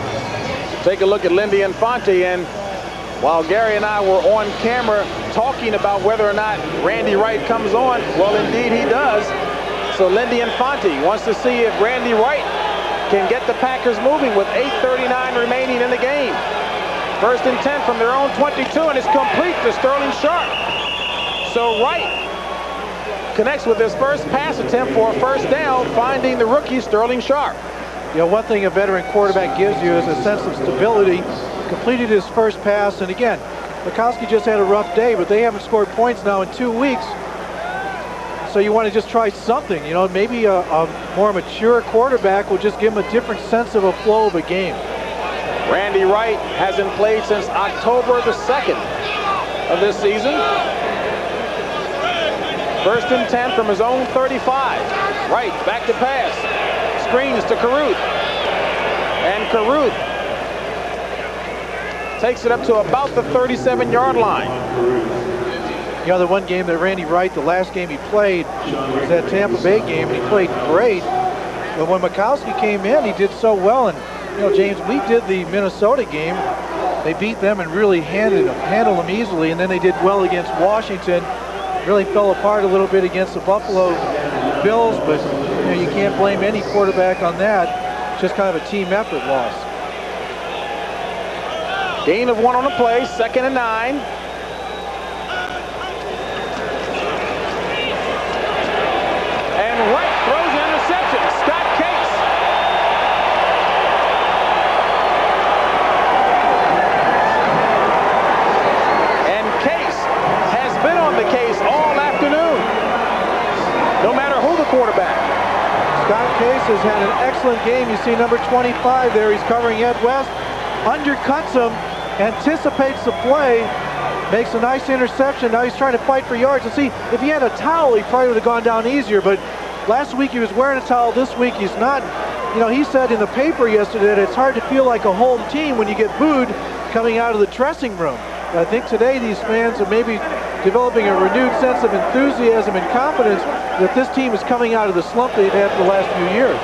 Take a look at Lindy Infante, and while Gary and I were on camera talking about whether or not Randy Wright comes on, well, indeed he does. So Lindy Infante wants to see if Randy Wright can get the Packers moving with 8:39 remaining in the game. 1st and 10 from their own 22, and it's complete to Sterling Sharp. So Wright connects with his first pass attempt for a first down, finding the rookie Sterling Sharp. You know, one thing a veteran quarterback gives you is a sense of stability. Completed his first pass, and again, Mikowski just had a rough day, but they haven't scored points now in 2 weeks. So you want to just try something, you know, maybe a more mature quarterback will just give him a different sense of a flow of a game. Randy Wright hasn't played since October the 2nd of this season. 1st and 10 from his own 35. Wright back to pass. Screens to Caruth. And Caruth takes it up to about the 37-yard line. You know, the one game that Randy Wright, the last game he played, was that Tampa Bay game, and he played great. But when Mikowski came in, he did so well. And, you know, James, we did the Minnesota game. They beat them and really handled them easily. And then they did well against Washington. Really fell apart a little bit against the Buffalo Bills. But, you know, you can't blame any quarterback on that. It's just kind of a team effort loss. Gain of 1 on the play, 2nd and 9. And Wright throws an interception. Scott Case. And Case has been on the case all afternoon, no matter who the quarterback. Scott Case has had an excellent game. You see number 25 there. He's covering Ed West. Undercuts him. Anticipates the play, makes a nice interception. Now he's trying to fight for yards. And see, if he had a towel, he probably would have gone down easier. But last week he was wearing a towel. This week he's not. You know, he said in the paper yesterday that it's hard to feel like a home team when you get booed coming out of the dressing room. But I think today these fans are maybe developing a renewed sense of enthusiasm and confidence that this team is coming out of the slump they've had for the last few years.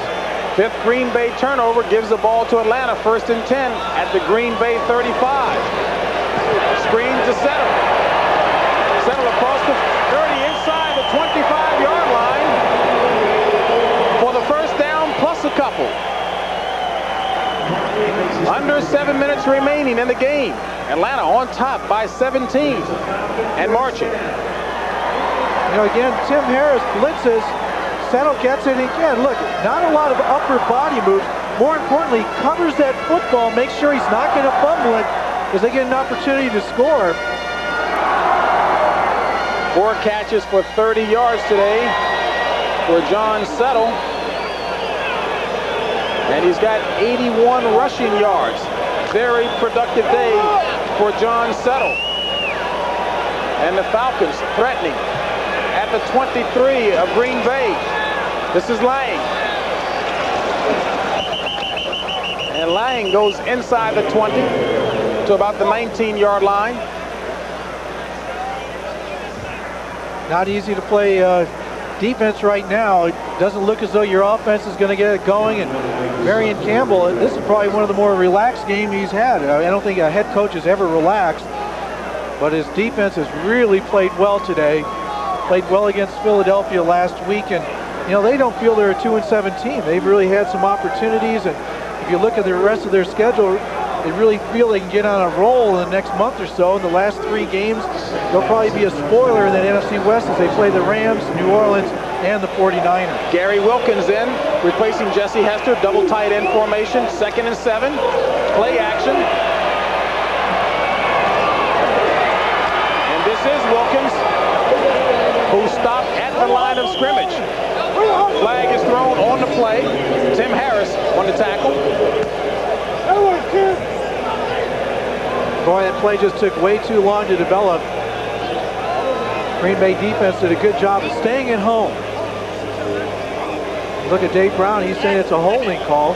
5th Green Bay turnover gives the ball to Atlanta. 1st and 10 at the Green Bay 35. Screen to Settle. Settle across the 30 inside the 25-yard line for the first down plus a couple. Under 7 minutes remaining in the game. Atlanta on top by 17 and marching. You know, again, Tim Harris blitzes. Settle gets it again. Look, not a lot of upper body moves. More importantly, covers that football, makes sure he's not going to fumble it as they get an opportunity to score. 4 catches for 30 yards today for John Settle. And he's got 81 rushing yards. Very productive day for John Settle. And the Falcons threatening at the 23 of Green Bay. This is Lang. And Lang goes inside the 20 to about the 19-yard line. Not easy to play defense right now. It doesn't look as though your offense is going to get it going. And Marion Campbell, this is probably one of the more relaxed games he's had. I don't think a head coach has ever relaxed. But his defense has really played well today. Played well against Philadelphia last week. And, you know, they don't feel they're a 2-7 team. They've really had some opportunities. And if you look at the rest of their schedule, they really feel they can get on a roll in the next month or so. In the last 3 games, they'll probably be a spoiler in that NFC West as they play the Rams, New Orleans, and the 49ers. Gary Wilkins in, replacing Jesse Hester. Double tight end formation, 2nd and 7. Play action. And this is Wilkins, who stopped at the line of scrimmage. Flag is thrown on the play. Tim Harris on the tackle. Boy, that play just took way too long to develop. Green Bay defense did a good job of staying at home. Look at Dave Brown. He's saying it's a holding call.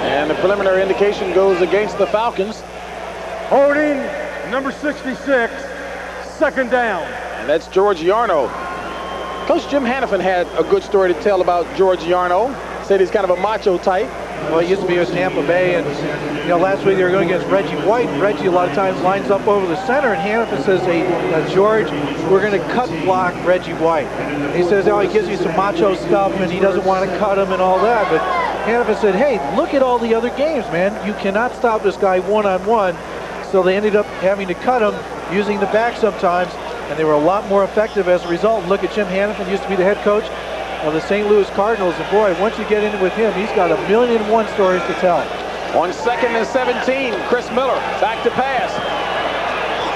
And the preliminary indication goes against the Falcons. Holding number 66, 2nd down. And that's George Yarno. Coach Jim Hannafin had a good story to tell about George Yarno. Said he's kind of a macho type. Well, he used to be with Tampa Bay, and you know, last week they were going against Reggie White, and Reggie a lot of times lines up over the center, and Hannafin says, hey, George, we're going to cut block Reggie White. He says, oh, he gives you some macho stuff, and he doesn't want to cut him and all that, but Hannafin said, hey, look at all the other games, man. You cannot stop this guy one-on-one. So they ended up having to cut him using the back sometimes, and they were a lot more effective as a result. And look at Jim Hannafin, used to be the head coach of the St. Louis Cardinals, and boy, once you get in with him, he's got 1,000,001 stories to tell. On 2nd and 17, Chris Miller back to pass.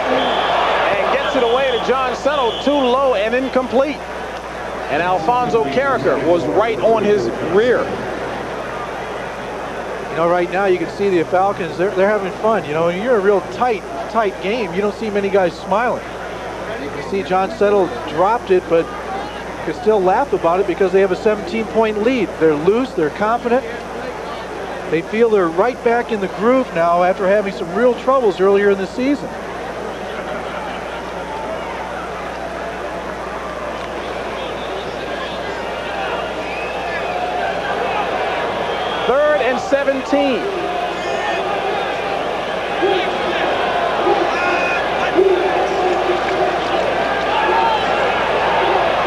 And gets it away to John Settle, too low and incomplete. And Alfonso Carricker was right on his rear. You know, right now you can see the Falcons, they're having fun. You know, you're a real tight game. You don't see many guys smiling. You see John Settle dropped it, but you can still laugh about it because they have a 17-point lead. They're loose, they're confident. They feel they're right back in the groove now after having some real troubles earlier in the season. Third and 17.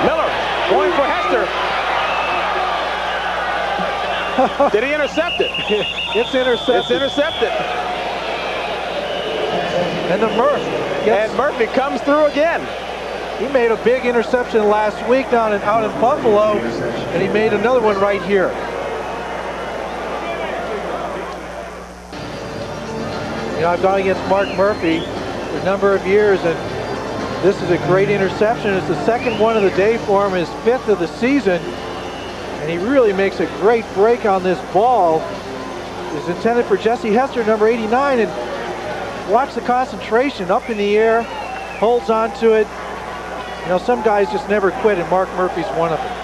Miller going for Hester. Did he intercept it? It's intercepted. It's intercepted. And the And Murphy comes through again. He made a big interception last week out in Buffalo, and he made another one right here. You know, I've gone against Mark Murphy for a number of years, and this is a great interception. It's the 2nd one of the day for him, his 5th of the season. And he really makes a great break on this ball. It's intended for Jesse Hester, number 89, and watch the concentration up in the air, holds on to it. You know, some guys just never quit, and Mark Murphy's one of them.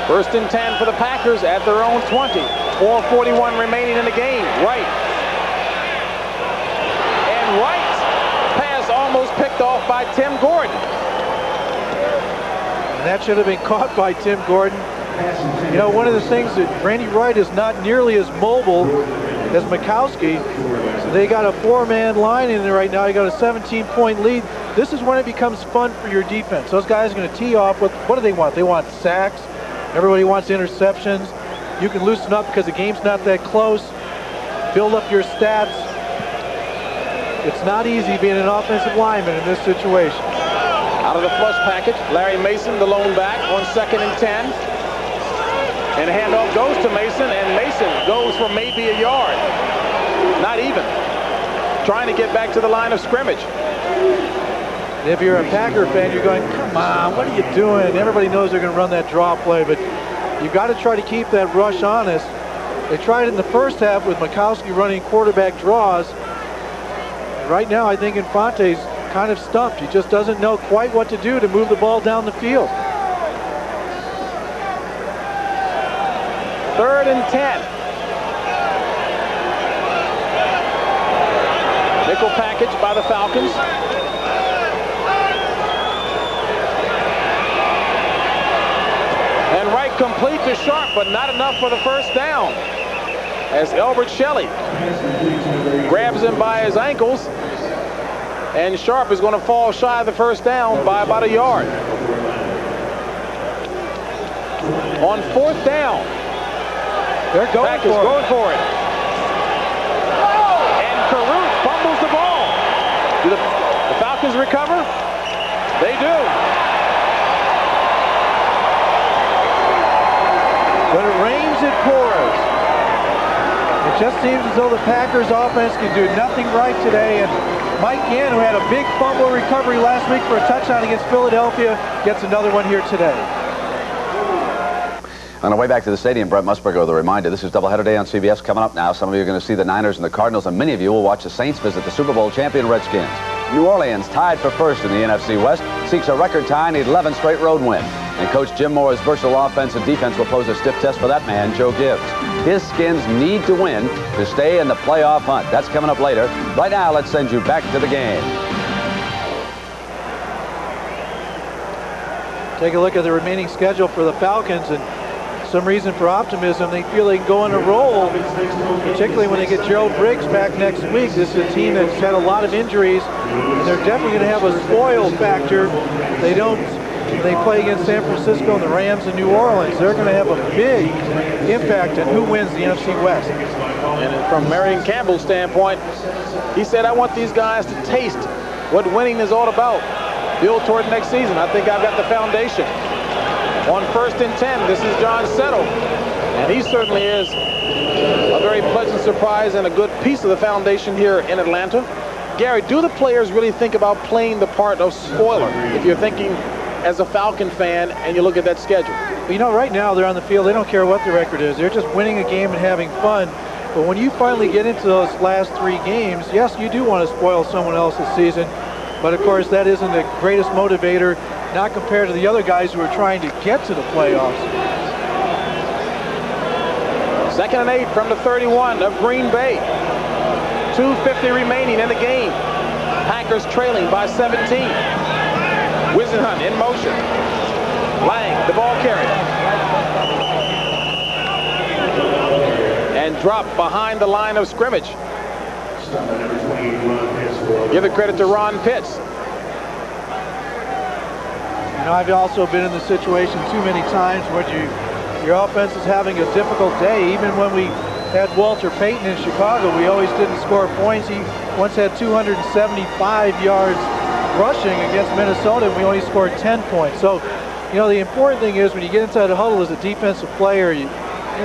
1st and 10 for the Packers at their own 20. 4:41 remaining in the game. Wright. And Wright's pass almost picked off by Tim Gordon. And that should have been caught by Tim Gordon. You know, one of the things that Randy Wright is not nearly as mobile as Mikowski. So they got a 4-man line in there right now. You got a 17-point lead. This is when it becomes fun for your defense. Those guys are going to tee off with, what do they want? They want sacks. Everybody wants interceptions. You can loosen up because the game's not that close. Build up your stats. It's not easy being an offensive lineman in this situation. Out of the flush package, Larry Mason, the lone back, on 2nd and 10. And the handoff goes to Mason, and Mason goes for maybe a yard. Not even. trying to get back to the line of scrimmage. If you're a Packer fan, you're going, come on, what are you doing? Everybody knows they're going to run that draw play, but you've got to try to keep that rush honest. They tried it in the first half with Mikowski running quarterback draws. And right now, I think Infante's kind of stumped. He just doesn't know quite what to do to move the ball down the field. 3rd and 10. Nickel package by the Falcons. And right complete to Sharp, but not enough for the first down. As Elbert Shelley grabs him by his ankles, and Sharp is going to fall shy of the first down by about a yard. On 4th down, they're going for it. And Caruth fumbles the ball. Do the Falcons recover? They do. When it rains, it pours. It just seems as though the Packers offense can do nothing right today. And Mike Gann, who had a big fumble recovery last week for a touchdown against Philadelphia, gets another one here today. On the way back to the stadium, Brent Musburger with a reminder. This is doubleheader day on CBS coming up now. Some of you are going to see the Niners and the Cardinals, and many of you will watch the Saints visit the Super Bowl champion Redskins. New Orleans, tied for first in the NFC West, seeks a record-tying 11 straight road win. And Coach Jim Moore's versatile offense and defense will pose a stiff test for that man, Joe Gibbs. His Skins need to win to stay in the playoff hunt. That's coming up later. Right now, let's send you back to the game. Take a look at the remaining schedule for the Falcons, and some reason for optimism. They feel they can go on a roll, particularly when they get Gerald Briggs back next week. This is a team that's had a lot of injuries, and they're definitely going to have a spoil factor. They don't. When they play against San Francisco and the Rams in New Orleans, they're going to have a big impact on who wins the NFC West. And from Marion Campbell's standpoint, he said, I want these guys to taste what winning is all about. Build toward next season. I think I've got the foundation. On 1st and 10, this is John Settle, and he certainly is a very pleasant surprise and a good piece of the foundation here in Atlanta. Gary, do the players really think about playing the part of spoiler if you're thinking as a Falcon fan and you look at that schedule? You know, right now they're on the field. They don't care what the record is. They're just winning a game and having fun. But when you finally get into those last 3 games, yes, you do want to spoil someone else's season. But, of course, that isn't the greatest motivator, not compared to the other guys who are trying to get to the playoffs. 2nd and 8 from the 31 of Green Bay. 2:50 remaining in the game. Packers trailing by 17. Wisenhunt in motion. Lang, the ball carrier. And dropped behind the line of scrimmage. Give the credit to Ron Pitts. You know, I've also been in the situation too many times where your offense is having a difficult day. Even when we had Walter Payton in Chicago, we always didn't score points. He once had 275 yards rushing against Minnesota, and we only scored 10 points. So, you know, the important thing is when you get inside the huddle as a defensive player, you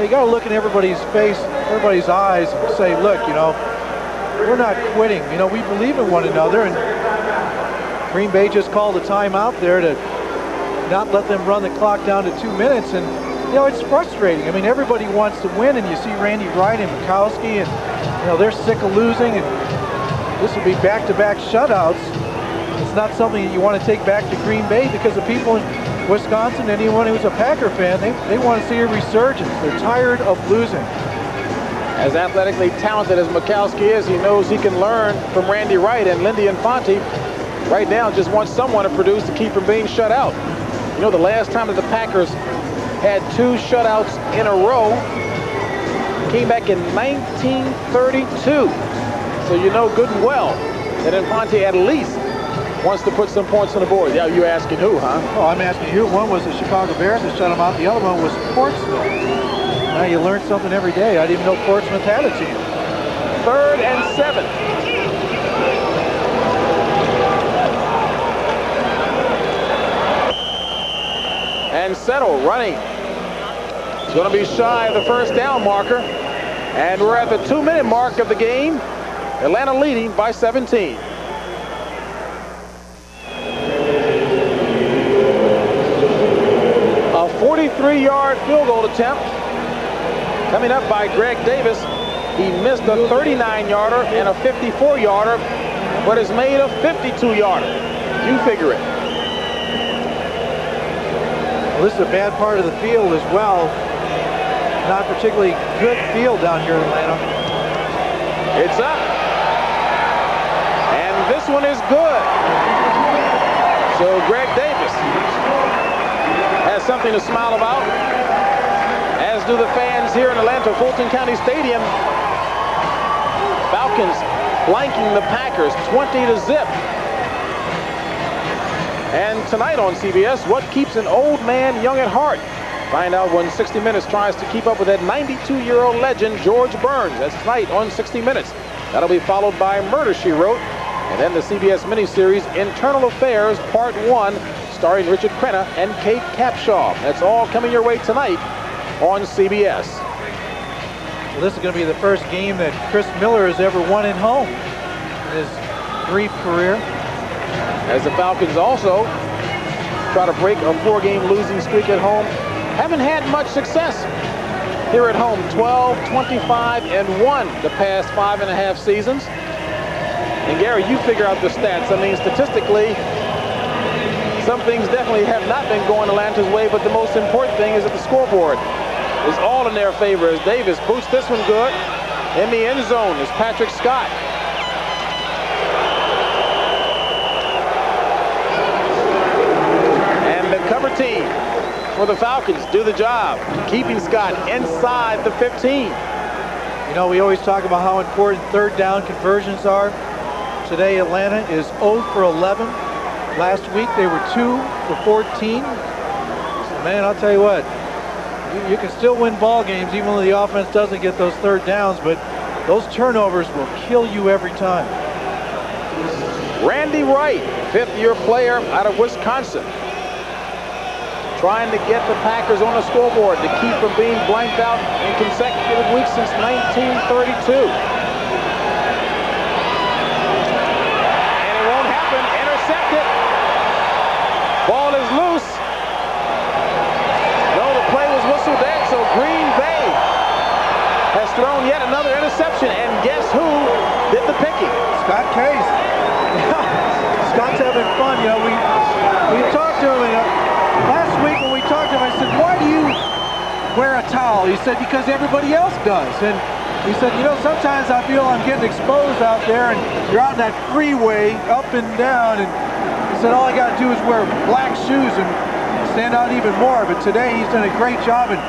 got to look in everybody's face, everybody's eyes, and say, look, you know, we're not quitting. You know, we believe in one another, and Green Bay just called a timeout there to not let them run the clock down to 2 minutes, and you know, it's frustrating. I mean, everybody wants to win, and you see Randy Wright and Mikowski, and you know, they're sick of losing, and this will be back-to-back shutouts. It's not something that you want to take back to Green Bay, because the people in Wisconsin, anyone who's a Packer fan, they want to see a resurgence. They're tired of losing. As athletically talented as Mikowski is, he knows he can learn from Randy Wright, and Lindy Infante right now just wants someone to produce to keep from being shut out. You know, the last time that the Packers had 2 shutouts in a row came back in 1932. So you know good and well that Infante at least wants to put some points on the board. Yeah, you asking who, huh? Oh, I'm asking who. One was the Chicago Bears that shut them out. The other one was Portsmouth. Now you learn something every day. I didn't even know Portsmouth had a team. 3rd and 7. And Settle running. He's going to be shy of the first down marker. And we're at the 2-minute mark of the game. Atlanta leading by 17. A 43-yard field goal attempt coming up by Greg Davis. He missed a 39-yarder and a 54-yarder, but has made a 52-yarder. You figure it. Well, this is a bad part of the field as well. Not particularly good field down here in Atlanta. It's up. And this one is good. So Greg Davis has something to smile about, as do the fans here in Atlanta, Fulton County Stadium. Falcons flanking the Packers 20-0. And tonight on CBS, what keeps an old man young at heart? Find out when 60 Minutes tries to keep up with that 92-year-old legend, George Burns. That's tonight on 60 Minutes. That'll be followed by Murder, She Wrote, and then the CBS miniseries Internal Affairs Part 1, starring Richard Crenna and Kate Capshaw. That's all coming your way tonight on CBS. Well, this is going to be the first game that Chris Miller has ever won at home in his brief career. As the Falcons also try to break a 4-game losing streak at home. Haven't had much success here at home. 12, 25, and 1 the past 5.5 seasons. And Gary, you figure out the stats. I mean, statistically, some things definitely have not been going Atlanta's way, but the most important thing is that the scoreboard is all in their favor as Davis boots this one good. In the end zone is Patrick Scott. And the cover team for the Falcons do the job, keeping Scott inside the 15. You know, we always talk about how important third down conversions are. Today, Atlanta is 0 for 11. Last week, they were 2 for 14. So, man, I'll tell you what, you can still win ball games even when the offense doesn't get those third downs, but those turnovers will kill you every time. Randy Wright, 5th-year player out of Wisconsin, trying to get the Packers on the scoreboard to keep from being blanked out in consecutive weeks since 1932. And it won't happen. Intercepted. Ball is loose. No, the play was whistled dead, so Green Bay has thrown yet another interception. And guess who did the picking? Scott Case. Scott's having fun. You know, we talked to him last week when we talked to him. I said, "Why do you wear a towel?" He said, "Because everybody else does." And he said, "You know, sometimes I feel I'm getting exposed out there, and you're out in that freeway, up and down." And he said, "All I got to do is wear black shoes and stand out even more." But today he's done a great job, and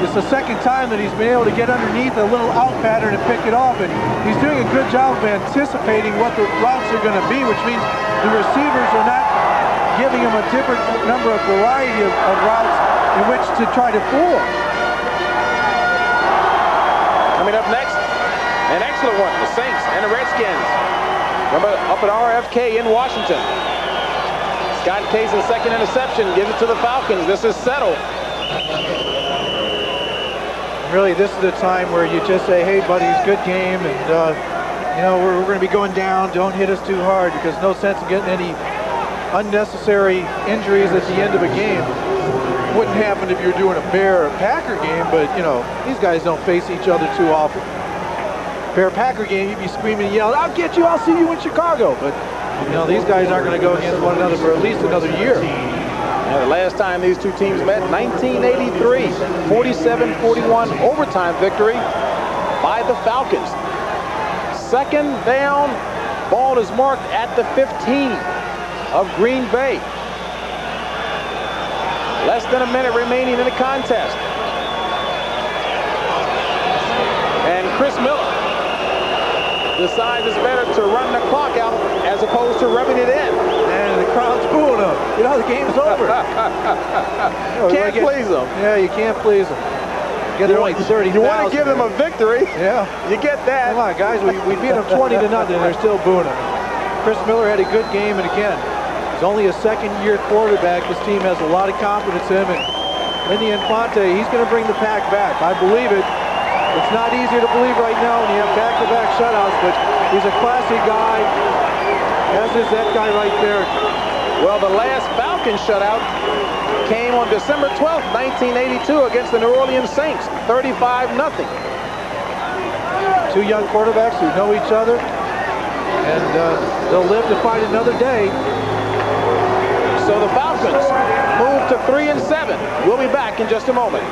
it's the second time that he's been able to get underneath a little out pattern and pick it off. And he's doing a good job of anticipating what the routes are going to be, which means the receivers are not giving him a different number of variety of routes in which to try to fool him. Coming up next, an excellent one, the Saints and the Redskins. Remember, up at RFK in Washington. Scott Case's second interception gives it to the Falcons. This is settled. Really, this is the time where you just say, "Hey, buddy, it's a good game, and you know, we're going to be going down. Don't hit us too hard," because no sense in getting any unnecessary injuries at the end of a game. Wouldn't happen if you're doing a Bear or Packer game, but you know, these guys don't face each other too often. Bear Packer game, you'd be screaming and yelling, "I'll get you, I'll see you in Chicago." But you know, these guys aren't going to go against one another for at least another year. And the last time these two teams met, 1983, 47-41 overtime victory by the Falcons. Second down, ball is marked at the 15 of Green Bay. Less than a minute remaining in the contest. And Chris Miller decides it's better to run the clock out as opposed to rubbing it in. And the crowd's booing him. You know, the game's over. Can't please them. Yeah, you can't please them. Get it only 30,000. You want to give them a victory. Yeah. You get that. Come on, guys. We beat them 20-0. They're still booing him. Chris Miller had a good game, and again, he's only a second-year quarterback. This team has a lot of confidence in him. And Lindy Infante, he's going to bring the pack back. I believe it. It's not easy to believe right now when you have back-to-back shutouts, but he's a classy guy, as is that guy right there. Well, the last Falcons shutout came on December 12th, 1982 against the New Orleans Saints, 35-0. Two young quarterbacks who know each other, and they'll live to fight another day. So the Falcons move to 3-7. We'll be back in just a moment.